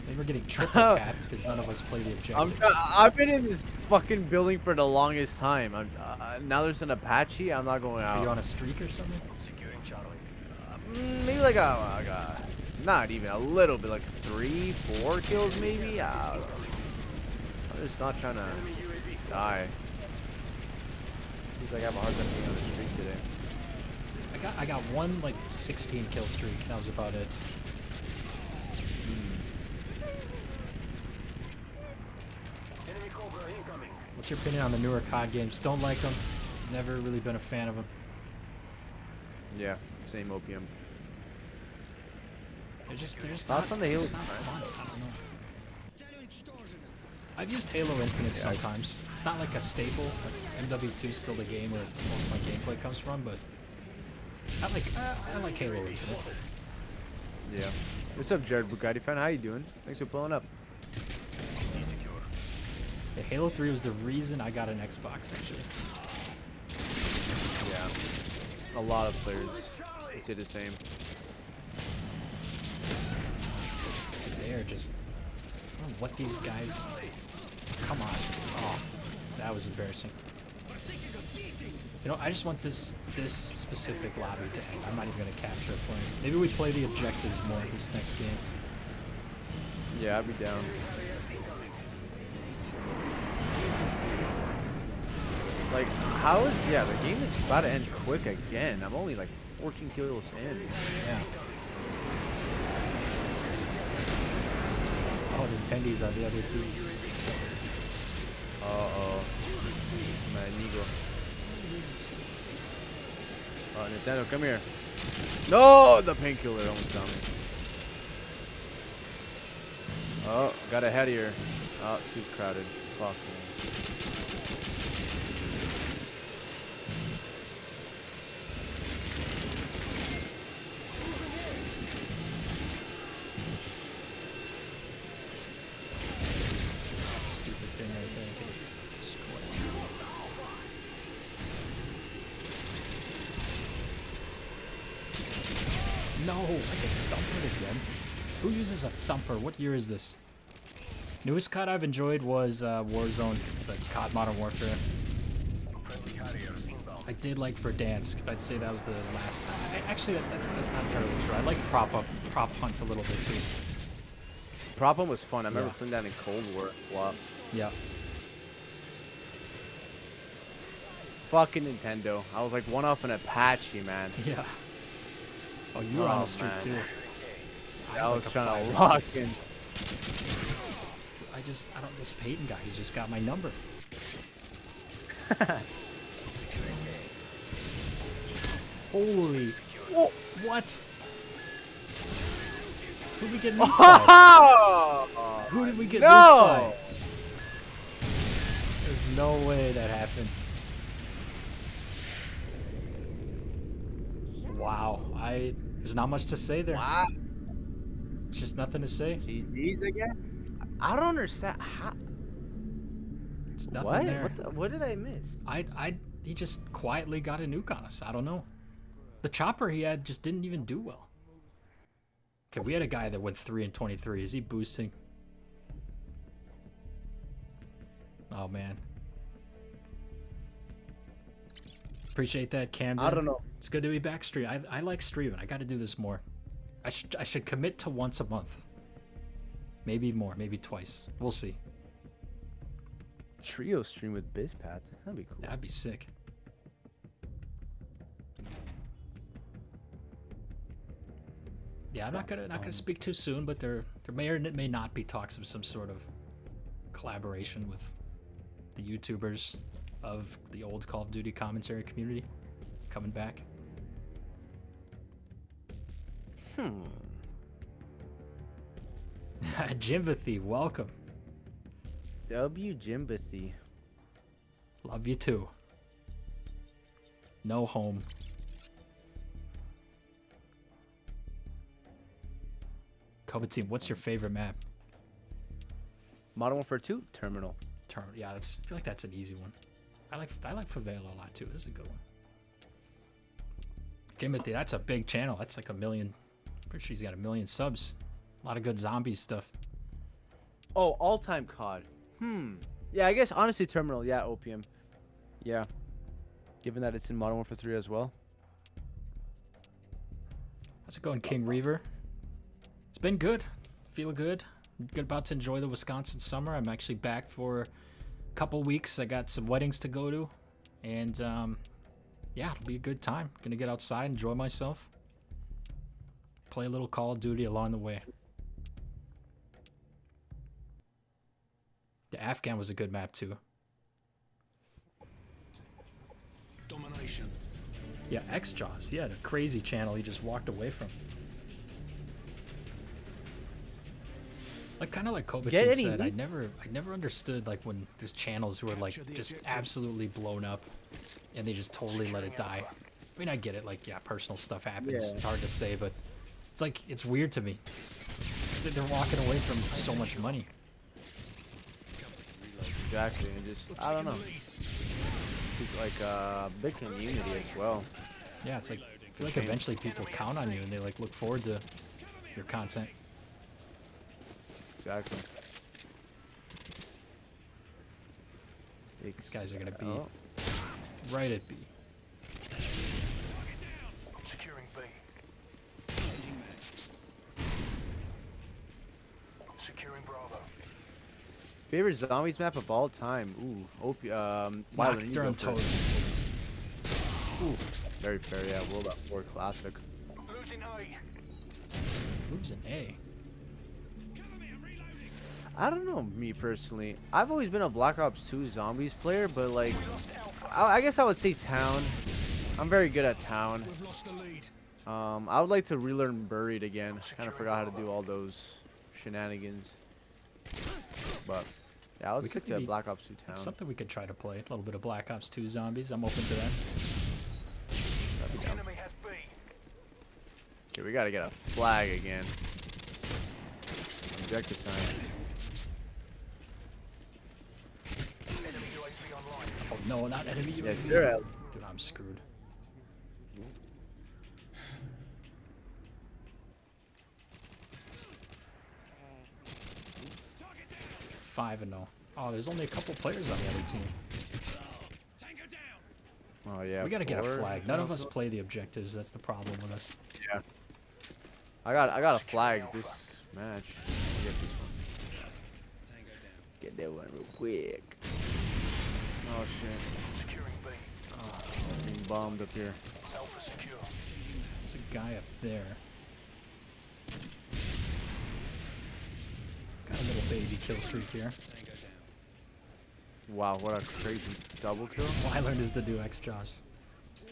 A: They were getting triple capped because none of us played the objective.
B: I've been in this fucking building for the longest time. Now there's an Apache. I'm not going
A: Are you
B: out.
A: on a streak or something?
C: Securing Charlie.
B: Maybe like a, not even a little bit, like 3, 4 kills maybe. I don't know. I'm just not trying to die. Seems like I have a hard time being on the streak today.
A: I got one like 16 kill streak. That was about it.
C: Enemy Cobra incoming.
A: What's your opinion on the newer COD games? Don't like them. Never really been a fan of them.
B: Yeah, same opium.
A: They're just
B: Thoughts
A: not,
B: on the Halo
A: just not fun. I don't know. I've used Halo Infinite sometimes. It's not like a staple. Like MW2 is still the game where most of my gameplay comes from, but I like Halo Infinite.
B: Yeah. What's up, Jared Bugatti fan? How you doing? Thanks for pulling up.
A: Yeah, Halo 3 was the reason I got an Xbox, actually.
B: Yeah. A lot of players would say the same.
A: They're just... I don't know what these guys... Come on. Oh, that was embarrassing. You know, I just want this specific lobby to end. I'm not even going to capture it for you. Maybe we play the objectives more this next game.
B: Yeah, I'd be down. Like, how is... Yeah, the game is about to end quick again. I'm only like 14 kills in.
A: Yeah. Oh, Nintendo's on the other two.
B: Uh-oh. My amigo. Nintendo, come here. No! The painkiller almost got me. Oh, got ahead of here. Oh, too crowded. Fuck, man.
A: That stupid thing right there is gonna destroy it. No, I get thumped again. Who uses a thumper? What year is this? Newest COD I've enjoyed was Warzone, the COD Modern Warfare.
C: Friendly Harriers inbound.
A: I did like Verdansk, but I'd say that was the last. Actually, that's not terribly true. I like Prop Hunt a little bit too.
B: Prop was fun. I remember
A: Yeah.
B: playing that in Cold War. Wow.
A: Yeah.
B: Fucking Nintendo. I was like one off an Apache, man.
A: Yeah. Oh, you were on
B: Oh,
A: the streak
B: man.
A: too.
B: I was
A: like a
B: trying
A: 5
B: to
A: or
B: lock
A: 6.
B: in.
A: I don't. This Peyton guy, he's just got my number. Holy. Whoa, what? Who did we get nuked by? Who did we get nuked by? There's no way that happened. Wow. There's not much to say there.
B: Wow.
A: Just nothing to say.
B: GG's again? I don't understand. How?
A: It's nothing
B: What?
A: there.
B: What did I miss?
A: He just quietly got a nuke on us. I don't know. The chopper he had just didn't even do well. Okay, we had a guy that went 3 and 23. Is he boosting? Oh man. Appreciate that, Camden.
B: I don't know.
A: It's good to be back streaming. I like streaming. I got to do this more. I should commit to once a month. Maybe more, maybe twice. We'll see.
B: Trio stream with BizPath. That'd be cool.
A: That'd be sick. Yeah, I'm not gonna speak too soon, but there may or may not be talks of some sort of collaboration with the YouTubers of the old Call of Duty commentary community coming back. Jimothy, welcome.
B: W Jimbothy.
A: Love you too. No home. Cobatine, what's your favorite map?
B: Modern Warfare 2 Terminal.
A: Yeah, I feel like that's an easy one. I like Favela a lot too. This is a good one. Timothy, that's a big channel. That's like 1 million. Pretty sure he's got 1 million subs. A lot of good zombie stuff.
B: Oh, all-time COD. Yeah, I guess honestly Terminal. Yeah, Opium. Yeah. Given that it's in Modern Warfare 3 as well.
A: How's it going, King Reaver? It's been good. Feel good. Good about to enjoy the Wisconsin summer. I'm actually back for a couple weeks. I got some weddings to go to. And yeah, it'll be a good time. Gonna get outside, enjoy myself. Play a little Call of Duty along the way. The Afghan was a good map too.
D: Domination.
A: Yeah, X-Jaws. Yeah, the crazy channel he just walked away from. Like kind of like Cobatine said, I never understood like when there's channels who are like just absolutely blown up and they just totally let it die. I mean, I get it, like yeah, personal stuff happens.
B: Yeah.
A: It's hard to say, but it's like it's weird to me. Because they're walking away from so much money.
B: Exactly, and just I don't know. It's like a big community as well.
A: Yeah, it's like I feel like eventually people count on you and they like look forward to your content.
B: Exactly.
A: These guys are gonna be right at B.
C: Securing B. Securing Bravo.
B: Favorite zombies map of all time? Ooh, Wyland, you go
A: Nocturne
B: first.
A: Totem.
B: Ooh, very fair. Yeah, World War 4 classic.
C: Losing A.
A: Moves an A.
B: I don't know, me personally. I've always been a Black Ops 2 Zombies player, but like, I guess I would say Town. I'm very good at Town.
D: We've lost the lead.
B: I would like to relearn Buried again. Kind of forgot how to do all those shenanigans. But yeah, I'll
A: We
B: stick
A: could
B: to
A: be-
B: Black Ops 2 Town.
A: That's something we could try to play. A little bit of Black Ops 2 Zombies. I'm open to that.
B: That'd be down.
C: Enemy has B.
B: Okay, we gotta get a flag again. Objective time.
C: Enemy UAV online.
A: Oh no, not enemy UAV.
B: Yes, sir.
A: Dude, I'm screwed. Five and 0. Oh, there's only a couple players on the other team.
D: Tango down.
B: Oh yeah.
A: We gotta get a
B: 4.
A: flag. None of us play the objectives. That's the problem with us.
B: Yeah. I got a flag this match. I'll get this one.
D: Tango down.
B: Get that one real quick. Oh shit.
C: Securing B.
B: I'm being bombed up here.
C: Alpha secure.
A: There's a guy up there. Got a little baby kill streak here.
D: Tango down.
B: Wow, what a crazy double kill.
A: Wyland is the new X-Jaws.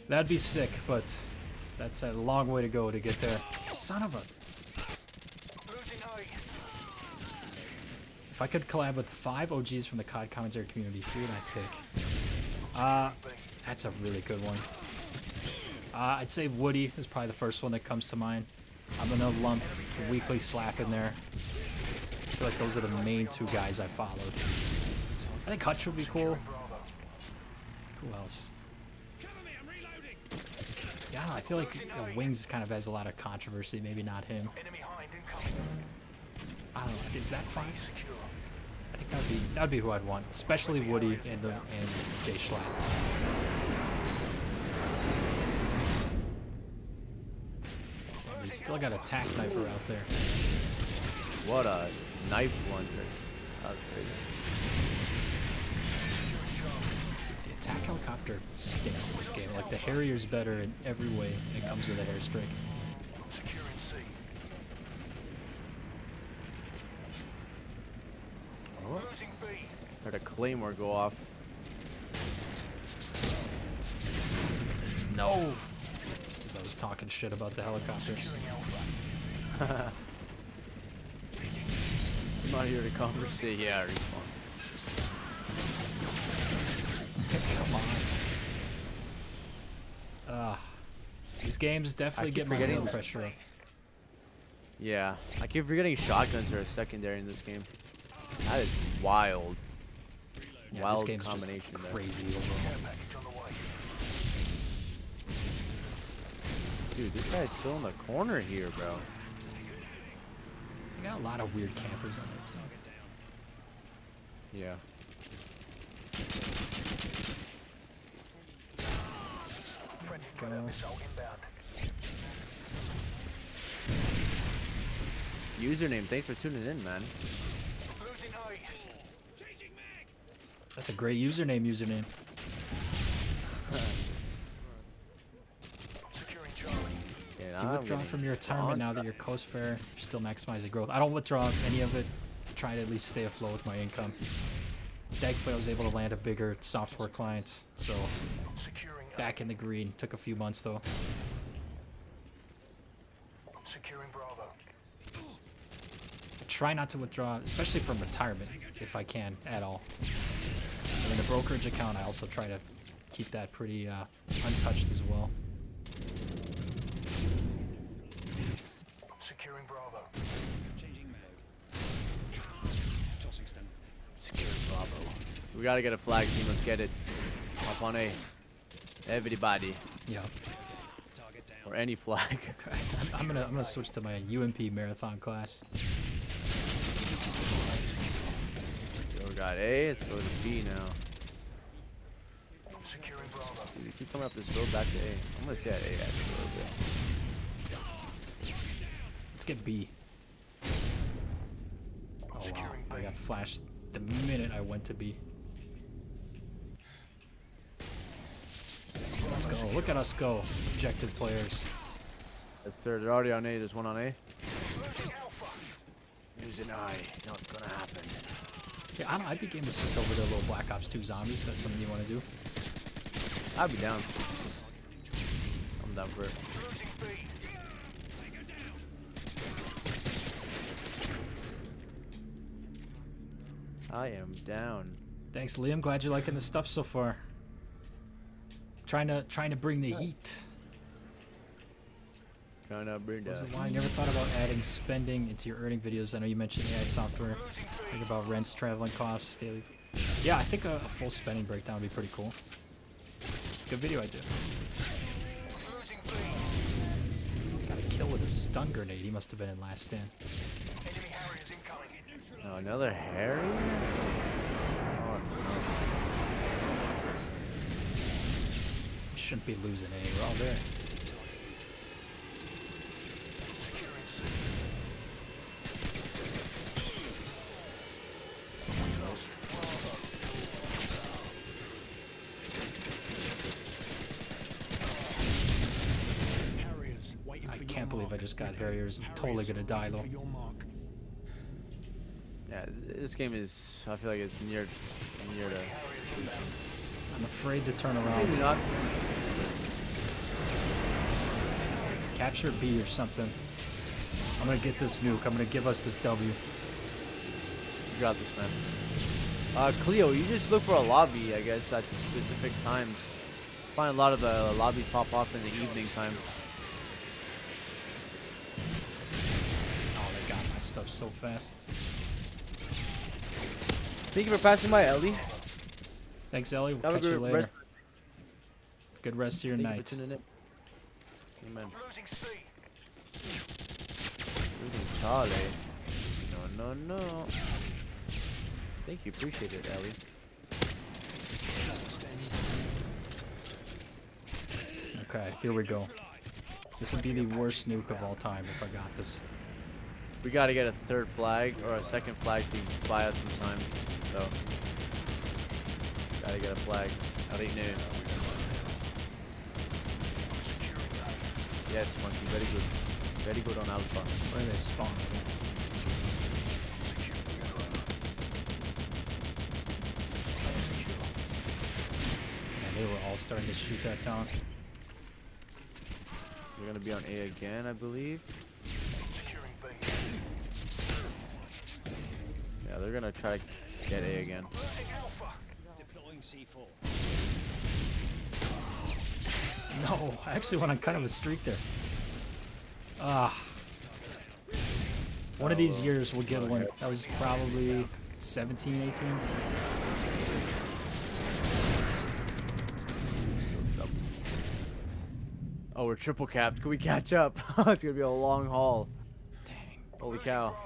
A: That'd be sick, but that's a long way to go to get there. Son of a...
C: Losing A.
A: If I could collab with 5 OGs from the COD commentary community, who would I pick? That's a really good one. I'd say Woody is probably the first one that comes to mind. I'm gonna lump the Weekly Slap in there. I feel like those are the main 2 guys I followed. I think Hutch would be cool.
C: Bravo.
A: Who else?
D: Cover me, I'm reloading.
A: Yeah, I don't know, I feel like Wings kind of has a lot of controversy. Maybe not him.
C: Enemy hind incoming.
A: I don't know. Is that 5?
C: Secure.
A: I think that'd be who I'd want, especially Woody and Jay Schlatt. And he's still got a tack knifer out there.
B: What a knife plunger. That was crazy.
A: The attack helicopter stinks in this game. Like the Harrier's better in every way. It comes with a hairstrike.
C: Securing C. Losing B.
B: Heard a claymore go off.
A: No! Just as I was talking shit about the helicopters.
C: Securing Alpha.
B: I'm not here to conversate. Yeah, respawn.
A: These games definitely
B: keep
A: get my
B: forgetting
A: blood
B: that.
A: pressure up.
B: Yeah, I keep forgetting shotguns are a secondary in this game. That is wild.
A: Yeah,
B: Wild
A: this game's
B: combination
A: just
B: there.
A: crazy overall.
C: Care package on the way.
B: Dude, this guy's still in the corner here, bro.
A: You got a lot of weird campers on it, so.
B: Yeah.
C: Friendly
A: Go.
C: predator missile inbound.
B: Username, thanks for tuning in, man.
C: Losing A.
D: Changing mag.
A: That's a great username.
C: Securing Charlie.
B: And
A: Do you
B: I'm
A: withdraw
B: getting
A: from your retirement
B: gone.
A: now that you're coast fair? You're still maximizing growth. I don't withdraw any of it. Try to at least stay afloat with my income. Thankfully, I was able to land a bigger software client, so
C: Securing A.
A: back in the green. Took a few months though.
C: Securing Bravo.
A: I try not to withdraw, especially from retirement, if I can at all. And in the brokerage account, I also try to keep that pretty untouched as well.
C: Securing Bravo.
D: Changing mag. Tossing stem.
B: Secure Bravo. We gotta get a flag team. Let's get it. Up on A. Everybody.
A: Yeah.
D: Target down.
B: Or any flag.
A: Okay. I'm gonna switch to my UMP marathon class.
B: So we got A. Let's go to B now.
C: Securing Bravo.
B: Dude, we keep coming up this road back to A. I'm gonna stay at A actually a little bit.
A: Let's get B. Oh wow, I got flashed the minute I went to B. Let's go. Look at us go. Objective players.
B: That's third. They're already on A. There's one on A.
C: Losing Alpha.
B: Use an eye. You know what's gonna happen.
A: Yeah, I'd be game to switch over to a little Black Ops 2 Zombies if that's something you want to do.
B: I'd be down. I'm down for it.
C: Losing B.
B: I am down.
A: Thanks, Liam. Glad you're liking the stuff so far. Trying to bring the heat.
B: Trying to bring
A: Was
B: down.
A: it why I never thought about adding spending into your earning videos? I know you mentioned AI software. Think about rents, traveling costs, daily. Yeah, I think a full spending breakdown would be pretty cool. It's a good video idea.
C: Losing B.
A: Got a kill with a stun grenade. He must have been in last stand.
C: Enemy Harriers incoming.
B: Oh, another Harry? Oh no.
A: Shouldn't be losing A. We're all there.
C: Securing C.
D: Harriers waiting
A: I
D: for
A: can't believe I just got Harriers. I'm totally gonna die though.
D: for your mark.
B: Yeah, this game is. I feel like it's near to.
A: I'm afraid to turn
B: Maybe
A: around.
B: not.
A: Capture B or something. I'm gonna get this nuke. I'm gonna give us this W.
B: You got this, man. Cleo, you just look for a lobby, I guess, at specific times. Find a lot of the lobbies pop off in the evening time.
A: Oh, they got my stuff so fast.
B: Thank you for passing by, Ellie.
A: Thanks, Ellie. We'll
B: Have a
A: catch you
B: good
A: later.
B: rest.
A: Good rest of your
B: Thank you
A: night.
B: for tuning in. Amen.
C: Losing C.
B: Losing Charlie. No, no, no. Thank you. Appreciate it, Ellie.
A: Okay, here we go. This would be the worst nuke of all time if I got this.
B: We gotta get a third flag or a second flag to buy us some time. So, gotta get a flag. Already knew. Yes, monkey. Very good. Very good on Alpha.
A: Where do they spawn? And they were all starting to shoot that down.
B: We're gonna be on A again, I believe.
C: Securing B.
B: Yeah, they're gonna try to get A again.
C: Losing Alpha.
D: Deploying C4.
A: No, I actually went on kind of a streak there. Ah. One of these years we'll get one. That was probably 17, 18.
B: Oh, we're triple capped. Can we catch up? It's gonna be a long haul.
A: Dang.
B: Holy cow.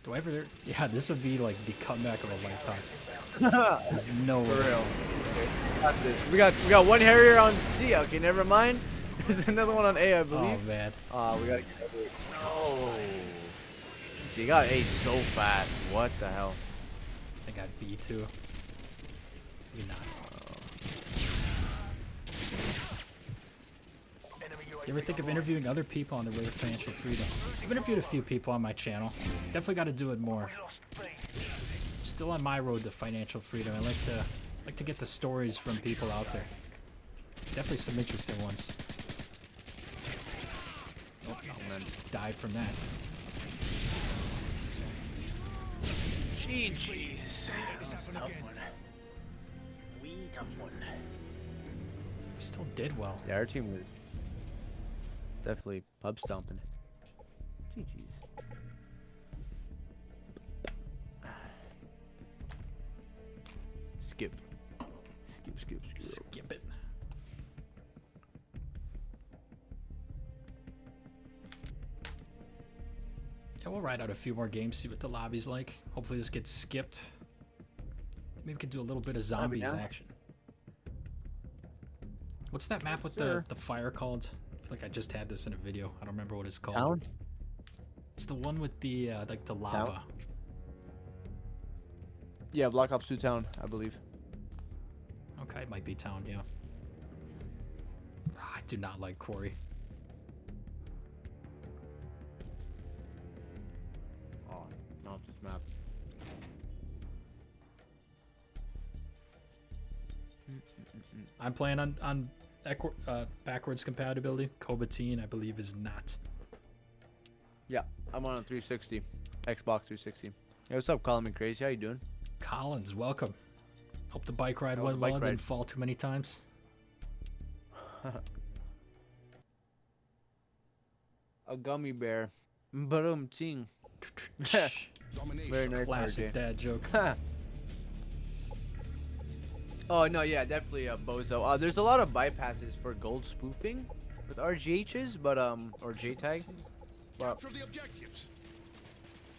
A: Do I ever? Yeah, this would be like the comeback of a lifetime. There's no
B: For
A: way.
B: real. Okay, got this. We got one Harrier on C. Okay, never mind. There's another one on A, I
A: Oh
B: believe.
A: man.
B: We gotta get it. No. He got A so fast. What the hell?
A: I got B too. Maybe not.
C: Enemy
A: You ever think of interviewing other people on their way to financial freedom? I've interviewed a few people on my channel. Definitely got to do it more.
C: We lost B.
A: Still on my road to financial freedom. I like to get the stories from people out there. Definitely some interesting ones. Oh, man, just died from that.
B: GG's. That's a tough one. Tough one.
A: We still did well.
B: Yeah, our team was definitely pub stomping. GG's. Skip. Skip.
A: Skip it. Yeah, we'll ride out a few more games, see what the lobby's like. Hopefully this gets skipped. Maybe we can do a little bit of zombies
B: down.
A: action. What's that map with
B: Sure.
A: the fire called? I feel like I just had this in a video. I don't remember what it's called.
B: Town?
A: It's the one with the like the lava.
B: Yeah, Black Ops 2 Town, I believe.
A: Okay, it might be town, yeah. Ah, I do not like Quarry.
B: Oh, not this map.
A: I'm playing on backwards compatibility. Cobatine, I believe, is not.
B: Yeah, I'm on a 360. Xbox 360. Hey, what's up, Colin Crazy? How you doing?
A: Collins, welcome. Hope the bike ride
B: That was
A: went
B: a
A: well
B: bike
A: and
B: ride.
A: didn't fall too many times.
B: A gummy bear. Ting. Very nice.
A: Classic
B: RJ.
A: dad joke.
B: Oh no, yeah, definitely a bozo. There's a lot of bypasses for gold spoofing with RGHs, but or JTAG. But
C: Capture the objectives.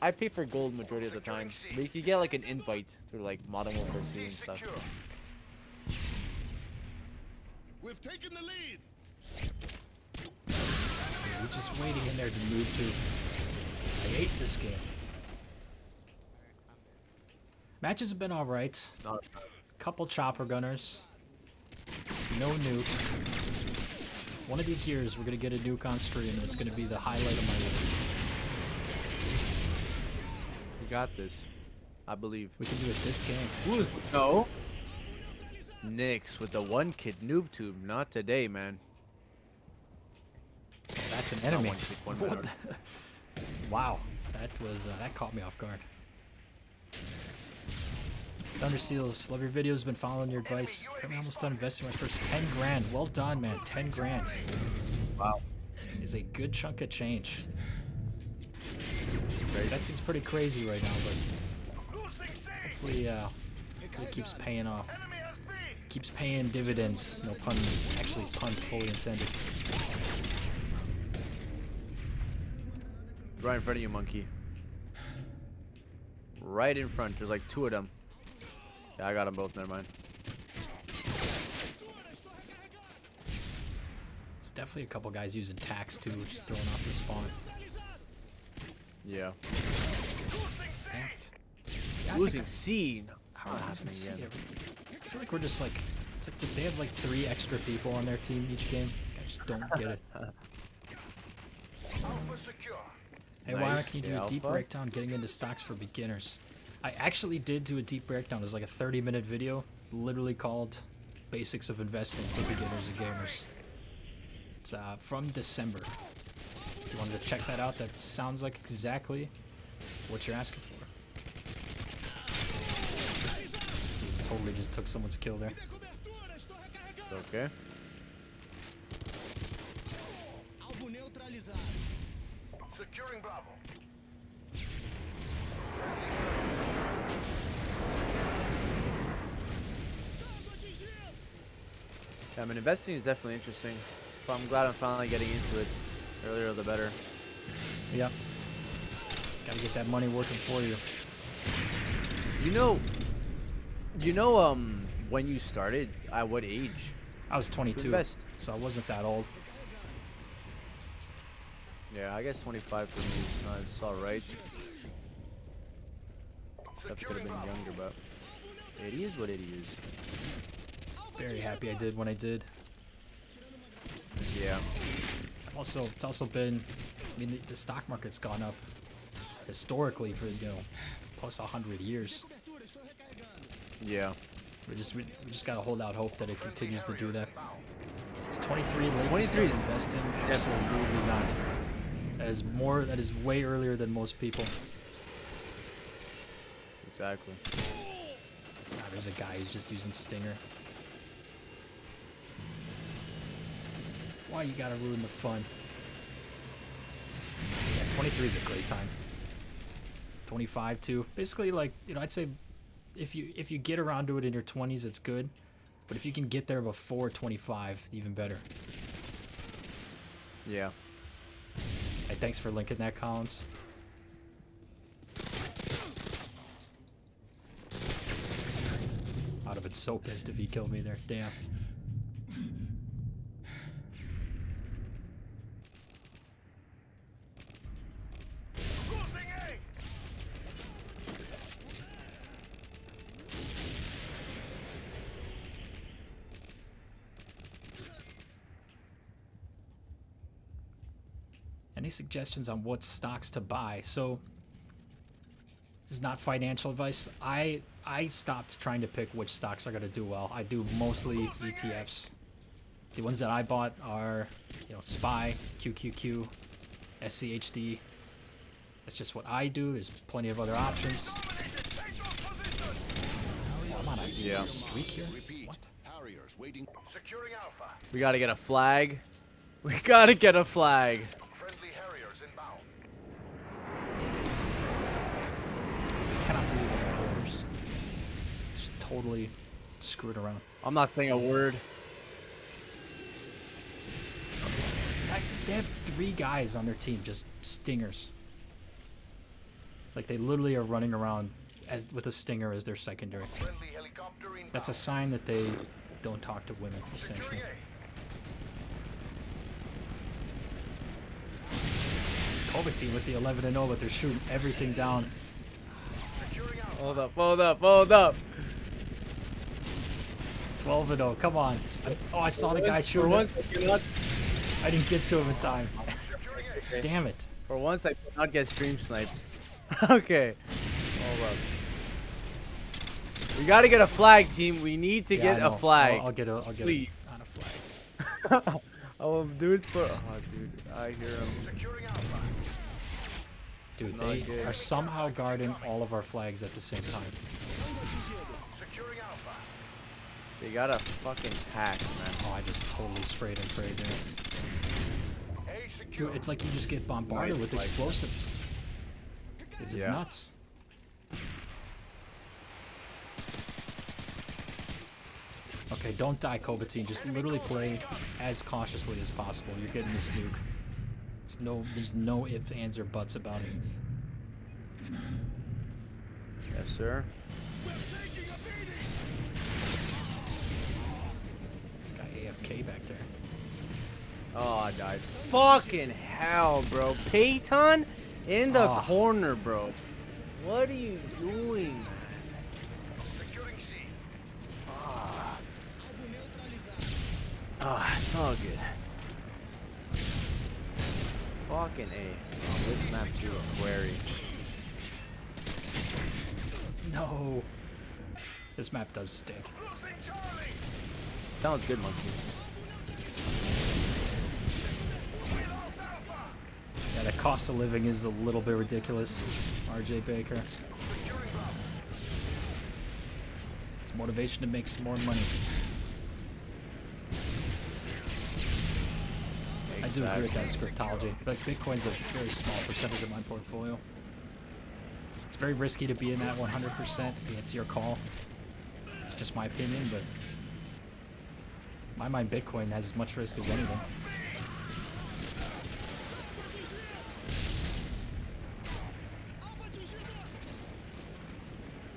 B: I pay for gold majority of the time. But you can get like an invite through like Modern Warfare 2 and stuff.
C: Secure.
D: We've taken the lead.
A: He's just waiting in there to move to. I hate this game. Matches have been alright.
B: Not
A: Couple chopper gunners. No nukes. One of these years we're gonna get a nuke on stream and it's gonna be the highlight of my life.
B: You got this. I believe.
A: We can do it this game.
B: No. Nyx with the one kid noob tube. Not today, man.
A: That's an
B: Not
A: enemy.
B: one kick, one
A: What
B: minute.
A: the- Wow, that was that caught me off guard. Thunderseals, love your videos. Been following your advice. Got me almost done investing my first 10 grand. Well done, man. 10 grand
B: Wow.
A: is a good chunk of change.
B: Crazy.
A: Investing's pretty crazy right now, but
C: Losing C.
A: hopefully it keeps paying off.
C: Enemy has B.
A: Keeps paying dividends. No pun, actually pun fully intended.
B: Right in front of you, monkey. Right in front. There's like two of them. Yeah, I got them both. Never mind.
A: It's definitely a couple guys using tax too, just throwing off the spawn.
B: Yeah.
A: Damn it. Yeah, I
B: Losing
A: think
B: C.
A: How
B: Not
A: are we losing
B: happening
A: C
B: again.
A: every- I feel like we're just like, it's like, they have like 3 extra people on their team each game. I just don't get it.
C: Alpha secure.
A: Hey,
B: Nice.
A: why can you do
B: Yeah,
A: a deep
B: Alpha.
A: breakdown getting into stocks for beginners? I actually did do a deep breakdown. It was like a 30-minute video, literally called Basics of Investing for Beginners and Gamers. It's from December. If you wanted to check that out, that sounds like exactly what you're asking for. Totally just took someone's kill there.
B: It's okay.
C: Securing Bravo.
B: Yeah, I mean, investing is definitely interesting. But I'm glad I'm finally getting into it. The earlier the better.
A: Yep. Gotta get that money working for you.
B: You know, when you started, at what age?
A: I was 22,
B: invest?
A: so I wasn't that old.
B: Yeah, I guess 25 for me is not, it's alright. That could have been younger, but it is what it is.
A: Very happy I did when I did.
B: Yeah.
A: Also, it's also been, I mean, the stock market's gone up historically for, you know, plus 100 years.
B: Yeah.
A: We just gotta hold out hope that it continues to do that. It's 23 late to
B: 23
A: start
B: is
A: investing? Absolutely not. That is way earlier than most people.
B: Exactly.
A: Ah, there's a guy who's just using Stinger. Why you gotta ruin the fun? Yeah, 23 is a great time. 25 too. Basically, like, you know, I'd say if you get around to it in your 20s, it's good. But if you can get there before 25, even better.
B: Yeah.
A: Hey, thanks for linking that, Collins. I'd have been so pissed if he killed me there. Damn.
C: Losing A.
A: Any suggestions on what stocks to buy? So, this is not financial advice. I stopped trying to pick which stocks are going to do well. I do mostly ETFs. The ones that I bought are, you know, SPY, QQQ, SCHD. That's just what I do. There's plenty of other options. Oh, I'm on a
B: Yeah.
A: streak here.
D: Repeat.
A: What?
D: Harriers waiting.
C: Securing Alpha.
B: We gotta get a flag. We gotta get a flag.
C: Friendly Harriers inbound.
A: Cannot believe it. Warriors. Just totally screwed around.
B: I'm not saying a word.
A: They have 3 guys on their team, just stingers. Like, they literally are running around with a stinger as their secondary.
C: Friendly helicopter inbound.
A: That's a sign that they don't talk to women, essentially.
C: Securing A.
A: Cobatine with the 11-0, but they're shooting everything down.
C: Securing Alpha.
B: Hold up, hold up, hold up.
A: 12-0, come on. I saw the guy
B: For
A: shooting.
B: once, I cannot,
A: I didn't get to him in time.
C: Securing A.
A: Damn it.
B: for once, I cannot get stream sniped. Okay. Hold up. We gotta get a flag, team. We need to
A: Yeah,
B: get
A: I
B: a
A: know.
B: flag.
A: I'll get
B: Please.
A: on a flag.
B: Oh, dude, oh, dude, I hear him.
C: Securing Alpha.
A: Dude,
B: Not
A: they
B: good.
A: are somehow guarding all of our flags at the same time.
C: Securing Alpha.
B: They got a fucking hack, man.
A: Oh, I just totally sprayed and prayed there.
C: A secure.
A: Dude, it's like you just get bombarded
B: Nice
A: with
B: flag.
A: explosives. It's
B: Yeah.
A: nuts. Okay, don't die, Cobatine. Just literally play as cautiously as possible. You're getting this nuke. There's no ifs, ands, or buts about it.
B: Yes, sir.
A: This guy AFK back there.
B: Oh, I died. Fucking hell, bro. Peyton in the
A: Ah.
B: corner, bro. What are you doing, man?
C: Securing C.
B: Ah, it's all good. Fucking A. Oh, this map too, query.
A: No. This map does stink.
C: Losing Charlie.
B: Sounds good, monkey.
C: We lost Alpha.
A: Yeah, the cost of living is a little bit ridiculous. RJ Baker.
C: Securing Bravo.
A: It's motivation to make some more money. I do agree with that scriptology. But Bitcoin's a very small percentage of my portfolio. It's very risky to be in that 100%. It's your call. It's just my opinion, but in my mind, Bitcoin has as much risk as anything.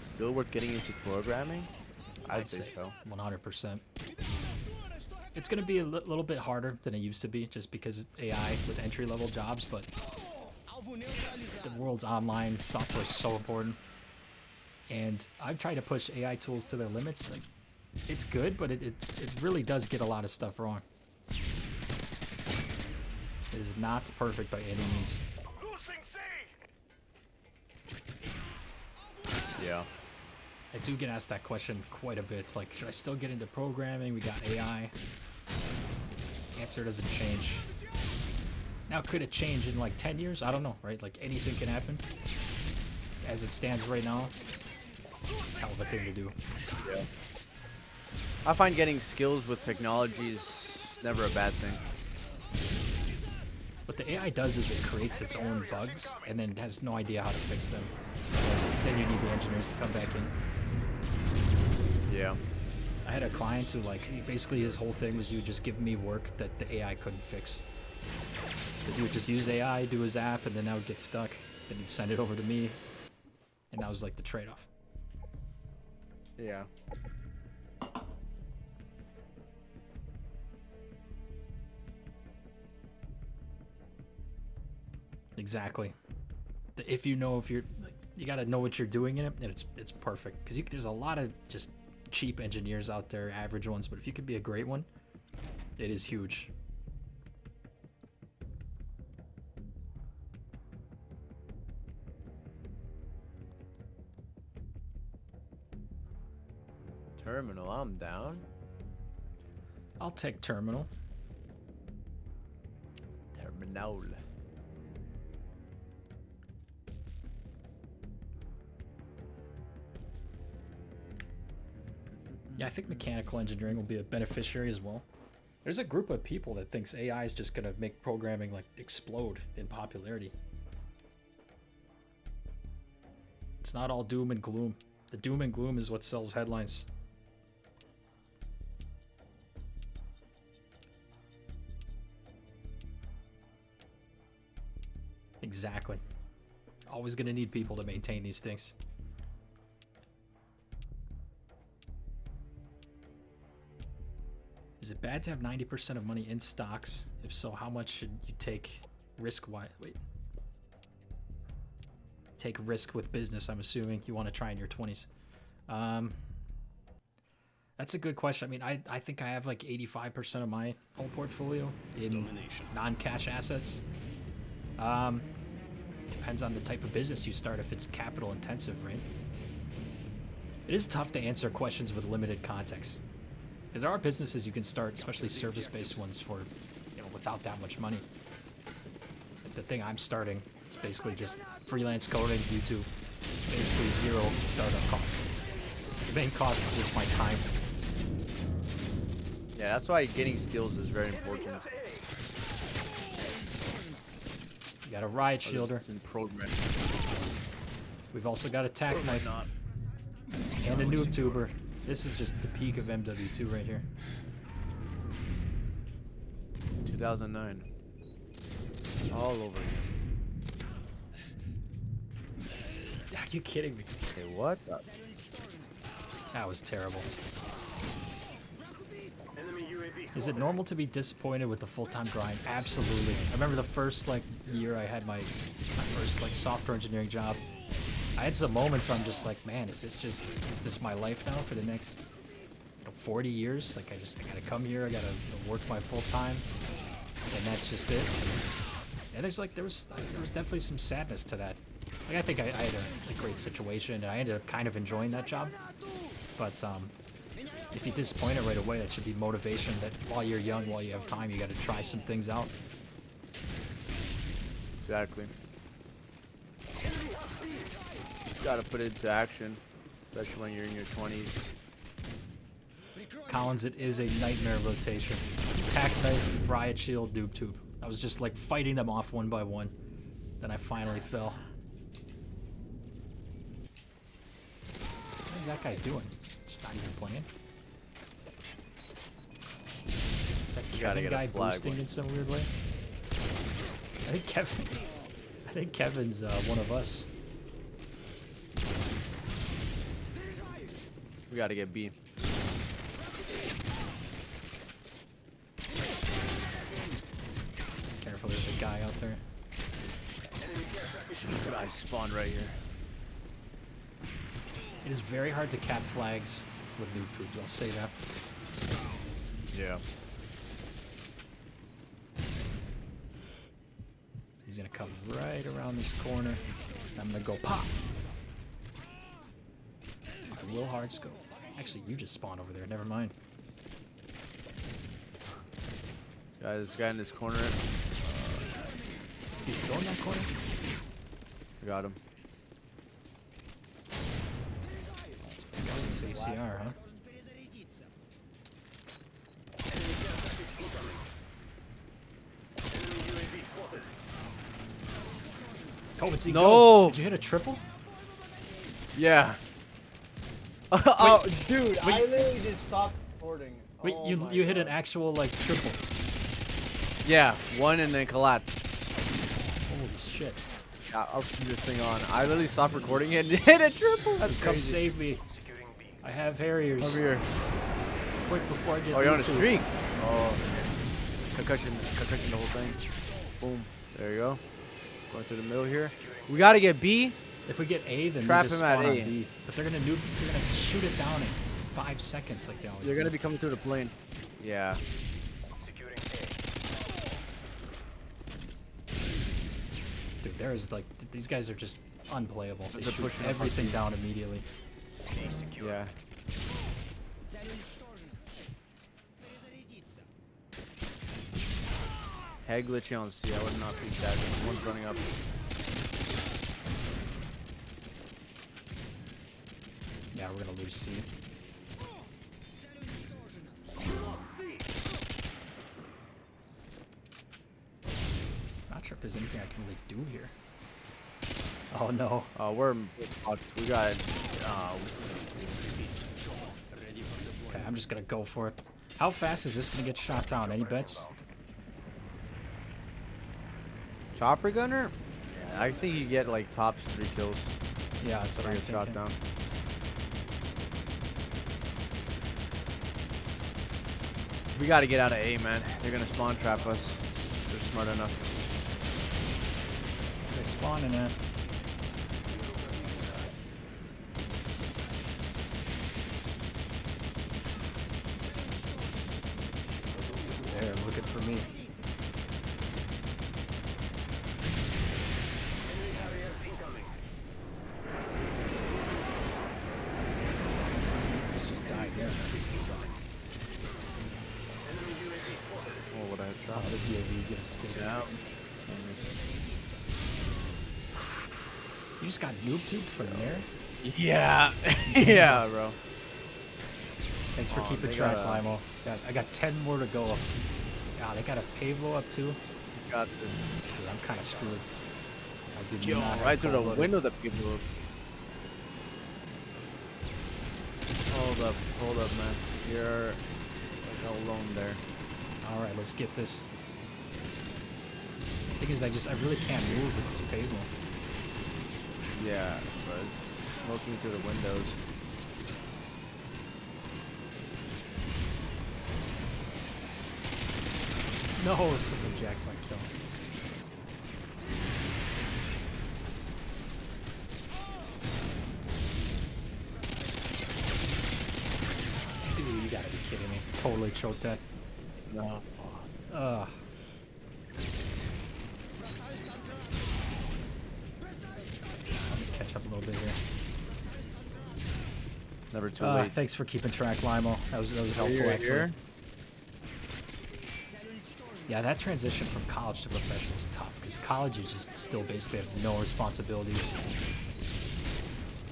B: Still worth getting into programming? I'd say so.
A: 100%. It's going to be a little bit harder than it used to be, just because AI with entry-level jobs, but the world's online software is so important. And I've tried to push AI tools to their limits. Like, it's good, but it really does get a lot of stuff wrong. It is not perfect by any means.
C: Losing C.
B: Yeah.
A: I do get asked that question quite a bit. It's like, should I still get into programming? We got AI. Answer doesn't change. Now, could it change in like 10 years? I don't know, right? Like, anything can happen. As it stands right now, it's a hell of a thing to do.
B: Yeah. I find getting skills with technology is never a bad thing.
A: What the AI does is it creates its own bugs and then has no idea how to fix them. Then you need the engineers to come back in.
B: Yeah.
A: I had a client who, like, basically his whole thing was he would just give me work that the AI couldn't fix. So he would just use AI, do his app, and then that would get stuck. Then he'd send it over to me, and that was like the trade-off.
B: Yeah.
A: Exactly. If you know, if you're, like, you gotta know what you're doing in it, and it's perfect. Because there's a lot of just cheap engineers out there, average ones, but if you could be a great one, it is huge.
B: Terminal, I'm down.
A: I'll take terminal.
B: Terminal.
A: Yeah, I think mechanical engineering will be a beneficiary as well. There's a group of people that thinks AI is just gonna make programming like explode in popularity. It's not all doom and gloom. The doom and gloom is what sells headlines. Exactly. Always gonna need people to maintain these things. Is it bad to have 90% of money in stocks? If so, how much should you take take risk with business, I'm assuming you want to try in your 20s. That's a good question. I mean, I think I have like 85% of my whole portfolio in non-cash assets. Depends on the type of business you start, if it's capital intensive, right? It is tough to answer questions with limited context. Because there are businesses you can start, especially service-based ones, for, you know, without that much money. Like the thing I'm starting, it's basically just freelance coding, YouTube, basically zero startup costs. The main cost is just my time.
B: Yeah, that's why getting skills is very important.
A: You got a riot shielder.
B: In programming.
A: We've also got a tack knife
B: Not.
A: and a nuke tuber. This is just the peak of MW2 right here.
B: 2009. All over again.
A: Are you kidding me?
B: Hey, what?
A: That was terrible.
C: Enemy UAV.
A: Is it normal to be disappointed with the full-time grind? Absolutely. I remember the first year I had my first software engineering job. I had some moments where I'm just like, man, is this my life now for the next 40 years? Like, I gotta come here, I gotta work my full time, and that's just it. And there was definitely some sadness to that. Like, I think I had a great situation, and I ended up kind of enjoying that job. But if you disappoint it right away, that should be motivation that while you're young, while you have time, you gotta try some things out.
B: Exactly. Gotta put it into action, especially when you're in your 20s.
A: Collins, it is a nightmare rotation. Tack knife, riot shield, dupe tube. I was just like fighting them off one by one. Then I finally fell. What is that guy doing? It's not even playing. Is that Kevin guy boosting in some weird way? I think Kevin's one of us.
B: We gotta get B.
A: Careful, there's a guy out there.
B: I spawned right here.
A: It is very hard to cap flags with noob tubes, I'll say that.
B: Yeah.
A: He's gonna come right around this corner. I'm gonna go pop. I will hard scope. Actually, you just spawned over there. Never mind.
B: Guys, this guy in this corner.
A: Is he still in that corner?
B: I got him.
A: It's this ACR, huh? Cobatine,
B: No!
A: go. Did you hit a triple?
B: Yeah. Oh, dude, I literally just stopped recording.
A: Wait,
B: Oh
A: you
B: my
A: hit an
B: God.
A: actual like triple.
B: Yeah, one and then collapsed.
A: Holy shit!
B: I'll keep this thing on. I literally stopped recording it and hit a triple. That's
A: Come
B: crazy.
A: save me. I have Harriers.
B: Over here.
A: Quick before I get.
B: Oh, you're on a
A: loot.
B: streak. Oh, concussion the whole thing. Boom. There you go. Going through the middle here. We gotta get B.
A: If we get A, then
B: Trap
A: we just
B: him at
A: spawn on
B: A.
A: B. But they're gonna shoot it down in 5 seconds like they always
B: They're
A: do.
B: gonna be coming through the plane. Yeah.
A: Dude, there's like these guys are just unplayable. They
B: They're
A: shoot
B: pushing up on
A: everything
B: B.
A: down immediately.
B: Yeah. Head glitchy on C. I would not peek that. One's running up.
A: Yeah, we're gonna lose C. Not sure if there's anything I can really do here. Oh no.
B: We're fucked. We got.
A: Okay, I'm just gonna go for it. How fast is this gonna get shot down? Any bets?
B: Chopper gunner? Yeah, I think you get like tops 3 kills
A: Yeah, that's what
B: for
A: I'm
B: your shot
A: thinking.
B: down. We gotta get out of A, man. They're gonna spawn trap us. They're smart enough.
A: They spawn in it. They're looking for me. Let's just die here.
B: Oh, what I have
A: Oh,
B: shot.
A: this UAV's gonna stick out. You just got noob tube from there?
B: Yeah. Yeah, bro.
A: Thanks for
B: Oh,
A: keeping
B: they
A: track,
B: got a-
A: Limo. I got 10 more to go. God, they got a Pavo up too.
B: Got this.
A: Dude, I'm kind of screwed. I did
B: Yo,
A: not have
B: right through the
A: cold-blooded.
B: window that people look. Hold up, man. You're like alone there.
A: All right, let's get this. Thing is, I really can't move with this Pavo.
B: Yeah, bro. It's smoking through the windows.
A: No, someone jacked my kill. Dude, you gotta be kidding me. Totally choked that.
B: No.
A: Ugh. Let me catch up a little bit here.
B: Never too late.
A: Thanks for keeping track, Limo. That was helpful,
B: Here,
A: actually.
B: here.
A: Yeah, that transition from college to professional is tough because college you just still basically have no responsibilities.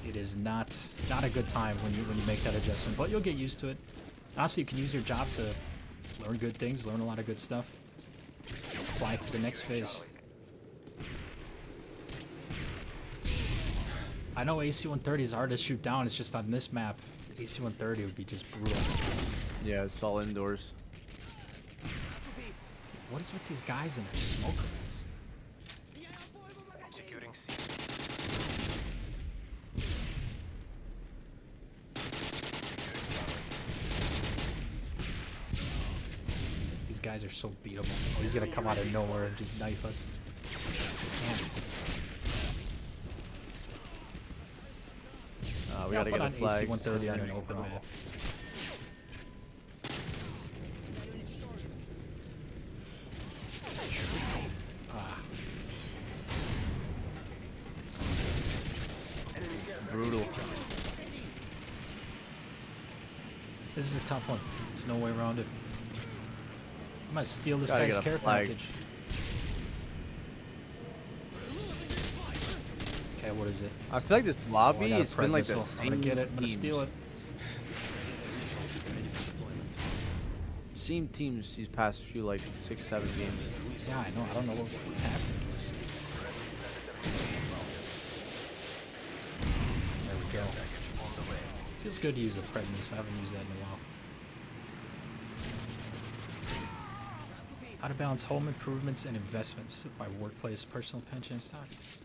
A: It is not a good time when you make that adjustment, but you'll get used to it. Honestly, you can use your job to learn good things, learn a lot of good stuff. apply to the next phase. I know AC-130 is hard to shoot down. It's just on this map, AC-130 would be just brutal.
B: Yeah, it's all indoors.
A: What is with these guys and their smoke grenades?
C: Executing
A: These guys are so beatable. Oh, he's gonna come out of nowhere and just knife us. Damn it.
B: We
A: Yeah,
B: gotta
A: I'll
B: get a
A: put on
B: flag.
A: AC-130 on an open map. Ah,
B: Brutal.
A: this is a tough one. There's no way around it. I'm gonna steal this
B: Gotta
A: guy's
B: get a
A: care
B: flag.
A: package. Okay, what is it?
B: I feel like this
A: Oh, I
B: lobby,
A: got a
B: it's been like the
A: missile. I'm
B: same
A: gonna get it. I'm gonna steal it.
B: Same teams these past few, like 6-7 games.
A: Yeah, I know. I don't know what's happening to us. There we go. Feels good to use a Pregnus. I haven't used that in a while. How to balance home improvements and investments by workplace, personal pension, and stocks.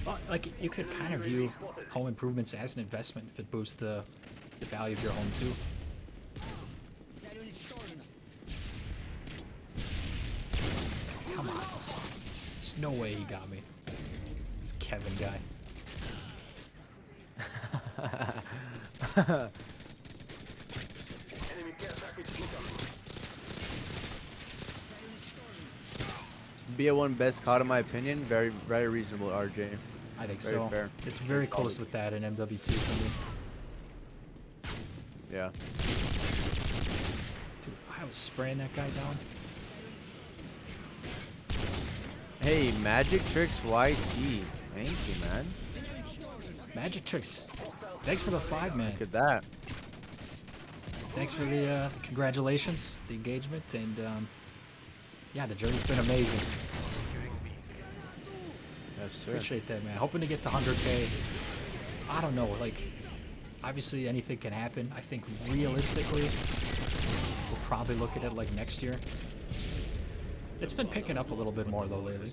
A: Well, like you could kind of view home improvements as an investment if it boosts the value of your home too. Come on, there's no way he got me. This Kevin guy.
C: enemy care package incoming.
B: BA1 best COD in my opinion, very very reasonable, RJ.
A: I think
B: Very
A: so.
B: fair.
A: It's very close with that in MW2 for me.
B: Yeah.
A: Dude, I was spraying that guy down.
B: Hey, Magic Tricks YT. Thank you, man.
A: Magic Tricks. Thanks for the 5, man.
B: Look at that.
A: Thanks for the congratulations, the engagement, and yeah, the journey's been amazing.
B: Yes, sir.
A: Appreciate that, man. Hoping to get to 100K. I don't know, like, obviously anything can happen. I think realistically, we'll probably look at it like next year. It's been picking up a little bit more though lately.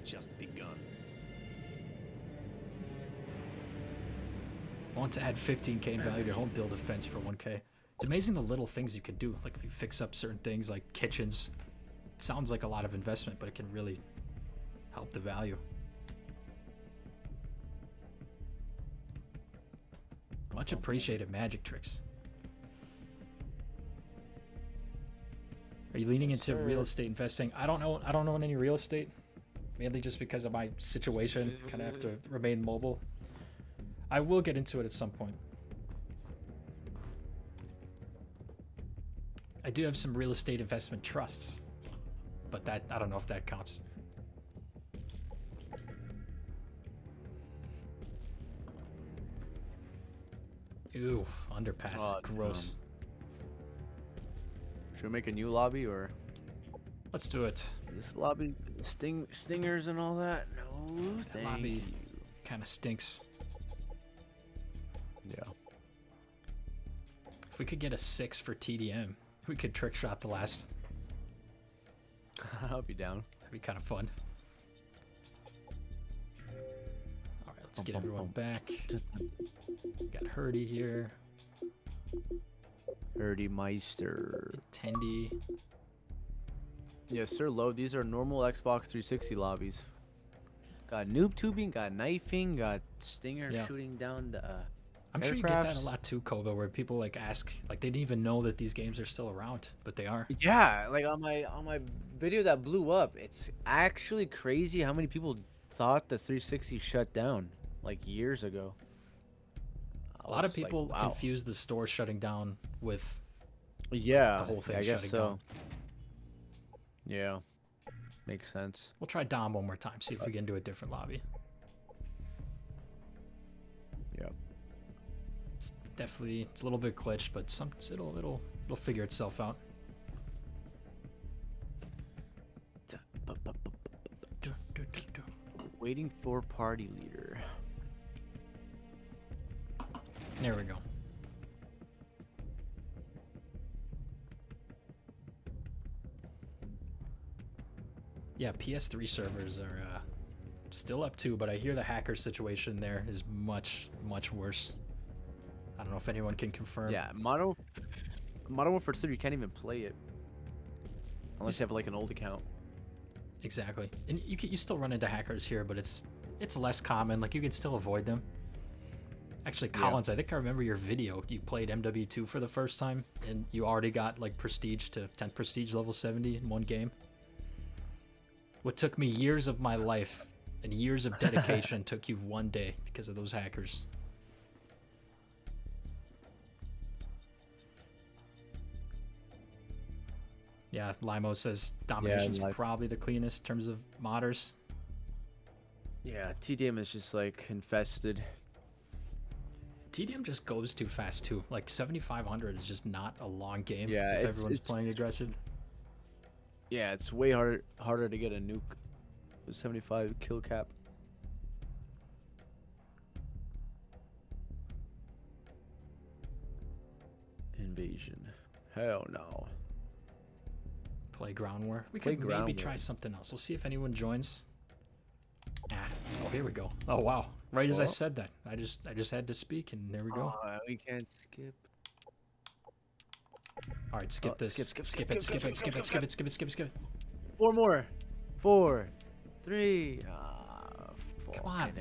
A: I want to add 15K in value to your home, build a fence for 1K. It's amazing the little things you can do. Like if you fix up certain things like kitchens, it sounds like a lot of investment, but it can really help the value. Much appreciated, Magic Tricks. Are you leaning into real estate investing? I don't know in any real estate, mainly just because of my situation. Kind of have to remain mobile. I will get into it at some point. I do have some real estate investment trusts, but that I don't know if that counts. Ooh, underpass.
B: Oh,
A: Gross.
B: Should we make a new lobby or
A: Let's do it.
B: this lobby stingers and all that? No,
A: That
B: thank
A: lobby
B: you.
A: kind of stinks.
B: Yeah.
A: If we could get a 6 for TDM, we could trick shot the last.
B: I'll be down.
A: That'd be kind of fun. All right, let's get everyone back. Got Hurdy here.
B: Dirty Meister.
A: Tendy.
B: Yes, sir, low. These are normal Xbox 360 lobbies. Got noob tubing, got knifing, got stinger
A: Yeah.
B: shooting down the.
A: I'm sure you get that a
B: Aircrafts.
A: lot too, Koba, where people like ask, like they didn't even know that these games are still around, but they are.
B: Yeah, like on my video that blew up, it's actually crazy how many people thought the 360 shut down like years ago. I
A: A lot of
B: was like,
A: people
B: wow.
A: confuse the store shutting down with
B: Yeah,
A: the whole thing
B: I guess
A: shutting
B: so.
A: down.
B: Yeah, makes sense.
A: We'll try Dom one more time, see if we can do a different lobby.
B: Yeah.
A: It's definitely it's a little bit glitched, but it'll figure itself out.
B: Waiting for party leader.
A: There we go. Yeah, PS3 servers are still up too, but I hear the hacker situation there is much, much worse. I don't know if anyone can confirm.
B: Yeah, Modern Warfare 3, you can't even play it unless you have like an old account.
A: Exactly, and you still run into hackers here, but it's less common. Like you can still avoid them. Actually, Collins, I think I remember your video. You played MW2 for the first time, and you already got like prestige to 10 prestige level 70 in one game. What took me years of my life and years of dedication took you one day because of those hackers. Yeah, Limo says Domination's probably the cleanest in terms of modders.
B: Yeah, TDM is just like infested.
A: TDM just goes too fast too. Like 7500 is just not a long game
B: Yeah,
A: if everyone's playing aggressive.
B: Yeah, it's way harder to get a nuke with 75 kill cap. Invasion. Hell no.
A: Play ground war. We
B: Play
A: could
B: ground
A: maybe
B: war.
A: try something else. We'll see if anyone joins. Oh, here we go. Oh wow! Right as I said that, I just had to speak, and there we go.
B: Oh, we can't skip.
A: All right, skip this. Skip it.
B: 4 more. 4, 3.
A: Come on.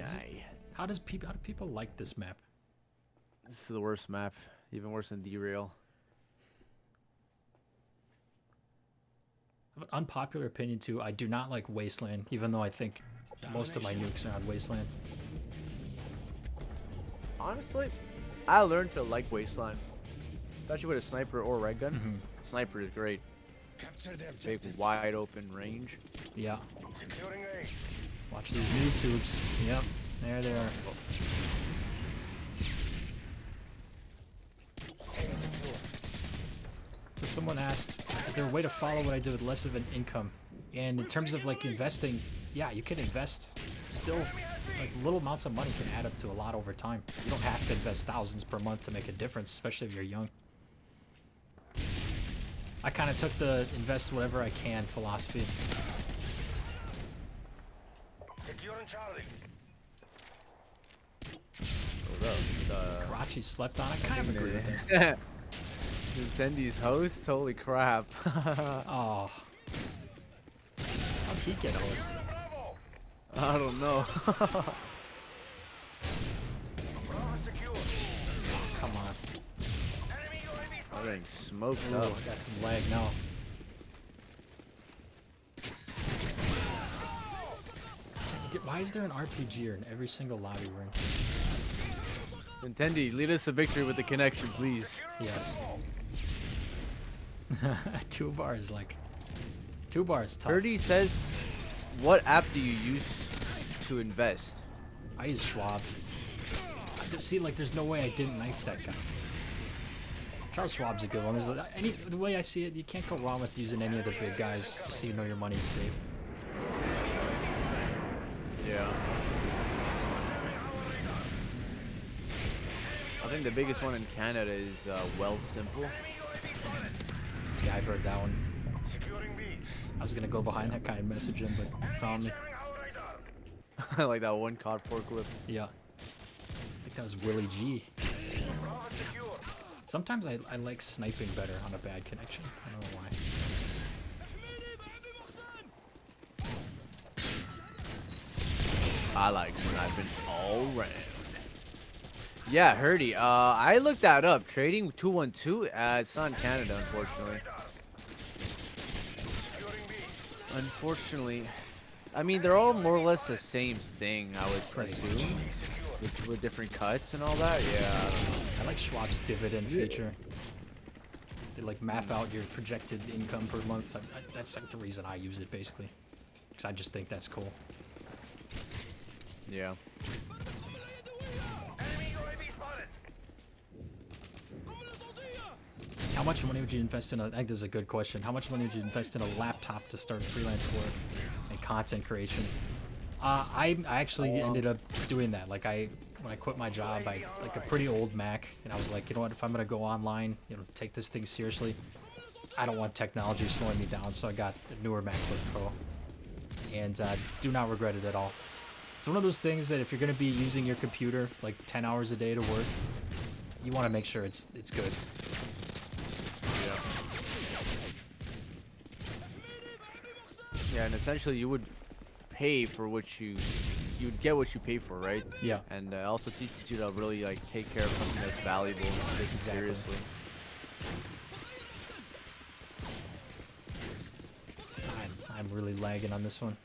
A: How do people like this map?
B: This is the worst map. Even worse than Derail.
A: I have an unpopular opinion too. I do not like Wasteland, even though I think most of my nukes are on Wasteland.
B: Honestly, I learned to like Wasteland. Especially with a sniper or red gun. Sniper is great.
D: Capture the
B: Big,
D: objectives.
B: wide open range.
A: Yeah.
C: Securing A.
A: Watch these noob tubes. Yep. There they are. So someone asked, is there a way to follow what I did with less of an income? And in terms of like investing, yeah, you can invest still. Like little amounts of money can add up to a lot over time. You don't have to invest thousands per month to make a difference, especially if you're young. I kind of took the invest whatever I can philosophy.
C: Securing Charlie.
A: Karachi slept on. I kind of agree with that.
B: Nintendo's host? Holy crap.
A: Oh. How'd he get host?
C: Bravo.
B: I don't know.
C: Bravo secure.
A: Come on.
C: Enemy UAV
B: I'm
C: spotted.
B: getting smoked
A: Oh,
B: up.
A: I got some lag now. Why is there an RPGer in every single lobby we're in?
B: Nintendo, lead us to victory with the connection, please.
A: Yes. 2 bars, like... 2 bars, tough.
B: 30 says, what app do you use to invest?
A: I use Schwab. I just see, like, there's no way I didn't knife that guy. Charles Schwab's a good one. The way I see it, you can't go wrong with using any of the big guys, just so you know your money's safe.
B: Yeah. I think the biggest one in Canada is Well Simple.
A: Yeah, I've heard that one.
C: Securing B.
A: I was gonna go behind that guy and message him, but he found me.
C: Sharing our radar.
B: I like that one COD 4 clip.
A: Yeah. I think that was Willie G.
C: Bravo secure.
A: Sometimes I like sniping better on a bad connection. I don't know why.
B: I like sniping all round. Yeah, Herdy. I looked that up. Trading 212. It's not in Canada, unfortunately.
C: Securing B.
B: Unfortunately, I mean they're all more or less the same thing. I would
A: Pretty
B: assume with different cuts and all that. Yeah.
A: I like Schwab's dividend feature. They like map out your projected income per month. That's like the reason I use it basically, because I just think that's cool.
B: Yeah.
C: Enemy UAV spotted.
A: How much money would you invest in I think this is a good question. How much money would you invest in a laptop to start freelance work? content creation. I actually ended up doing that. Like when I quit my job, I like a pretty old Mac, and I was like, you know what? If I'm gonna go online, you know, take this thing seriously, I don't want technology slowing me down. So I got a newer MacBook Pro, and do not regret it at all. It's one of those things that if you're gonna be using your computer like 10 hours a day to work, you want to make sure it's good.
B: Yeah, and essentially you would pay for what you'd get what you pay for, right?
A: Yeah.
B: And also teaches you to really like take care of something that's valuable and take it
A: Exactly.
B: seriously.
A: I'm really lagging on this one.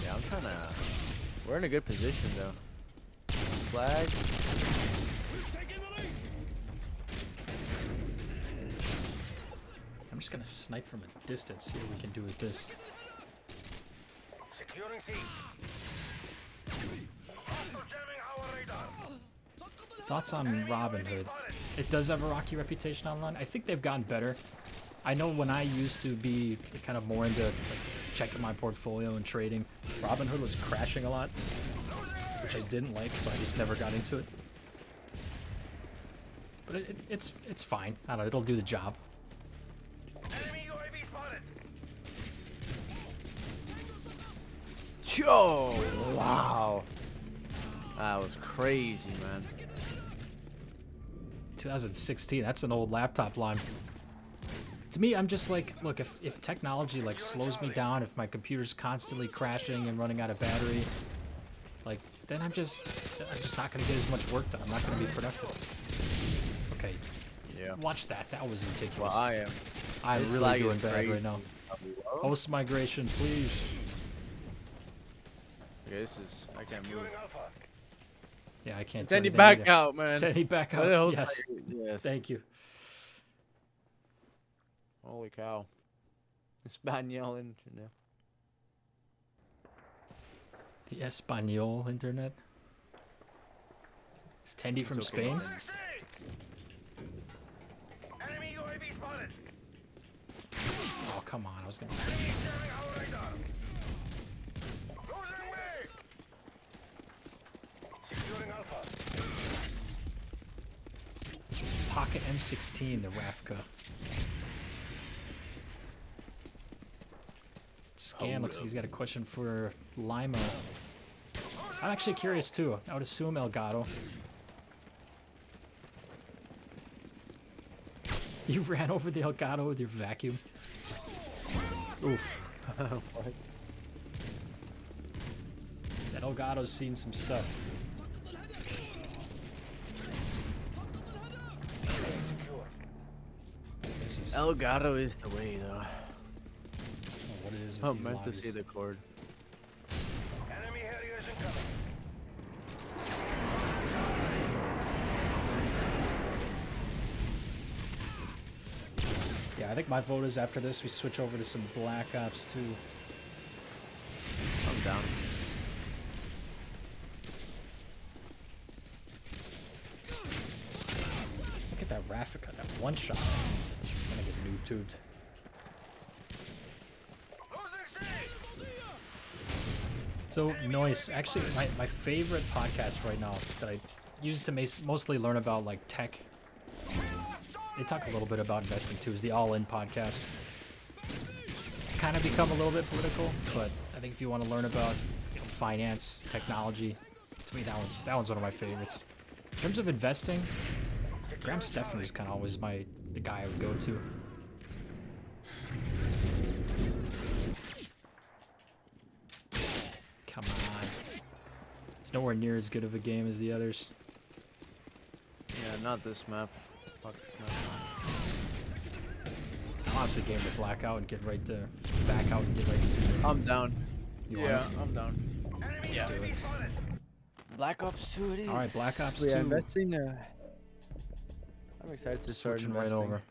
B: Yeah, I'm trying to. We're in a good position though. Flags.
D: We've taken the lead.
A: I'm just gonna snipe from a distance, see what we can do with this.
C: Securing C. Hostile jamming our radar.
A: Thoughts on Robin Hood? It does have a rocky reputation online. I think they've gotten better. I know when I used to be kind of more into like, checking my portfolio and trading, Robin Hood was crashing a lot, which I didn't like, so I just never got into it. But it's fine. I don't know, it'll do the job.
C: Enemy UAV spotted.
B: Yo! Wow. That was crazy, man.
A: 2016, that's an old laptop line. To me, I'm just like, look, if technology like slows me down, if my computer's constantly crashing and running out of battery, like then I'm just not gonna get as much work done. I'm not gonna be productive. Okay.
B: Yeah.
A: Watch that. That was ridiculous.
B: Well, I am.
A: I'm
B: This
A: really
B: lag
A: doing
B: is
A: bad
B: crazy.
A: right now.
B: Oh,
A: Host migration, please.
B: okay, this is. I can't move.
C: Securing Alpha.
A: Yeah, I can't.
B: Then
A: turn
B: you
A: it in
B: back
A: either.
B: out, man.
A: Teddy, back
B: What the
A: out.
B: hell's
A: Yes.
B: Yes.
A: Thank you.
B: Holy cow. Espanol internet.
A: The Espanol internet. Is Tendy from
B: It's okay.
A: Spain?
C: Enemy UAV spotted.
A: Oh, come on. I was gonna.
C: Jamming our radar. Losing me. Securing Alpha.
A: Pocket M16, the Rafka. Scan looks like he's got a question for Lima. I'm actually curious too. I would assume Elgato. You ran over the Elgato with your vacuum. Oof.
B: What?
A: That Elgato's seen some stuff.
C: Secure.
A: This is
B: Elgato is the way, though.
A: what it is with
B: I
A: these
B: meant to
A: lobbies.
B: say the chord.
C: Enemy Harriers incoming.
A: Yeah, I think my vote is after this we switch over to some Black Ops 2.
B: I'm down.
A: Look at that Raffica, that one shot. I'm gonna get noob tubed. So, Noise, actually, my favorite podcast right now that I use to mostly learn about, like, tech. They talk a little bit about investing, too, is the All In podcast. It's kind of become a little bit political, but I think if you want to learn about, you know, finance, technology, to me, that one's one of my favorites. In terms of investing, Graham Stephan is kind of always the guy I would go to. Come on. It's nowhere near as good of a game as the others.
B: Yeah, not this map. Fuck this map.
A: I honestly game the Blackout and get right to back out and get right into it.
B: I'm down.
A: You
B: Yeah,
A: want
B: I'm down.
C: Enemy
A: Yeah.
C: UAV spotted.
B: Black Ops 2 it is.
A: Alright, Black Ops
B: But yeah,
A: 2.
B: investing, I'm excited to start
A: Switching right
B: investing.
A: over.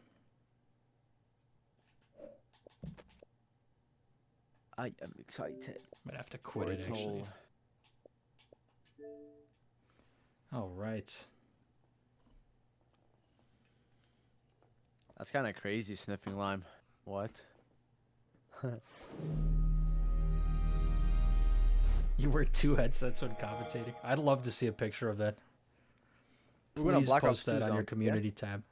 B: I am excited.
A: Might have to quit it, actually. Alright.
B: That's kind of crazy, sniffing lime. What?
A: You wear 2 headsets when commentating. I'd love to see a picture of that.
B: We're going on
A: Please
B: Black Ops
A: post
B: 2
A: that on your
B: zombie, yeah?
A: community tab.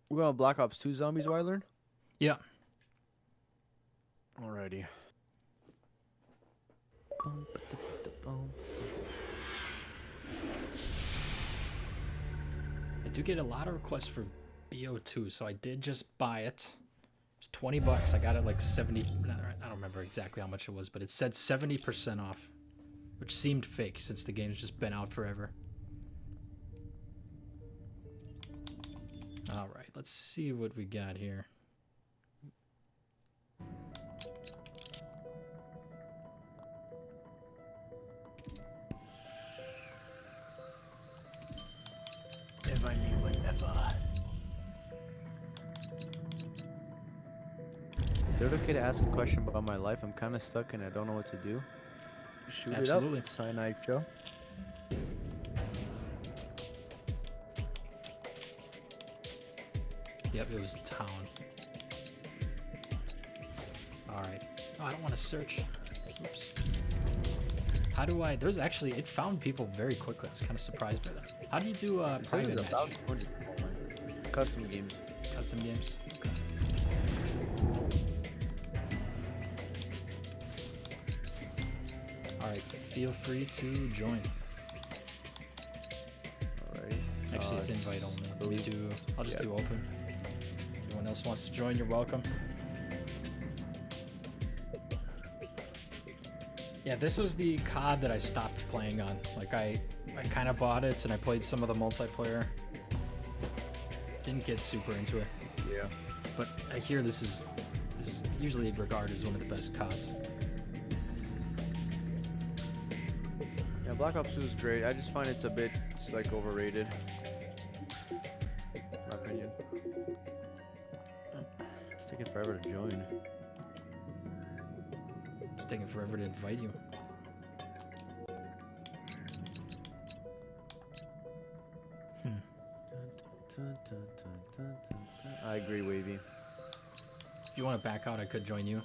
B: We're going on Black Ops 2 zombies, what I learned?
A: Yeah.
B: Alrighty.
A: I do get a lot of requests for BO2, so I did just buy it. It's 20 bucks. I got it like 70. I don't remember exactly how much it was, but it said 70% off, which seemed fake since the game's just been out forever. All right, let's see what we got here.
B: If I knew whatever. Is it okay to ask a question about my life? I'm kind of stuck and I don't know what to do. Shoot
A: Absolutely.
B: it up. Cyanide Joe.
A: Yep, it was town. All right. Oh, I don't want to search. Oops. How do I? There's actually, it found people very quickly. I was kind of surprised by that. How do you do
B: It says
A: private
B: it's
A: match?
B: about 200 people, man. Custom games.
A: Custom games? Okay. Alright, feel free to join.
B: Alrighty.
A: Actually, it's invite only. Let me do, I'll just do open. Anyone else wants to join, you're welcome. Yeah, this was the COD that I stopped playing on. Like, I kind of bought it and I played some of the multiplayer. Didn't get super into it.
B: Yeah.
A: But I hear this is usually regarded as one of the best CODs.
B: Yeah, Black Ops 2 is great. I just find it's a bit, it's like overrated. My opinion. It's taking forever to join.
A: It's taking forever to invite you.
B: I agree, Wavy.
A: If you want to back out, I could join you.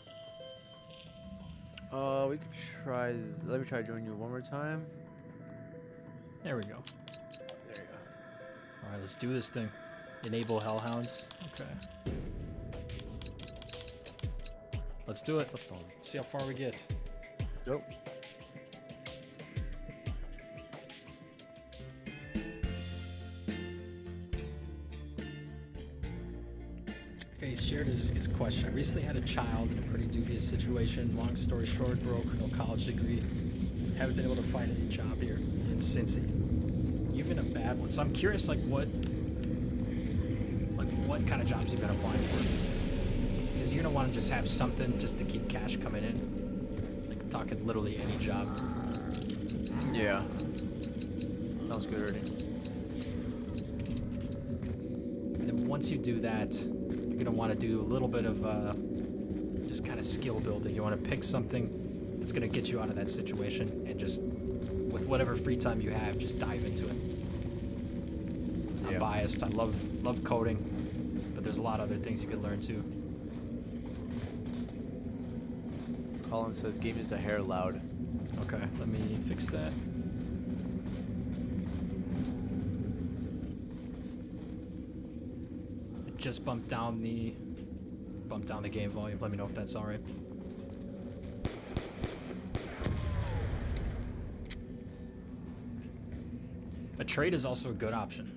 B: We could try. Let me try join you one more time.
A: There we go.
B: There you go.
A: All right, let's do this thing. Enable Hellhounds. Okay. Let's do it. See how far we get.
B: Nope.
A: Okay, he shared his question. I recently had a child in a pretty dubious situation. Long story short, broke, no college degree. Haven't been able to find any job here in Cincy. Even a bad one. So I'm curious, like what kind of jobs you've been applying for. Because you're gonna want to just have something just to keep cash coming in. Like I'm talking literally any job.
B: Yeah. Sounds good already.
A: And then once you do that, you're gonna want to do a little bit of just kind of skill building. You want to pick something that's gonna get you out of that situation, and just with whatever free time you have, just dive into it. I'm biased. I love coding, but there's a lot of other things you could learn too.
B: Colin says game is a hair loud.
A: Okay, let me fix that. I just bumped down the game volume. Let me know if that's all right. A trade is also a good option.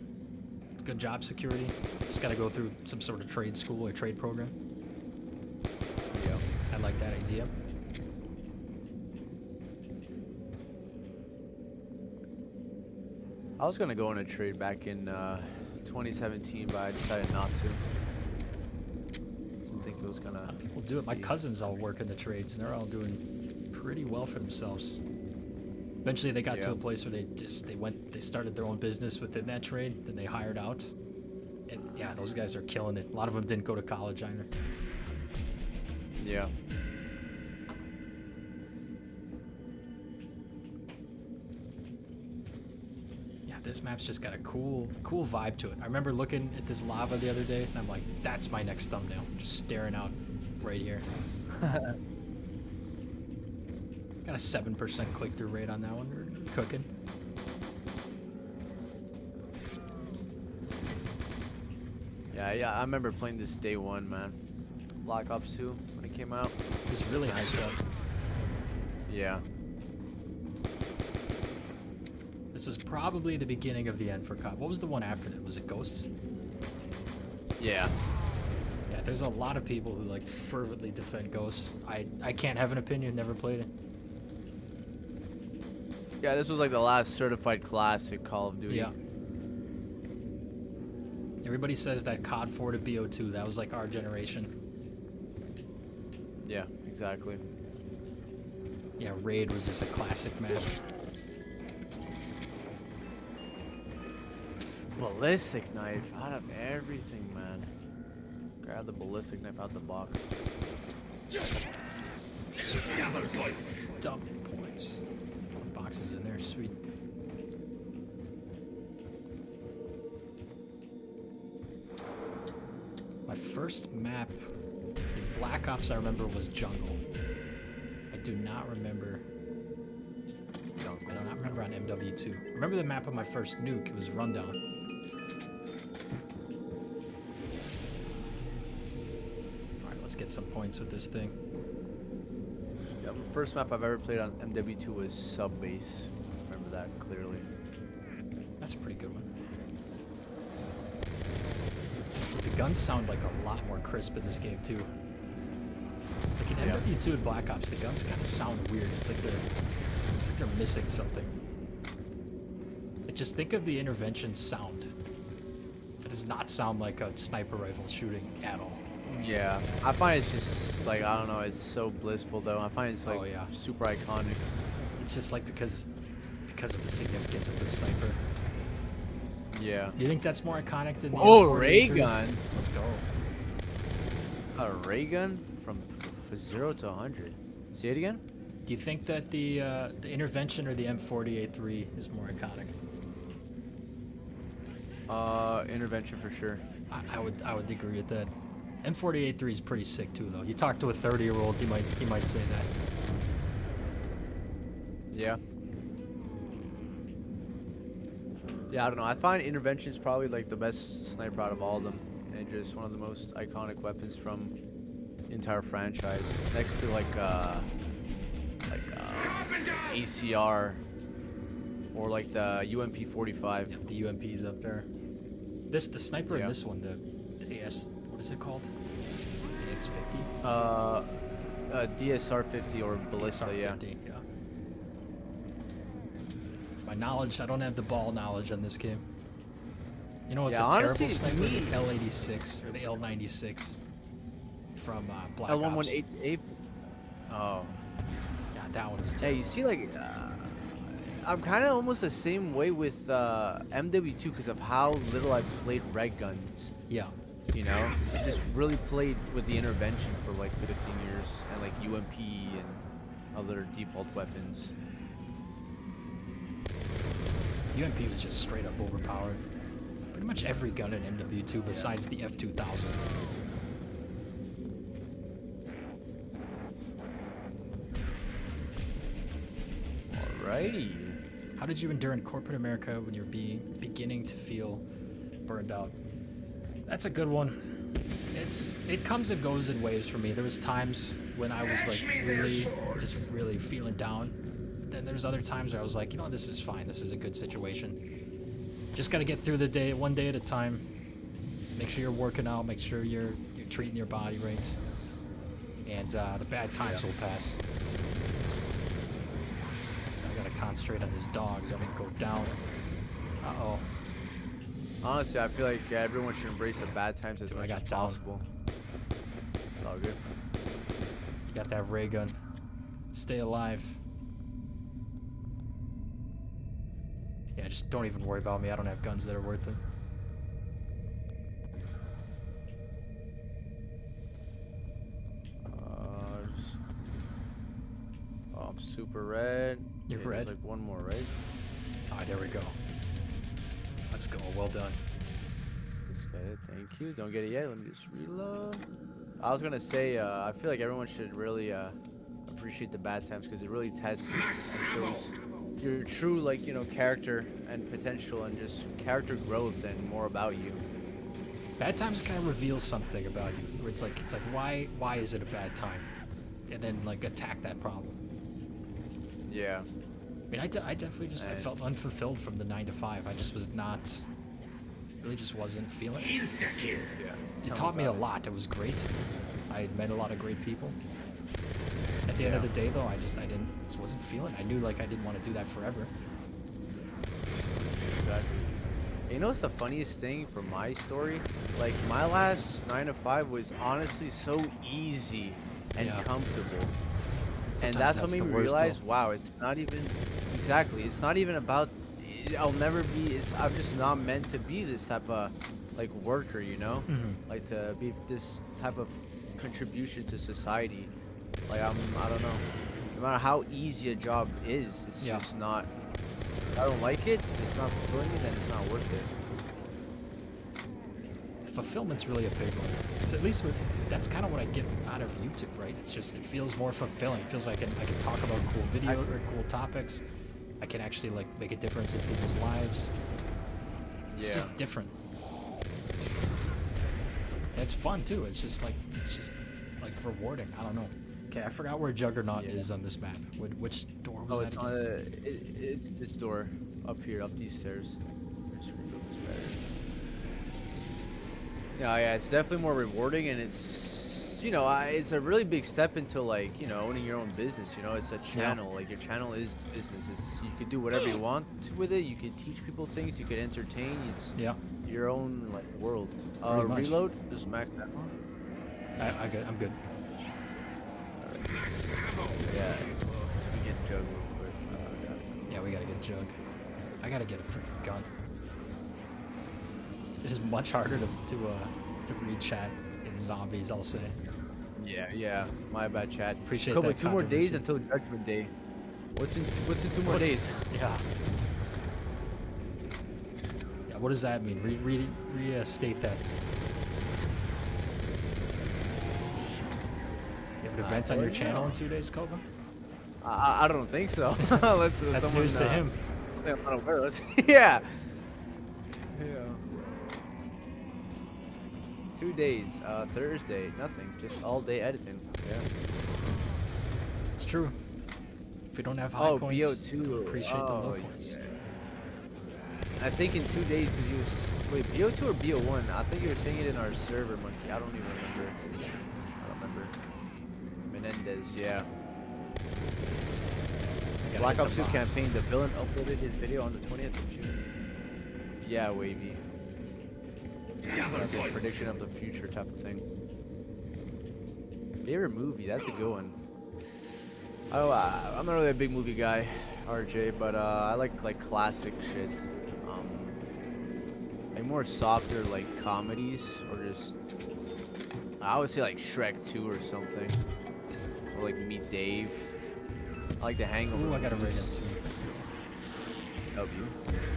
A: Good job security. Just got to go through some sort of trade school or trade program.
B: Yeah.
A: I like that idea.
B: I was gonna go on a trade back in 2017, but I decided not to. Didn't think it was gonna.
A: People do it. My cousins all work in the trades, and they're all doing pretty well for themselves. Eventually, they got to a place where they started their own business within that trade. Then they hired out, and yeah, those guys are killing it. A lot of them didn't go to college either.
B: Yeah.
A: Yeah, this map's just got a cool vibe to it. I remember looking at this lava the other day, and I'm like, that's my next thumbnail. Just staring out right here. Got a 7% click-through rate on that one. We're cooking.
B: Yeah, I remember playing this day one, man. Black Ops 2 when it came out.
A: It was really hyped up.
B: Yeah.
A: This was probably the beginning of the end for COD. What was the one after that? Was it Ghosts?
B: Yeah.
A: Yeah, there's a lot of people who like fervently defend Ghosts. I can't have an opinion. Never played it.
B: Yeah, this was like the last certified classic Call of Duty.
A: Yeah. Everybody says that COD 4 to BO2, that was like our generation.
B: Yeah, exactly.
A: Yeah, Raid was just a classic map.
B: Ballistic knife out of everything, man. Grab the ballistic knife out the box.
D: Double points.
A: Double points. Boxes in there, sweet. My first map in Black Ops I remember was Jungle. I do not remember. I do not remember on MW2. I remember the map of my first Nuke. It was Rundown. Alright, let's get some points with this thing.
B: Yeah, the first map I've ever played on MW2 was Sub Base. I remember that clearly.
A: That's a pretty good one. The guns sound like a lot more crisp in this game too. Like in MW2 and Black Ops, the guns kind of sound weird. It's like they're missing something. Like just think of the intervention sound. It does not sound like a sniper rifle shooting at all.
B: Yeah, I find it's just like, I don't know, it's so blissful though. I find it's like
A: Oh, yeah.
B: super iconic.
A: It's just like because of the significance of the sniper.
B: Yeah.
A: Do you think that's more iconic than the
B: Oh,
A: M4A3?
B: ray gun.
A: Let's go.
B: A ray gun from 0 to 100. See it again?
A: Do you think that the intervention or the M40A3 is more iconic?
B: Intervention for sure.
A: I would agree with that. M40A3 is pretty sick too, though. You talk to a 30-year-old, he might say that.
B: Yeah. Yeah, I don't know. I find intervention is probably like the best sniper out of all of them, and just one of the most iconic weapons from the entire franchise. Next to like ACR or like the UMP-45.
A: Yep, the UMP's up there. The sniper in
B: Yeah.
A: this one, the AS, what is it called? The AX-50?
B: DSR-50 or Ballista, yeah.
A: SR-50, yeah. My knowledge, I don't have the ball knowledge on this game. You know what's
B: Yeah,
A: a terrible
B: honestly,
A: sniper?
B: me-
A: The L86 or the L96 from Black Ops.
B: L1188. Oh.
A: Yeah, that one was
B: Hey,
A: terrible.
B: you see, like, I'm kind of almost the same way with MW2 because of how little I've played red guns.
A: Yeah.
B: You know, I just really played with the intervention for like 15 years, and like UMP and other default weapons.
A: UMP was just straight up overpowered. Pretty much every gun in MW2 besides the F2000.
B: Alrighty.
A: How did you endure in corporate America when you're beginning to feel burned out? That's a good one. It comes and goes in waves for me. There was times when I was like really feeling down. Then there's other times where I was like, you know, this is fine. This is a good situation. Just gotta get through the day, one day at a time. Make sure you're working out. Make sure you're treating your body right. And the bad times will pass. I gotta concentrate on this dog. So I'm gonna go down. Uh-oh.
B: Honestly, I feel like everyone should embrace the bad times as
A: Dude, I
B: much
A: got
B: as
A: down.
B: possible. It's all good.
A: You got that ray gun. Stay alive. Yeah, just don't even worry about me. I don't have guns that are worth it.
B: Oh, I'm super red.
A: You're
B: Yeah,
A: red?
B: There's like one more, right?
A: Alright, there we go. Let's go. Well done.
B: Let's get it. Thank you. Don't get it yet. Let me just reload. I was gonna say, I feel like everyone should really appreciate the bad times because it really tests and shows your true, like, you know, character and potential and just character growth and more about you.
A: Bad times kind of reveal something about you. Where it's like why is it a bad time, and then like attack that problem.
B: Yeah.
A: I mean, I definitely just I felt unfulfilled from the 9 to 5. I just was not, really just wasn't feeling it.
D: Insta-kill.
B: Yeah.
A: It taught me a lot. It was great. I had met a lot of great people. At the end of the day, though, I just wasn't feeling it. I knew like I didn't want to do that forever.
B: Exactly. You know what's the funniest thing for my story? Like, my last 9 to 5 was honestly so easy and
A: Yeah.
B: comfortable. And
A: Sometimes
B: that's what
A: that's
B: made
A: the
B: me
A: worst,
B: realize,
A: though.
B: wow, it's not even, exactly, it's not even about, I'll never be, I'm just not meant to be this type of, like, worker, you know? Like, to be this type of contribution to society. Like, I don't know. No matter how easy a job is, it's
A: Yeah.
B: just not, if I don't like it, if it's not fulfilling me, then it's not worth it.
A: Fulfillment's really a big one. It's at least that's kind of what I get out of YouTube, right? It's just it feels more fulfilling. It feels like I can talk about cool video or cool topics. I can actually like make a difference in people's lives. It's
B: Yeah.
A: just different. And it's fun too. It's just like rewarding. I don't know. Okay, I forgot where Juggernaut is on this map. Which door was
B: Oh,
A: that?
B: it's
A: again?
B: on it's this door up here, up these stairs. Just remove this better. Yeah, it's definitely more rewarding, and it's, you know, it's a really big step into, like, you know, owning your own business. You know, it's a channel. Like, your channel is business. You could do whatever you want with it. You could teach people things. You could entertain. It's
A: Yeah.
B: your own, like, world.
A: Pretty much.
B: Reload. Just max that one.
A: I'm good.
B: Yeah. Let me get Jug real quick.
A: Yeah, we gotta get Jug. I gotta get a freaking gun. It is much harder to read chat in zombies, I'll say.
B: Yeah. My bad, chat.
A: Appreciate
B: Kobe,
A: that
B: 2 more days
A: controversy.
B: until Judgment Day. What's in 2 more days?
A: Yeah. Yeah, what does that mean? Restate that. You have an event on your channel in 2 days, Kobe?
B: I don't think so.
A: That's
B: someone,
A: news to him.
B: I'm not aware. Yeah. 2 days. Thursday, nothing. Just all day editing. Yeah.
A: It's true. If we don't have high points,
B: BO2.
A: don't appreciate the low
B: Oh,
A: points.
B: I think in 2 days, because he was, wait, BO2 or BO1? I think you were saying it in our server, Monkey. I don't even remember. I don't remember. Menendez, yeah.
A: I gotta
B: Black
A: hit
B: Ops
A: the
B: 2
A: box.
B: campaign. The villain uploaded his video on the 20th of June. Yeah, Wavy.
D: Double
B: That's a
D: points.
B: prediction of the future type of thing. Favorite movie? That's a good one. Oh, I'm not really a big movie guy, RJ, but I like classic shit. Like more softer like comedies, or just I would say like Shrek 2 or something, or like Meet Dave. I like the Hangover.
A: Ooh, I got a
B: movies.
A: rig too. Let's go.
B: Help you.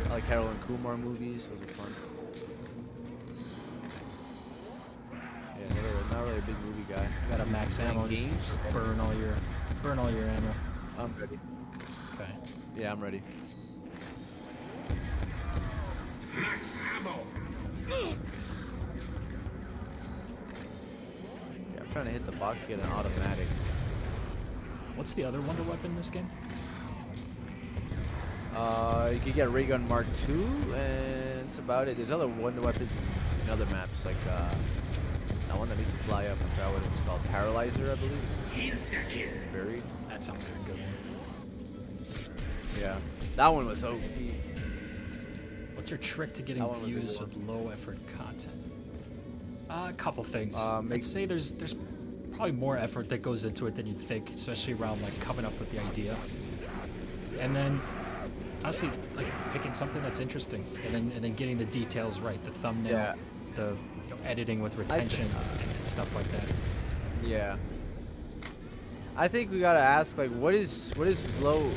B: I like Harold and Kumar movies. Those are fun. Yeah, not really a big movie guy.
A: Got a max
B: Playing
A: ammo. Just
B: games?
A: burn all your ammo.
B: I'm ready.
A: Okay.
B: Yeah, I'm ready.
D: Max ammo.
B: Yeah, I'm trying to hit the box to get an automatic.
A: What's the other wonder weapon in this game?
B: You could get Ray Gun Mark II, and that's about it. There's other wonder weapons in other maps, like that one that makes you fly up. I forgot what it's called. Paralyzer, I believe.
D: Insta-kill.
B: Buried.
A: That sounds like a good one.
B: Yeah, that one was OP.
A: What's your trick to getting
B: That one was a
A: views
B: good
A: with low effort content? A couple things.
B: Make-
A: I'd say there's probably more effort that goes into it than you'd think, especially around like coming up with the idea. And then honestly, like picking something that's interesting, and then getting the details right, the thumbnail,
B: Yeah.
A: the editing with retention and stuff like that.
B: Yeah. I think we gotta ask, like, what does low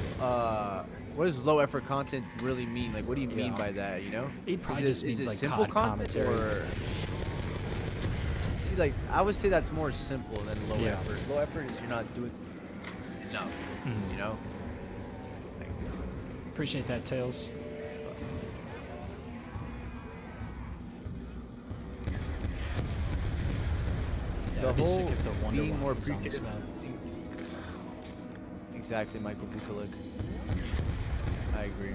B: effort content really mean? Like, what do you mean
A: Yeah.
B: by that? You know?
A: It probably
B: Is
A: just means
B: is it
A: like
B: simple
A: COD
B: content
A: commentary.
B: or? See, honestly, like, I would say that's more simple than low
A: Yeah.
B: effort. Low effort is you're not doing enough, you know? Like,
A: Appreciate that, Tails. Yeah,
B: the
A: I'd be sick
B: whole
A: if the Wonder
B: being
A: Woman
B: more
A: was on this
B: appreciative.
A: map.
B: Exactly, Michael Bukalik. I agree.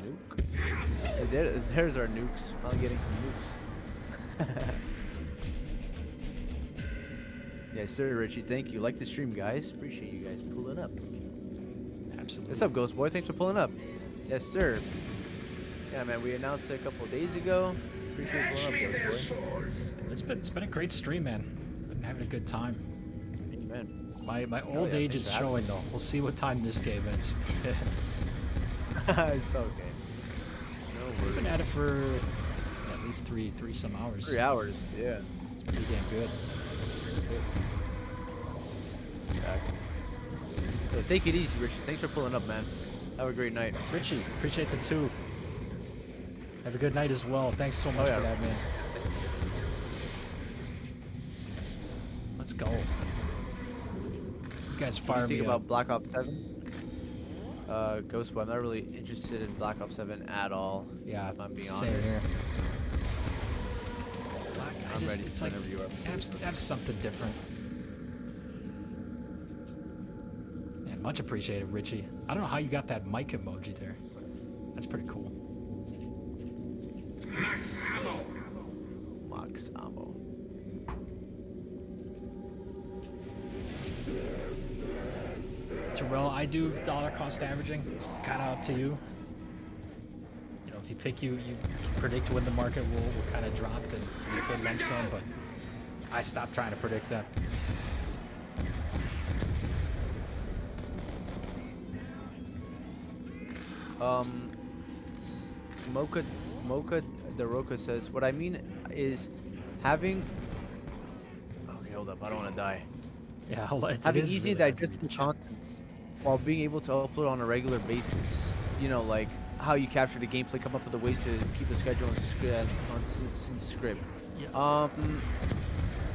B: Nuke. Hey, there's our nukes. Finally getting some nukes. Yes, sir, Richie. Thank you. Like the stream, guys. Appreciate you guys pulling up.
A: Absolutely.
B: What's up, Ghost Boy? Thanks for pulling up. Yes, sir. Yeah, man. We announced it a couple days ago. Appreciate you
D: Fetch me
B: pulling
D: their
B: up, Ghost Boy.
D: souls.
A: It's been a great stream, man. Been having a good time.
B: Amen.
A: My old
B: yeah,
A: age
B: thanks
A: is
B: for having
A: showing though. We'll see what time this game is.
B: It's okay. No
A: We've
B: worries.
A: been at it for at least three some hours.
B: 3 hours. Yeah.
A: Pretty damn good.
B: Exactly. So take it easy, Richie. Thanks for pulling up, man. Have a great night.
A: Richie, appreciate the 2. Have a good night as well. Thanks so much
B: yeah.
A: for that, man. Let's go. You guys
B: What do
A: fire
B: you think
A: me
B: about
A: up.
B: Black Ops 7? Ghost Boy, I'm not really interested in Black Ops 7 at all.
A: Yeah,
B: if I'm being
A: same
B: honest.
A: here.
B: I'm ready
A: It's
B: to
A: like
B: whenever you are.
A: have something different. Man, much appreciated, Richie. I don't know how you got that mic emoji there. That's pretty cool.
D: Max ammo.
B: Max ammo.
A: Terrell, I do dollar cost averaging. It's kind of up to you. You know, if you think you predict when the market will kind of drop, then you put lump sum, but I stopped trying to predict that.
B: Mocha Daroka says, what I mean is having... Okay, hold up. I don't want to die.
A: Yeah,
B: Having easy digestible content while being able to upload on a regular basis. You know, like how you capture the gameplay, come up with the ways to keep the schedule and consistent script.
A: Yeah.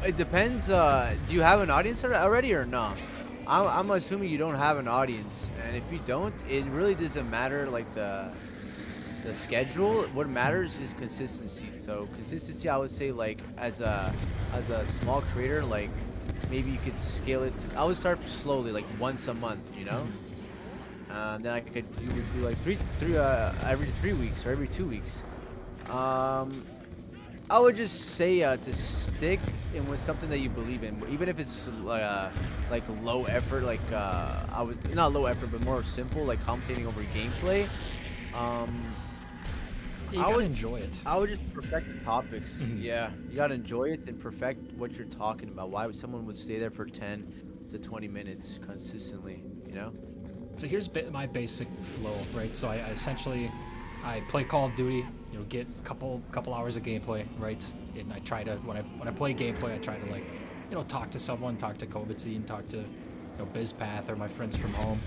B: It depends. Do you have an audience already or not? I'm assuming you don't have an audience, and if you don't, it really doesn't matter. Like the schedule. What matters is consistency. So consistency, I would say, like as a small creator, like maybe you could scale it. I would start slowly, like once a month, you know. Then you would do like every 3 weeks or every 2 weeks. I would just say to stick in with something that you believe in, even if it's like low effort, like I would not low effort, but more simple, like commentating over gameplay.
A: You gotta enjoy it.
B: I would just perfect the topics. Yeah, you gotta enjoy it and perfect what you're talking about. Why would someone would stay there for 10 to 20 minutes consistently? You know.
A: So here's my basic flow, right? So I essentially play Call of Duty, you know, get a couple hours of gameplay, right? And I try to when I play gameplay, I try to, like, you know, talk to someone, talk to Cobatine, talk to, you know, BizPath or my friends from home,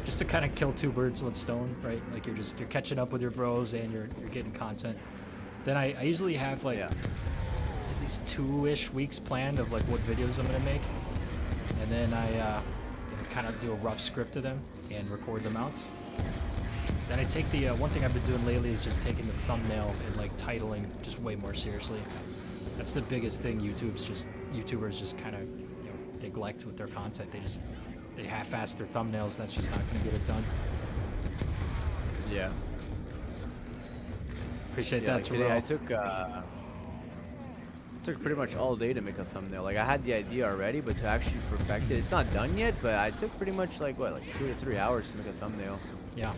A: just to kind of kill 2 birds with one stone, right? Like you're catching up with your bros and you're getting content. Then I usually have like at least 2-ish weeks planned of like what videos I'm gonna make, and then I kind of do a rough script of them and record them out. Then I take the one thing I've been doing lately is just taking the thumbnail and like titling just way more seriously. That's the biggest thing YouTubers just kind of, you know, neglect with their content. They half-ass their thumbnails. That's just not going to get it done.
B: Yeah.
A: Appreciate
B: Yeah,
A: that,
B: like today
A: Terrell.
B: I took pretty much all day to make a thumbnail. Like I had the idea already, but to actually perfect it, it's not done yet. But I took pretty much like 2 to 3 hours to make a thumbnail.
A: Yeah.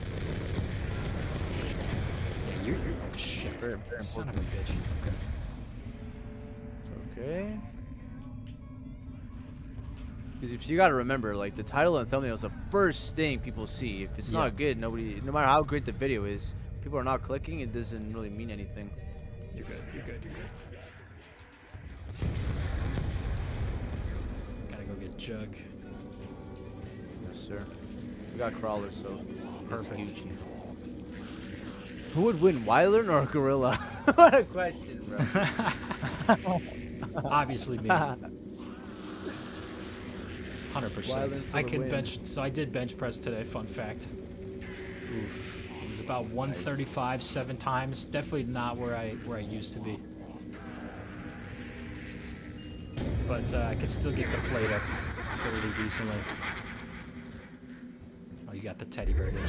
A: Yeah, you're oh shit.
B: Very
A: Son of a bitch.
B: Okay. Because if you gotta remember, like the title and thumbnail is the first thing people see. If it's not good, no matter how great the video is, people are not clicking. It doesn't really mean anything.
A: You're good. You're good. Gotta go get Jug.
B: Yes, sir. We got crawlers, so that's
A: Perfect.
B: huge. Who would win, Wyvern or a gorilla? What a question, bro.
A: Obviously me. 100%.
B: Wyvern for
A: I
B: the
A: can
B: win.
A: bench. So I did bench press today. Fun fact. Oof. It was about 135 7 times. Definitely not where I used to be. But I can still get the plate up fairly decently. Oh, you got the teddy bear, didn't you?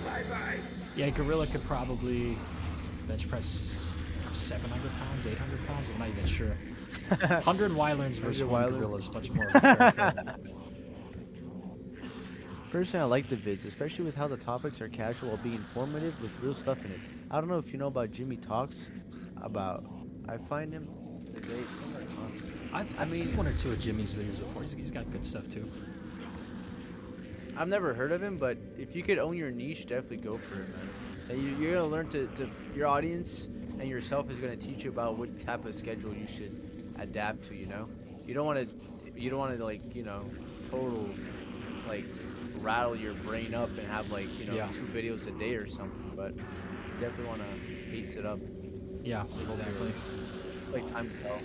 D: Bye-bye.
A: Yeah, gorilla could probably bench press 700 pounds, 800 pounds. I'm not even sure. 100 Wylerns versus 1
B: Wylerns.
A: gorilla is much more of a fair fight.
B: Personally, I like the vids, especially with how the topics are casual while being informative with real stuff in it. I don't know if you know about Jimmy Talks. I find him a great singer.
A: I've seen one or two of Jimmy's videos before. He's got good stuff too.
B: I've never heard of him, but if you could own your niche, definitely go for it, man. And you're gonna learn to your audience and yourself is gonna teach you about what type of schedule you should adapt to. You know, you don't want to like total like rattle your brain up and have like
A: Yeah.
B: 2 videos a day or something. But you definitely want to pace it up.
A: Yeah, exactly.
B: Like time to tell.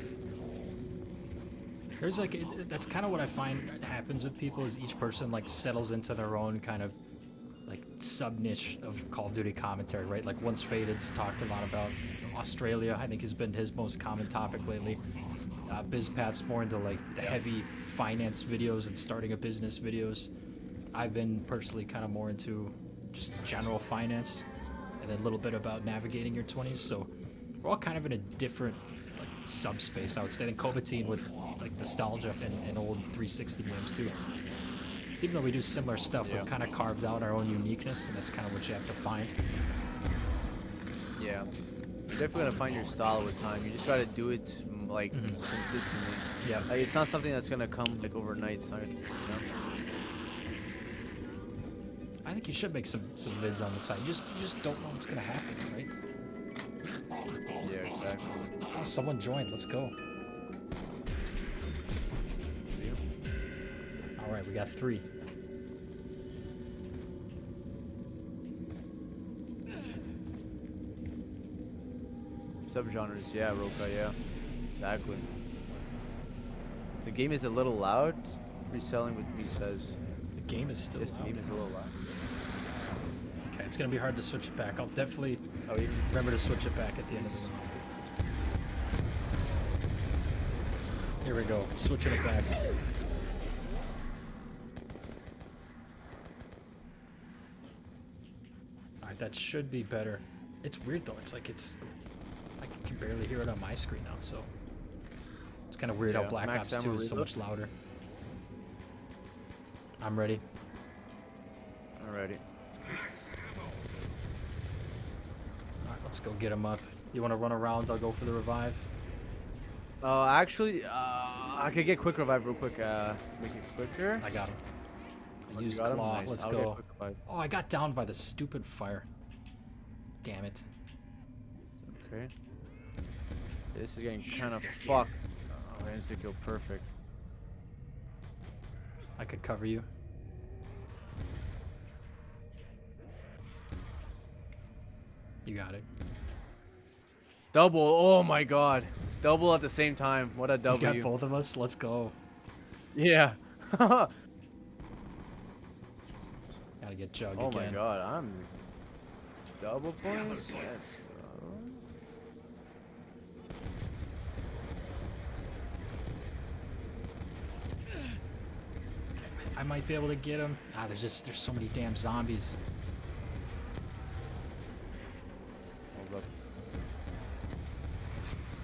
A: There's like that's kind of what I find happens with people is each person like settles into their own kind of like sub niche of Call of Duty commentary, right? Like Once Fated's talked a lot about Australia. I think has been his most common topic lately. BizPat's more into like the heavy finance videos and starting a business videos. I've been personally kind of more into just general finance and then a little bit about navigating your 20s. So we're all kind of in a different like subspace, I would say. And Cobatine with like nostalgia and old 360 games too. So even though we do similar stuff,
B: Yeah.
A: we've kind of carved out our own uniqueness, and that's kind of what you have to find.
B: Yeah, you're definitely gonna find your style with time. You just gotta do it like
A: Mhm.
B: consistently.
A: Yeah.
B: Like it's not something that's gonna come like overnight. It's not,
A: I think you should make some vids on the side. You just don't know what's gonna happen, right?
B: Yeah, exactly.
A: Oh, someone joined. Let's go. All right, we got 3.
B: Subgenres, yeah, Roka, yeah, exactly. The game is a little loud. Reselling with me says.
A: The game is still
B: Yes, the
A: loud.
B: game is a little loud.
A: Okay, it's gonna be hard to switch it back. I'll definitely
B: Oh, even
A: remember to switch it back at the end of the one. Here we go. Switching it back. Alright, that should be better. It's weird though. It's like I can barely hear it on my screen now, so it's kind of weird how
B: Yeah,
A: Black
B: max
A: Ops 2
B: ammo
A: is so
B: reload.
A: much louder. I'm ready.
B: alrighty.
A: Alright, let's go get him up. You want to run around? I'll go for the revive.
B: Actually, I could get quick revive real quick. Make it quicker.
A: I got him. I
B: You
A: used
B: got him?
A: claw.
B: Nice.
A: Let's
B: I'll get
A: go.
B: quick revive.
A: Oh, I got down by the stupid fire. Damn it.
B: Okay. This is getting kind of fucked. Oh, instant kill, perfect.
A: I could cover you. You got it.
B: Double. Oh my god. Double at the same time. What a
A: You got
B: W.
A: both of us? Let's go.
B: Yeah.
A: Gotta get Jug
B: Oh
A: again.
B: my god. I'm double points. Let's go.
A: I might be able to get him. Ah, there's so many damn zombies.
B: Hold up.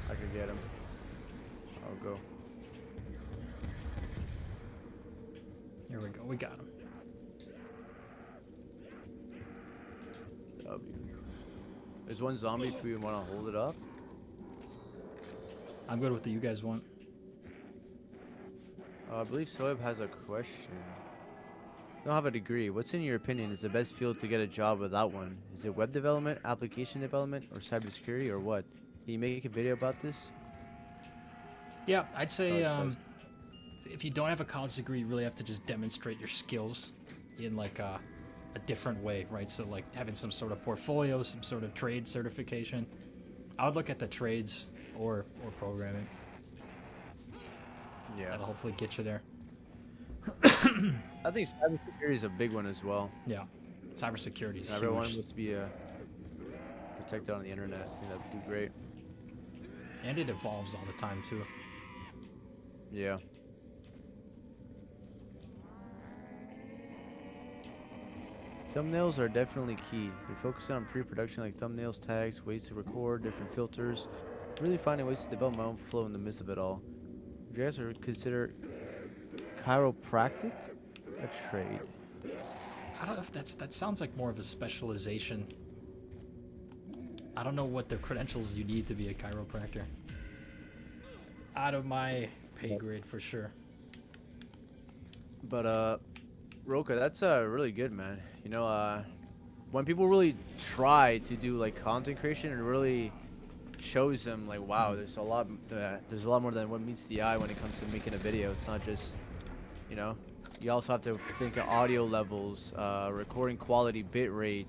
B: I could get him. I'll go.
A: Here we go. We got him.
B: W. There's one zombie if you want to hold it up.
A: I'm good with what you guys want.
B: I believe Soeb has a question. Don't have a degree. What's in your opinion is the best field to get a job without one? Is it web development, application development, or cybersecurity, or what? Can you make a video about this?
A: Yeah, I'd say
B: Sorry,
A: if you don't have a college degree, you really have to just demonstrate your skills in like a different way, right? So like having some sort of portfolio, some sort of trade certification. I would look at the trades or programming.
B: Yeah.
A: That'll hopefully get you there.
B: I think cybersecurity is a big one as well.
A: Yeah, cybersecurity is
B: Everyone
A: huge,
B: must be protected on the internet. I think that'd do great.
A: and it evolves all the time too.
B: Yeah. Thumbnails are definitely key. We focus on pre-production like thumbnails, tags, ways to record, different filters. Really finding ways to develop my own flow in the midst of it all. Would you guys ever consider chiropractic a trade?
A: I don't know if that sounds like more of a specialization. I don't know what the credentials you need to be a chiropractor. Out of my pay grade for sure.
B: But Roka, that's really good, man. You know, when people really try to do like content creation, it really shows them like, wow, there's a lot more than what meets the eye when it comes to making a video. It's not just, you know, you also have to think of audio levels, recording quality, bit rate,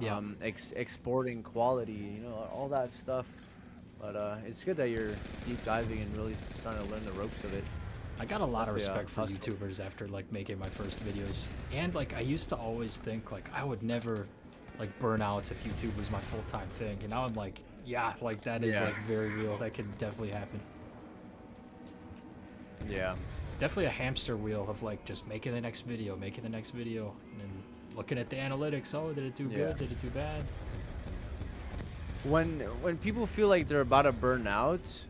A: Yeah.
B: exporting quality, you know, all that stuff. But it's good that you're deep diving and really starting to learn the ropes of it.
A: I got a lot of
B: Definitely,
A: respect for
B: hustle.
A: YouTubers after like making my first videos. And like I used to always think like I would never like burn out if YouTube was my full-time thing. And now I'm like, yeah, like that is
B: Yeah.
A: like very real. That could definitely happen.
B: Yeah.
A: It's definitely a hamster wheel of like just making the next video, and then looking at the analytics. Oh, did it do
B: Yeah.
A: good? Did it do bad?
B: When people feel like they're about to burn out,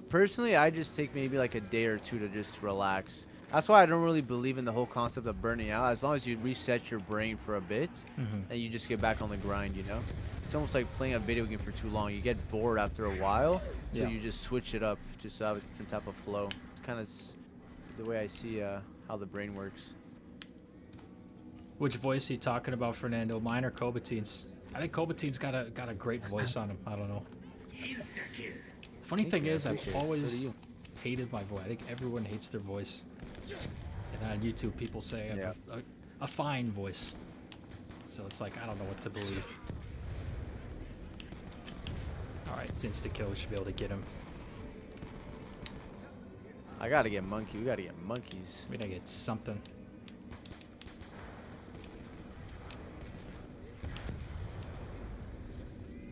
B: personally, I just take maybe like a day or two to just relax. That's why I don't really believe in the whole concept of burning out. As long as you reset your brain for a bit, and you just get back on the grind, you know? It's almost like playing a video game for too long. You get bored after a while, so
A: Yeah.
B: you just switch it up, just to have a different type of flow. It's kind of the way I see how the brain works.
A: Which voice are you talking about, Fernando? Mine or Cobatine's? I think Cobatine's got a great voice on him. I don't know.
D: Insta-kill.
A: Funny thing
B: you, I
A: is, I've
B: appreciate it. So do
A: always
B: you.
A: hated my voice. I think everyone hates their voice. And then on YouTube, people say I have a fine voice. So it's like, I don't know what to believe. Alright, it's insta-kill. We should be able to get him.
B: I gotta get monkey. We gotta get monkeys.
A: We gotta get something.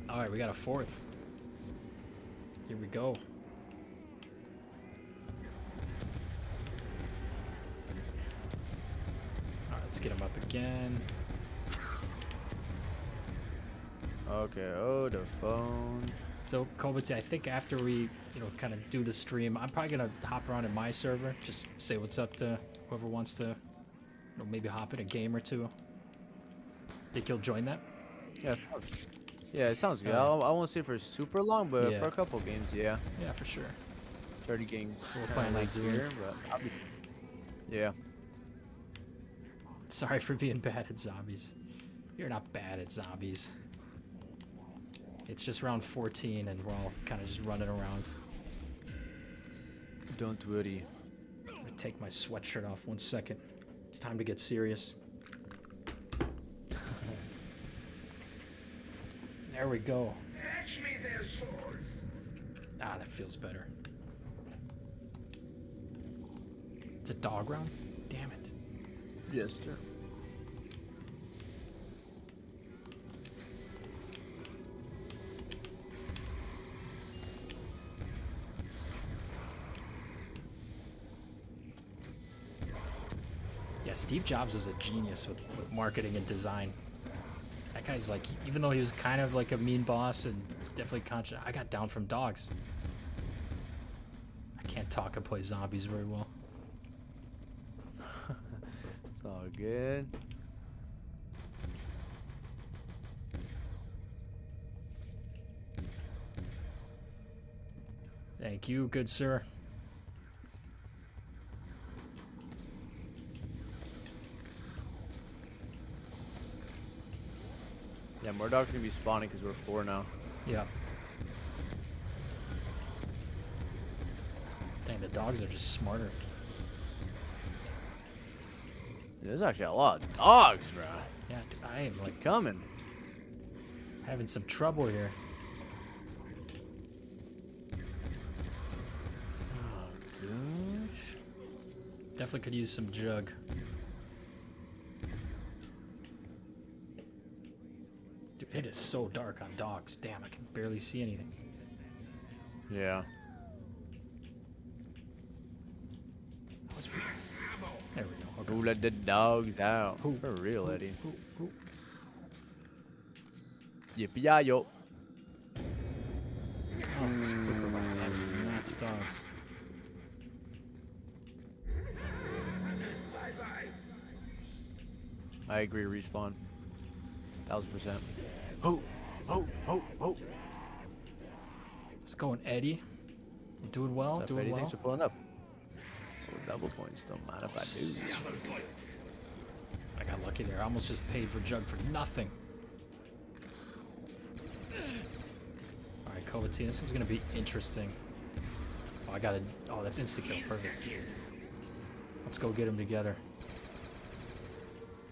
A: Alright, we got a fourth. Here we go. Alright, let's get him up again.
B: Okay. Oh, the phone.
A: So, Kovaci, I think after we, kind of do the stream, I'm probably gonna hop around in my server, just say what's up to whoever wants to, maybe hop in a game or two. Think you'll join that?
B: Yeah, it sounds good.
A: Alright.
B: I won't say for super long, but
A: Yeah.
B: for a couple games, yeah.
A: Yeah, for sure.
B: 30 games.
A: So we're
B: kinda
A: playing
B: late
A: that Doom.
B: here, but yeah.
A: Sorry for being bad at zombies. You're not bad at zombies. It's just round 14 and we're all kind of just running around.
B: Don't worry.
A: I'm gonna take my sweatshirt off 1 second. It's time to get serious. There we go.
D: Fetch me their swords.
A: Ah, that feels better. It's a dog round? Damn it.
B: Yes, sir.
A: Yeah, Steve Jobs was a genius with marketing and design. That guy's like, even though he was kind of like a mean boss and definitely conscious, I got down from dogs. I can't talk and play zombies very well.
B: It's all good.
A: Thank you, good sir.
B: Yeah, more dogs gonna be spawning because we're 4 now.
A: Yeah. Dang, the dogs are just smarter.
B: There's actually a lot of dogs, bro.
A: Yeah, dude, I am like
B: Coming.
A: having some trouble here.
B: Gosh.
A: Definitely could use some jug. Dude, it is so dark on dogs. Damn, I can barely see anything.
B: Yeah.
A: That was pretty- There we go. Okay.
B: Who let the dogs out?
A: Who?
B: For real, Eddie.
A: Ooh.
B: Yippee-yi-yo.
A: Oh, it's quick revive. That is not dogs.
B: I agree, respawn. 1000%. Oh, oh, oh, oh.
A: Let's go in Eddie. You doing well?
B: What's up,
A: Doing
B: Eddie?
A: well.
B: Thanks for pulling up. Oh, double points. Don't mind if I do.
D: Double points.
A: I got lucky there. I almost just paid for jug for nothing. Alright, Cobatine, this one's gonna be interesting. Oh, I gotta. Oh, that's insta kill. Perfect. Let's go get them together.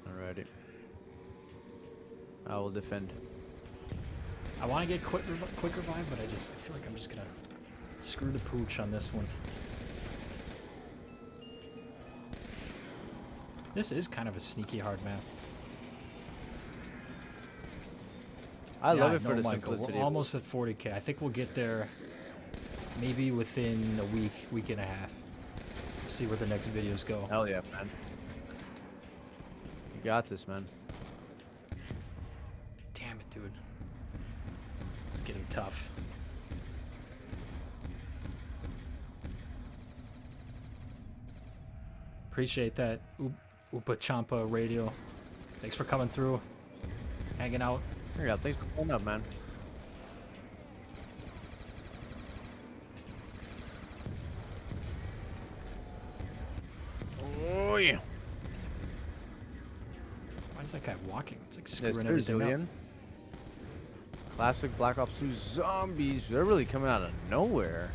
B: Alrighty. I will defend.
A: I want to get quick revive, but I feel like I'm just gonna screw the pooch on this one. This is kind of a sneaky hard map.
B: I
A: Yeah,
B: love it for
A: know,
B: the
A: Michael.
B: simplicity.
A: We're almost at 40k. I think we'll get there maybe within a week and a half. See where the next videos go.
B: Hell yeah, man. You got this, man.
A: Damn it, dude. It's getting tough. Appreciate that, Oopa Champa Radio. Thanks for coming through, hanging out.
B: Here you go. Thanks for pulling up, man. Oh, yeah.
A: Why is that guy walking? It's like
B: Yes,
A: screwing
B: there's
A: everything up.
B: Julian. Classic Black Ops 2 zombies. They're really coming out of nowhere.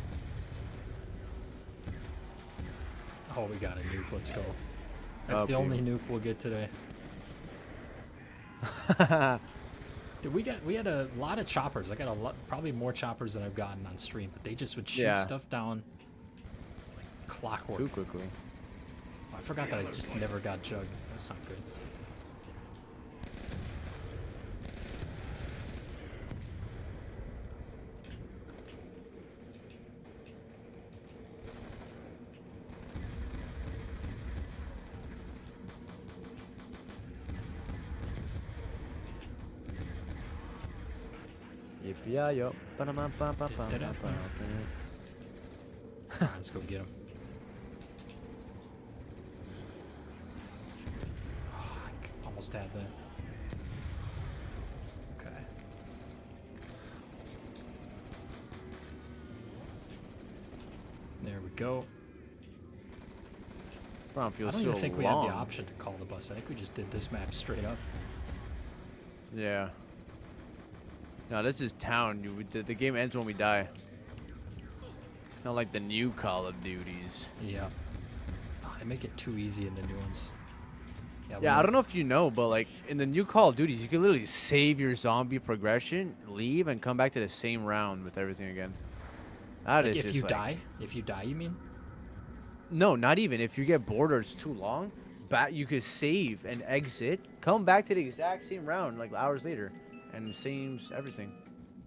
A: Oh, we got a nuke. Let's go. That's the
B: Okay.
A: only nuke we'll get today. Dude, we had a lot of choppers. I got a lot, probably more choppers than I've gotten on stream, but they just would shoot
B: Yeah.
A: stuff down like clockwork.
B: Too quickly.
A: Oh, I forgot that I just never got jug. That's not good.
B: Yippee-yi-yo.
A: Alright, let's go get him. Oh, I almost had that. Okay. There we go.
B: Bro,
A: I
B: feels
A: don't
B: so
A: even think we
B: long.
A: had the option to call the bus. I think we just did this map straight up.
B: Yeah. No, this is town. The game ends when we die. Not like the new Call of Duties.
A: Yeah. Oh, they make it too easy in the new ones.
B: Yeah, I don't know if you know, but like in the new Call of Duties, you can literally save your zombie progression, leave, and come back to the same round with everything again. That
A: Like
B: is
A: if
B: just
A: you
B: like,
A: die? If you die, you mean?
B: No, not even. If you get bored or it's too long, you could save and exit, come back to the exact same round like hours later, and it saves everything.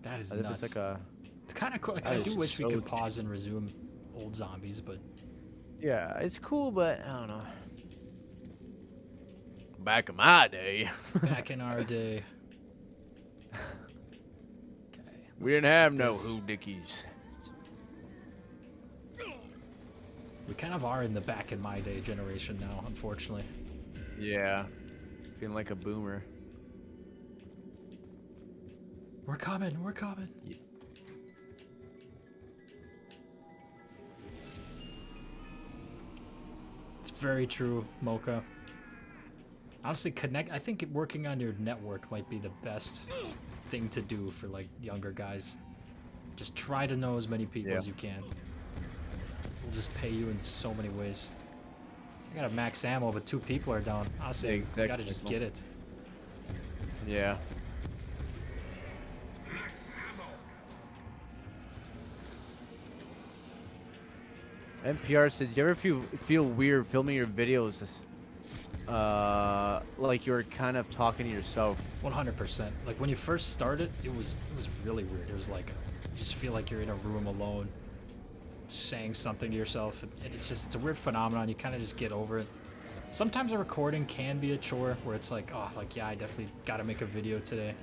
A: That is
B: As if
A: nuts.
B: it's like a
A: It's kind of cool. Like,
B: that
A: I
B: is
A: do
B: just
A: wish we
B: so
A: could pause and resume old zombies, but
B: yeah, it's cool, but I don't know. Back in my day,
A: back in our day. Okay.
B: we didn't have no
A: this.
B: who dickies.
A: We kind of are in the back in my day generation now, unfortunately.
B: Yeah, feeling like a boomer.
A: We're coming. We're coming.
B: Yeah.
A: It's very true, Mocha. Honestly, I think working on your network might be the best thing to do for like younger guys. Just try to know as many people
B: Yeah.
A: as you can. We'll just pay you in so many ways. I got a max ammo, but 2 people are down. Honestly, I
B: Exactly.
A: gotta just get it.
B: Yeah. NPR says, you ever feel weird filming your videos, like you're kind of talking to yourself?
A: 100%. Like when you first started, it was really weird. It was like you just feel like you're in a room alone, saying something to yourself, and it's a weird phenomenon. You kind of just get over it. Sometimes a recording can be a chore, where it's like, oh, like yeah, I definitely got to make a video today.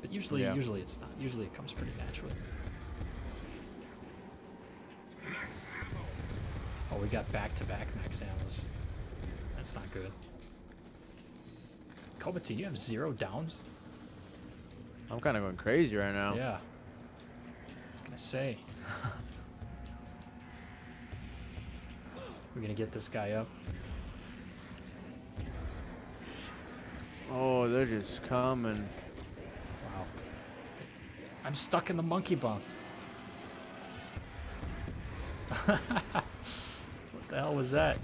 A: But usually it's not. Usually it comes pretty naturally. Oh, we got back-to-back max ammos. That's not good. Cobatine, you have 0 downs?
B: I'm kind of going crazy right now.
A: Yeah. I was gonna say. We're gonna get this guy up.
B: Oh, they're just coming.
A: Wow. I'm stuck in the monkey bomb. What the hell was that?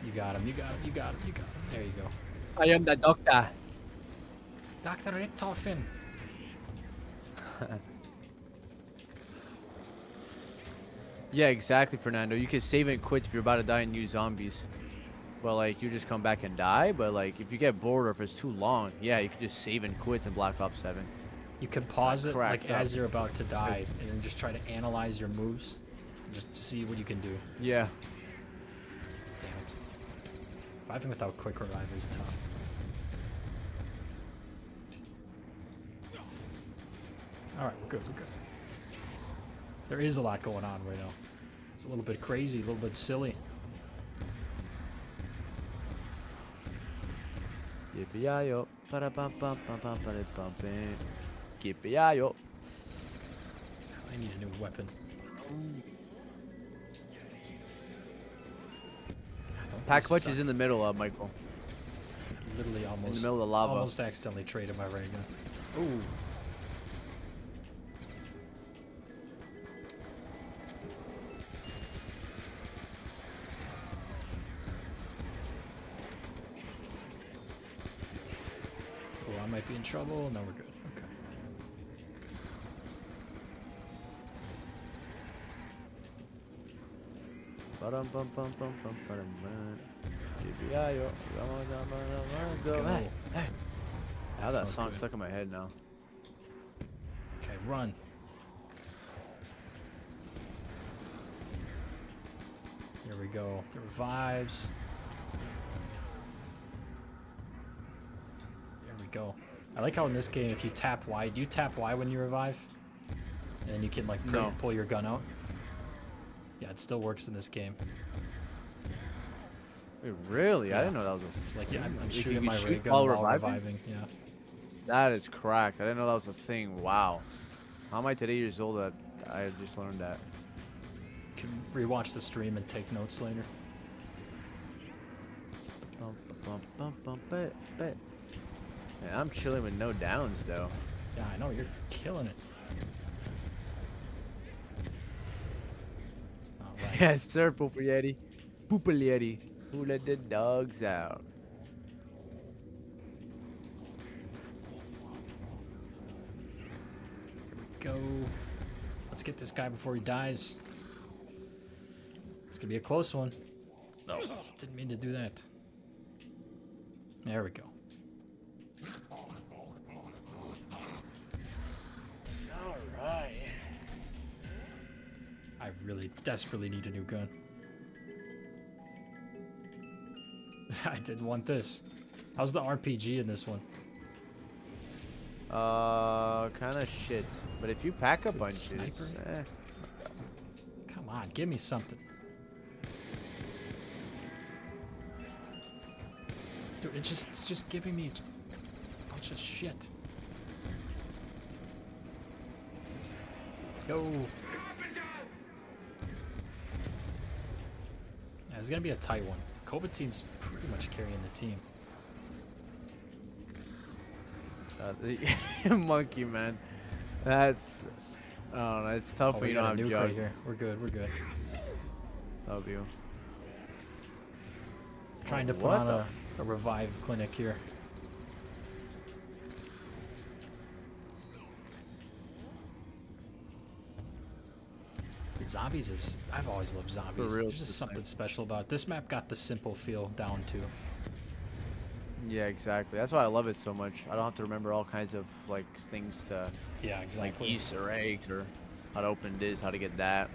A: You got him, you got him, you got him, you got him. There you go.
B: I am the doctor.
A: Dr. Richtofen.
B: Yeah, exactly, Fernando. You can save and quit if you're about to die and use zombies. But, like, you just come back and die. But, like, if you get bored or if it's too long, yeah, you can just save and quit in Black Ops 7.
A: You can pause it like
B: cracked up.
A: as you're about to die and then just try to analyze your moves and just see what you can do.
B: Yeah.
A: Damn it. Reviving without quick revive is tough. Alright, we're good, we're good. There is a lot going on right now. It's a little bit crazy, a little bit silly.
B: Yippee-yi-yo. Ba-da-bum-bum-bum-bum-ba-da-bum-bam. Yippee-yi-yo.
A: I need a new weapon.
B: Pack punch is in the middle, Michael.
A: Literally almost,
B: in the middle of the lava.
A: almost accidentally traded my ray gun.
B: Ooh.
A: Oh, I might be in trouble. No, we're good. Okay.
B: Ba-dum-bum-bum-bum-bum-ba-dum-bum. Yippee-yi-yo. Go. Hey, hey. Now that song's stuck in my head now.
A: Okay, run. Here we go. The revives. There we go. I like how in this game, if you tap Y, do you tap Y when you revive? And then you can like
B: No.
A: pull your gun out? Yeah, it still works in this game.
B: Wait, really?
A: Yeah.
B: I didn't know that was a...
A: It's like, yeah, I'm
B: You
A: shooting
B: can
A: my
B: shoot
A: ray gun
B: while
A: while
B: reviving?
A: reviving. Yeah.
B: That is cracked. I didn't know that was a thing. Wow. How am I today years old that I just learned that?
A: You can rewatch the stream and take notes later.
B: Man, I'm chilling with no downs though.
A: Yeah, I know, you're killing it. Alright.
B: Yes, sir, Pooper Yeti. Pooper Yeti. Who let the dogs out?
A: Go. Let's get this guy before he dies. It's gonna be a close one. No, didn't mean to do that. There we go.
B: Alright.
A: I really desperately need a new gun. I didn't want this. How's the RPG in this one?
B: Kind of shit. But if you pack a
A: Dude,
B: bunch,
A: sniper?
B: it's,
A: Come on, give me something. Dude, it's just giving me a bunch of shit. Go. Yeah, it's gonna be a tight one. Cobatine's pretty much carrying the team.
B: the monkey man. That's Oh, no, it's tough
A: Oh,
B: when
A: we
B: you
A: got
B: don't
A: a
B: have
A: nuke right
B: jug.
A: here. We're good. We're good.
B: Love you.
A: Trying to put
B: What
A: on
B: the
A: a revive clinic here. Zombies is... I've always loved zombies.
B: real
A: There's just
B: this
A: something
B: time.
A: special about it. This map got the simple feel down too.
B: Yeah, exactly. That's why I love it so much. I don't have to remember all kinds of like things to
A: Yeah,
B: like
A: exactly.
B: Easter egg or how to open this, how to get that.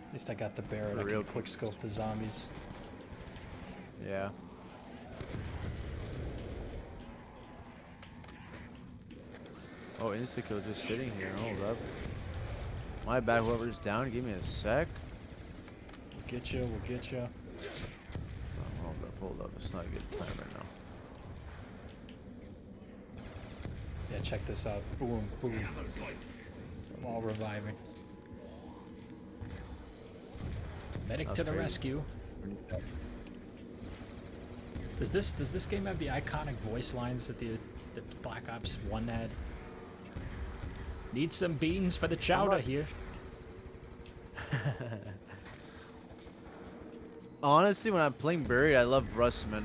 A: At least I got the Barrett.
B: For
A: I
B: real
A: can quick scope the zombies.
B: Yeah. Oh, insta-kill just sitting here. Hold up. My bad, whoever's down. Give me a sec.
A: We'll get you. We'll get you.
B: Oh, hold up. It's not a good time right now.
A: Yeah, check this out. Boom, boom. I'm all reviving. Medic
B: That's
A: to the
B: crazy.
A: rescue. Does this game have the iconic voice lines that the Black Ops 1 had? Need some beans for the chowder
B: not-
A: here.
B: Honestly, when I'm playing Buried, I love Russman,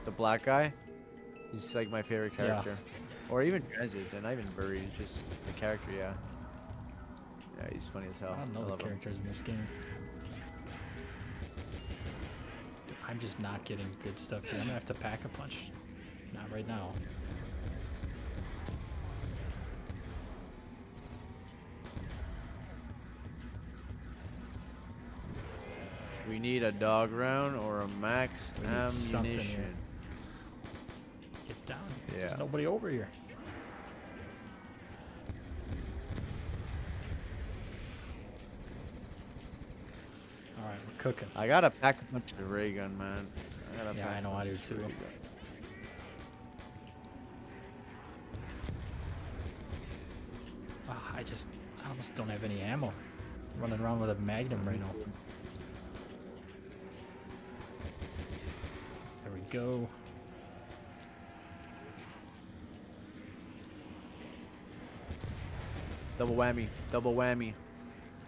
B: the black guy. He's like my favorite
A: Yeah.
B: character. Or even Transit, and not even Buried, just the character, yeah. Yeah, he's funny as hell.
A: I don't know
B: love
A: the
B: him.
A: characters in this game. I'm just not getting good stuff here. I'm gonna have to pack a punch. Not right now.
B: We need a dog round or a max
A: We need something here.
B: ammunition.
A: Get down.
B: Yeah.
A: There's nobody over here. Alright, we're cooking.
B: I gotta pack a punch of ray gun, man. Gotta
A: Yeah,
B: pack
A: I know,
B: a
A: I do
B: punch of
A: too.
B: ray gun.
A: Ah, I almost don't have any ammo. Running around with a Magnum right now. There we go.
B: Double whammy, double whammy.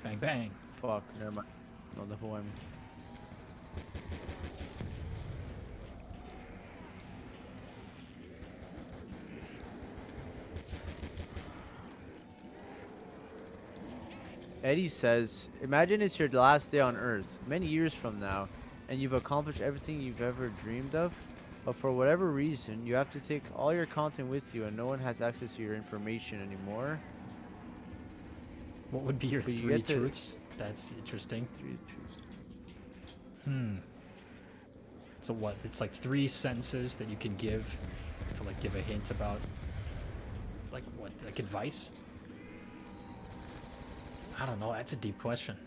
A: Bang bang.
B: Fuck, never mind. No double whammy. Eddie says, imagine it's your last day on Earth, many years from now, and you've accomplished everything you've ever dreamed of, but for whatever reason, you have to take all your content with you and no one has access to your information anymore.
A: What would be your
B: But you
A: three
B: get to-
A: truths? That's interesting.
B: Three truths.
A: So what? It's like 3 sentences that you can give to like give a hint about like what? Like advice? I don't know. That's a deep question.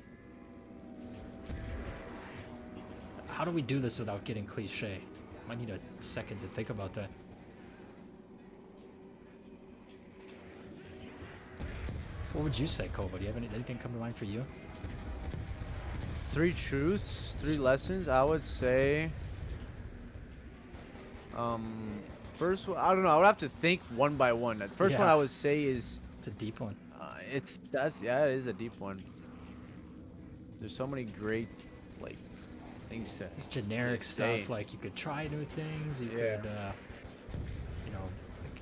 A: How do we do this without getting cliche? Might need a second to think about that. What would you say, Koba? Do you have anything come to mind for you?
B: 3 truths, 3 lessons. I would say, first one, I don't know. I would have to think one by one. The first one
A: Yeah.
B: I would say is,
A: It's a deep one.
B: yeah, it is a deep one. There's so many great, like, things to.
A: It's generic
B: Insane.
A: stuff like you could try new things. You
B: Yeah.
A: could, you know, like,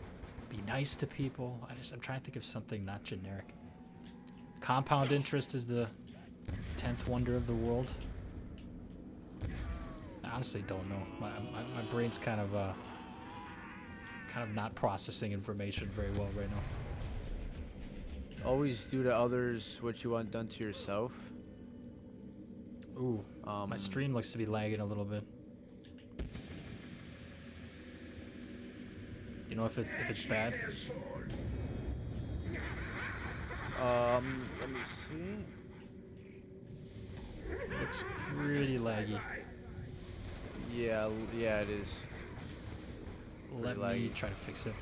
A: be nice to people. I'm trying to think of something not generic. Compound interest is the 10th wonder of the world. I honestly don't know. My brain's kind of not processing information very well right now.
B: Always do to others what you want done to yourself.
A: Ooh, my stream looks to be lagging a little bit. Do you know if it's bad?
D: Their swords.
B: Let me see.
A: Looks pretty laggy.
B: Yeah, it is.
A: Let me
B: laggy.
A: try to fix it.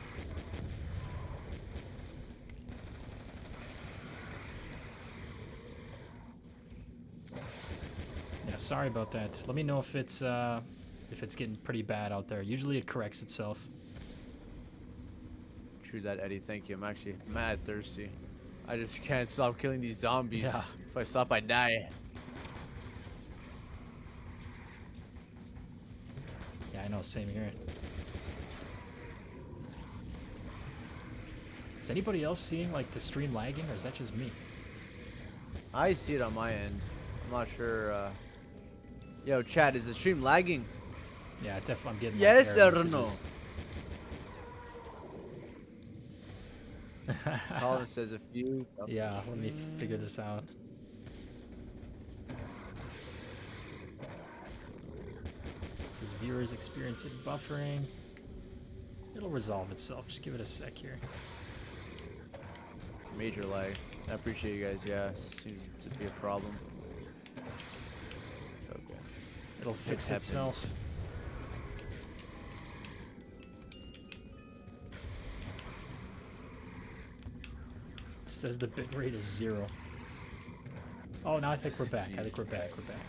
A: Yeah, sorry about that. Let me know if it's getting pretty bad out there. Usually it corrects itself.
B: True that, Eddie. Thank you. I'm actually mad thirsty. I just can't stop killing these zombies.
A: Yeah.
B: If I stop, I die.
A: Yeah, I know. Same here. Is anybody else seeing like the stream lagging, or is that just me?
B: I see it on my end. I'm not sure. Yo, chat, is the stream lagging?
A: Yeah, definitely. I'm getting.
B: Yes
A: like, error
B: or no?
A: messages.
B: Colin says a few.
A: Yeah, let me figure this out. It says viewers experiencing buffering. It'll resolve itself. Just give it a sec here.
B: Major lag. I appreciate you guys. Yeah, seems to be a problem. Okay.
A: It'll fix
B: happens.
A: itself. It says the bitrate is 0. Oh, now I think we're back. I think we're back. We're back.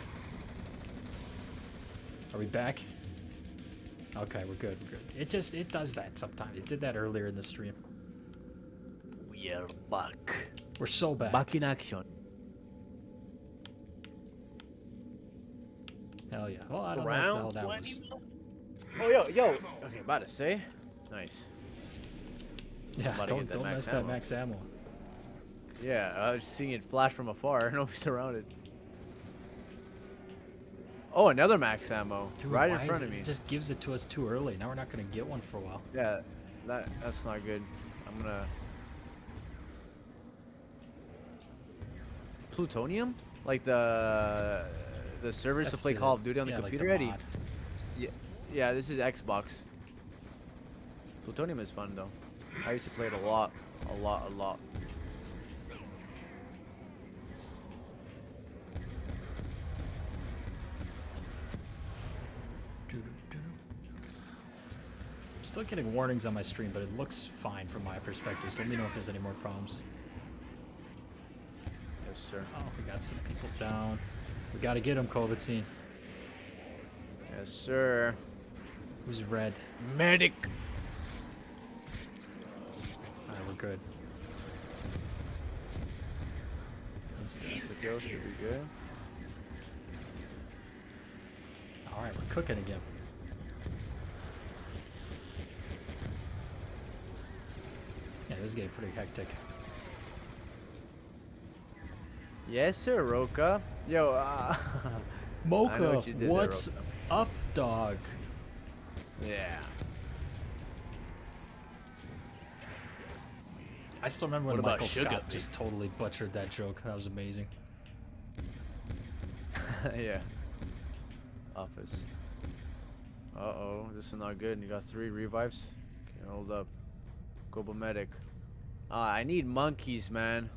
A: Are we back? Okay, we're good. We're good. It does that sometimes. It did that earlier in the stream.
B: We are back.
A: We're so back.
B: Back in action.
A: Hell yeah. Well, I don't know what the hell that was.
B: Oh, yo. Okay, about to say. Nice.
A: Yeah,
B: about to
A: don't
B: get that max
A: mess that
B: ammo.
A: max ammo.
B: Yeah, I was seeing it flash from afar. No, he's surrounded. Oh, another max ammo.
A: Dude,
B: right in
A: why
B: front
A: is
B: of me.
A: It just gives it to us too early. Now we're not going to get one for a while.
B: Yeah, that's not good. I'm gonna... Plutonium? Like the servers
A: That's
B: to play
A: the-
B: Call of Duty on the
A: yeah, like
B: computer, Eddie?
A: mod.
B: Yeah, this is Xbox. Plutonium is fun though. I used to play it a lot. A lot.
A: I'm still getting warnings on my stream, but it looks fine from my perspective. So let me know if there's any more problems.
B: Yes, sir.
A: Oh, we got some people down. We got to get them, Cobatine.
B: Yes, sir.
A: Who's red?
B: Medic.
A: Alright, we're good. Instant.
B: So Joe should be good.
A: Alright, we're cooking again. Yeah, this is getting pretty hectic.
B: Yes, sir, Roka. Yo, I know
A: Mocha,
B: what you did there,
A: what's
B: Roka.
A: up, dog?
B: Yeah.
A: I still remember when
B: What about
A: Michael
B: sugar,
A: Scott
B: babe?
A: just totally butchered that joke. That was amazing.
B: Yeah. Office. Uh-oh, this is not good. You got 3 revives. Okay, hold up. Goba medic. I need monkeys, man.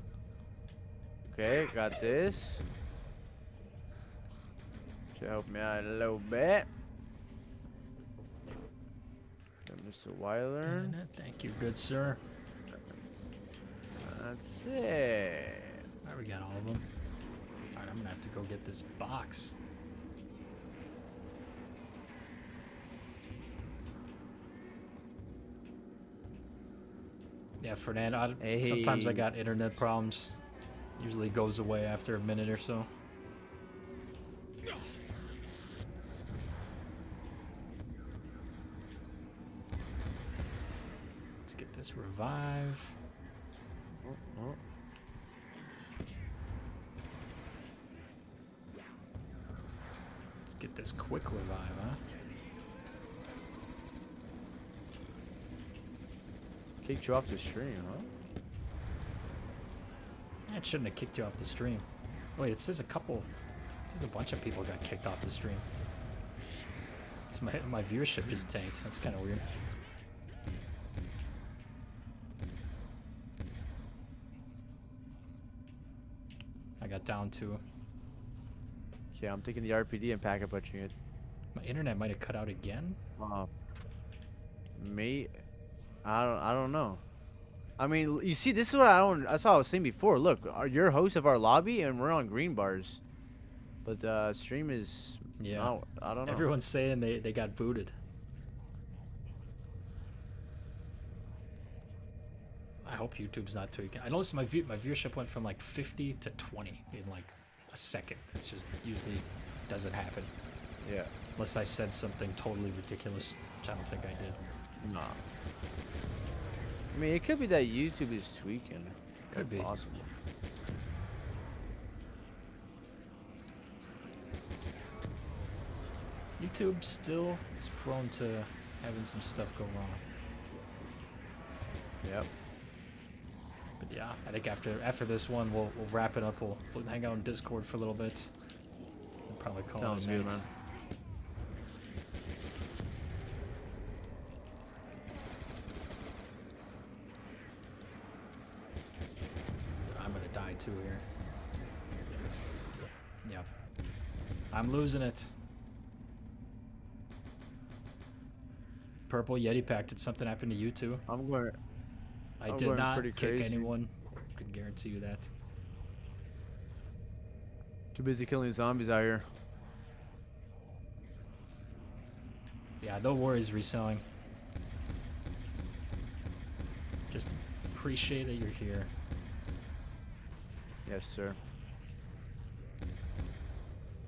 B: Okay, got this. Should help me out a little bit. Okay, Mr. Weiler.
A: Thank you, good sir.
B: That's it.
A: Alright, we got all of them. Alright, I'm gonna have to go get this box. Yeah, Fernando, sometimes I
B: Hey.
A: got internet problems. Usually goes away after a minute or so. Let's get this revive.
B: Oh.
A: Let's get this quick revive, huh?
B: Kicked you off the stream, huh?
A: It shouldn't have kicked you off the stream. Wait, it says a bunch of people got kicked off the stream. So my viewership just tanked. That's kind of weird. I got down to.
B: Yeah, I'm taking the RPD and packet punching it.
A: My internet might have cut out again.
B: Me? I don't know. I mean, you see, this is what that's what I was saying before. Look, you're host of our lobby, and we're on green bars. But stream is...
A: Yeah.
B: No, I don't know.
A: Everyone's saying they got booted. I hope YouTube's not tweaking. I noticed my viewership went from like 50 to 20 in like a second. It's just usually doesn't happen
B: Yeah.
A: unless I said something totally ridiculous, which I don't think I did.
B: Nah. I mean, it could be that YouTube is tweaking.
A: Could be.
B: Possible.
A: YouTube still is prone to having some stuff go wrong.
B: Yep.
A: But yeah, I think after this one, we'll wrap it up. We'll hang out in Discord for a little bit. We'll probably call
B: Sounds
A: it a
B: good,
A: night.
B: man.
A: I'm gonna die too here. Yep. I'm losing it. Purple Yeti pack. Did something happen to you too?
B: I'm going.
A: I
B: I'm
A: did
B: going
A: not
B: pretty
A: kick
B: crazy.
A: anyone. Could guarantee you that.
B: Too busy killing zombies out here.
A: Yeah, no worries reselling. Just appreciate that you're here.
B: Yes, sir.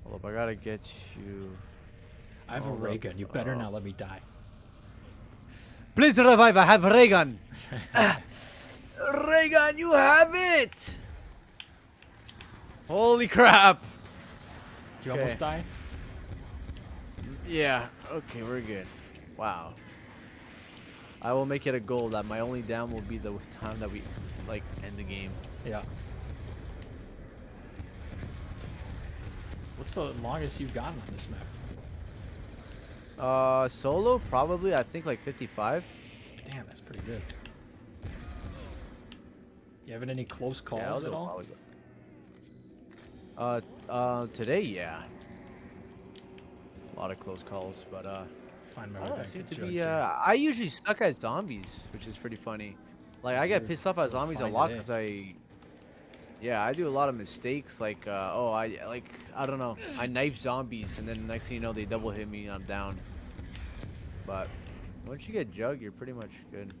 B: Hold up, I gotta get you.
A: I have a
B: Hold
A: ray
B: up.
A: gun. You better not let me die.
B: Please revive. I have ray gun. Ray gun, you have it. Holy crap.
A: Did you
B: Okay.
A: almost die?
B: Yeah. Okay, we're good. Wow. I will make it a goal that my only down will be the time that we like end the game.
A: Yeah. What's the longest you've gotten on this map?
B: Solo probably. I think like 55.
A: Damn, that's pretty good. You having any close calls
B: Yeah, I'll
A: at
B: do a
A: all?
B: while ago. Today, yeah. A lot of close calls, but
A: Find my
B: I
A: way
B: don't know,
A: back
B: seem
A: to
B: to
A: jug
B: be.
A: here.
B: I usually suck at zombies, which is pretty funny. Like I get
A: You're
B: pissed off at
A: doing
B: zombies a
A: fine
B: lot
A: today.
B: because yeah, I do a lot of mistakes. Like, I don't know, I knife zombies, and then next thing you know, they double hit me, and I'm down. But once you get jug, you're pretty much good.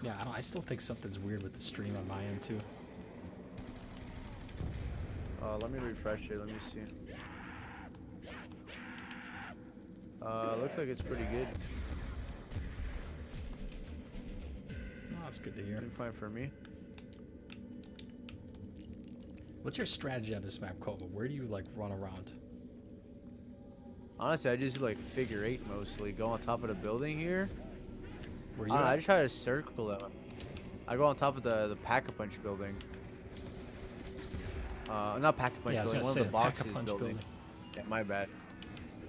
A: Yeah, I still think something's weird with the stream on my end too.
B: Let me refresh it. Let me see. Looks like it's pretty good.
A: Oh, that's good to hear.
B: Doing fine for me.
A: What's your strategy on this map, Koba? Where do you like run around?
B: Honestly, I just do like figure eight mostly. Go on top of the building here.
A: Where
B: I
A: you
B: don't know, I
A: at?
B: just try to circle them. I go on top of the Pack-a-Punch building. Not Pack-a-Punch
A: Yeah, I was
B: building,
A: gonna
B: one
A: say
B: of the
A: the
B: boxes
A: Pack-a-Punch
B: building.
A: building.
B: Yeah, my bad.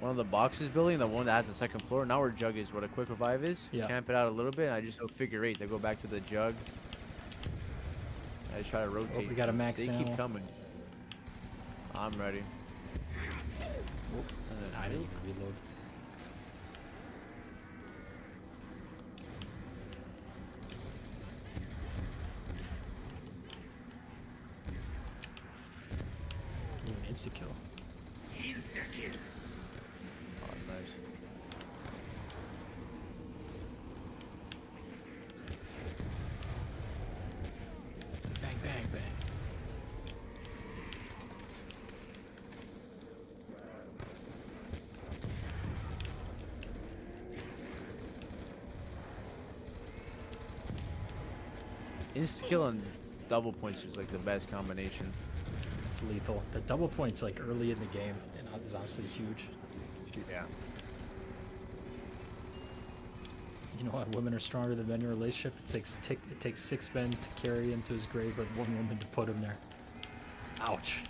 B: One of the boxes building, the one that has the second floor. Now where Jug is, where the quick revive is.
A: Yeah.
B: Camp it out a little bit, and I just go figure eight. I go back to the Jug. I just try to rotate.
A: we got a
B: them.
A: max
B: They
A: ammo.
B: keep coming. I'm ready.
A: And then I didn't even reload. Even insta kill.
D: Insta-kill.
B: Oh, nice.
A: Bang, bang, bang.
B: Insta kill and double points is like the best combination.
A: It's lethal. The double points like early in the game and is honestly huge.
B: Yeah.
A: You know what? Women are stronger than men in a relationship. It takes 6 men to carry him to his grave, but 1 woman to put him there. Ouch.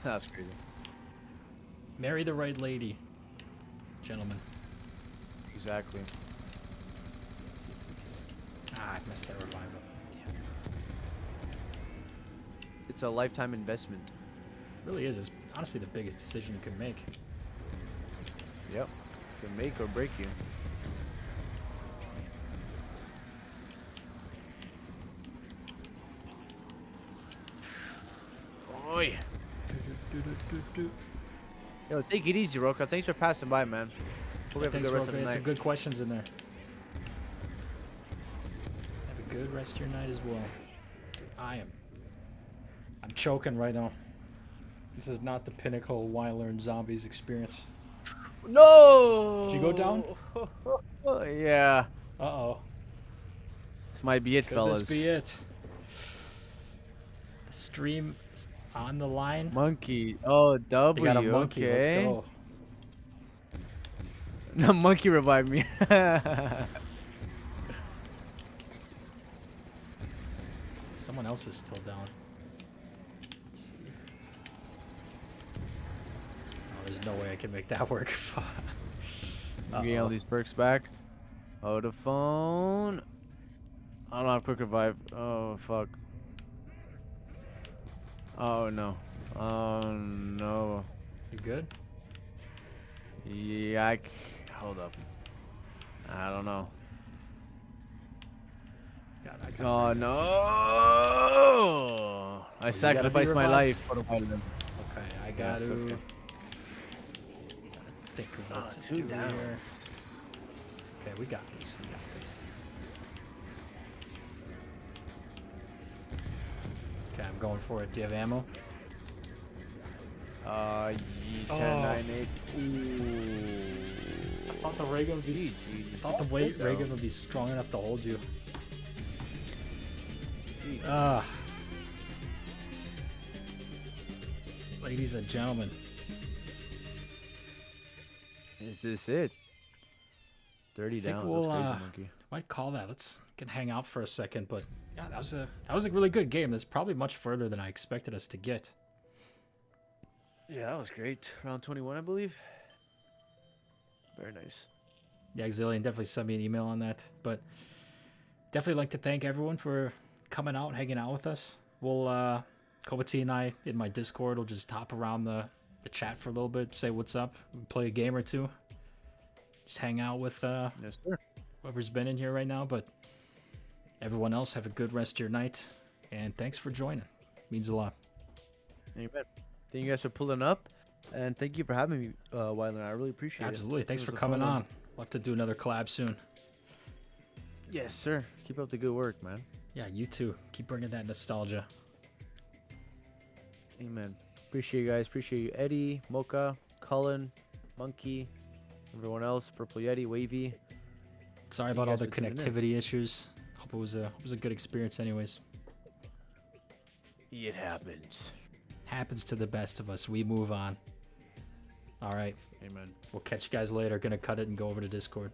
B: That's crazy.
A: Marry the right lady, gentlemen.
B: Exactly.
A: Let's see if we can I missed that revival. Damn.
B: It's a lifetime investment.
A: It really is. It's honestly the biggest decision you can make.
B: Yep. Can make or break you. Oi. Yo, take it easy, Roka. Thanks for passing by, man. Hope you have a
A: Thanks,
B: good rest
A: Roka.
B: of the
A: Some
B: night.
A: good questions in there. Have a good rest of your night as well. Dude, I'm choking right now. This is not the pinnacle why learn zombies experience.
B: No!
A: Did you go down?
B: Yeah.
A: Uh-oh.
B: This might be it,
A: Could
B: fellas.
A: this be it? The stream is on the line.
B: Monkey. Oh,
A: They
B: W.
A: got a monkey. Let's
B: Okay.
A: go.
B: No, monkey revived me.
A: Someone else is still down. Let's see. Oh, there's no way I can make that work.
B: Getting all these perks back. Oh, the phone. I don't have quick revive. Oh, fuck. Oh, no. Oh, no.
A: You good?
B: Yeah, hold up. I don't know.
A: God, I gotta
B: Oh,
A: bring that
B: no. I
A: be
B: sacrificed my
A: revived?
B: life for the violin.
A: too. Okay, I got
B: it's
A: to
B: okay.
A: think of what to
B: Two
A: do
B: downs.
A: here. Okay, we got this. We got this. Okay, I'm going for it. Do you have ammo?
B: 10,
A: Oh.
B: 9, 8. Ooh.
A: I thought the ray gun would be.
B: GG.
A: I thought the ray gun would be strong enough to hold you. Ah. Ladies and gentlemen,
B: Is this it? 30
A: think
B: down.
A: we'll,
B: That's crazy, monkey.
A: might call that. Let's can hang out for a second, but yeah, that was a really good game. That's probably much further than I expected us to get.
B: Yeah, that was great. Round 21, I believe. Very nice.
A: Yeah, Xillian definitely sent me an email on that, but definitely like to thank everyone for coming out and hanging out with us. We'll Cobatine and I in my Discord will just hop around the chat for a little bit, say what's up, play a game or two, just hang out with
B: Yes, sir.
A: whoever's been in here right now. But everyone else, have a good rest of your night, and thanks for joining. Means a lot.
B: Amen. Thank you guys for pulling up, and thank you for having me, Wyland. I really appreciate
A: Absolutely.
B: it.
A: Thanks
B: It
A: for
B: was a
A: coming
B: fun one.
A: on. We'll have to do another collab soon.
B: Yes, sir. Keep up the good work, man.
A: Yeah, you too. Keep bringing that nostalgia.
B: Amen. Appreciate you guys. Appreciate you, Eddie, Mocha, Cullen, Monkey, everyone else, Purple Yeti, Wavy.
A: Sorry
B: Thank you
A: about all
B: guys
A: the
B: for tuning in.
A: connectivity issues. Hope it was a good experience anyways.
B: It happens.
A: Happens to the best of us. We move on. All right.
B: Amen.
A: We'll catch you guys later. Gonna cut it and go over to Discord.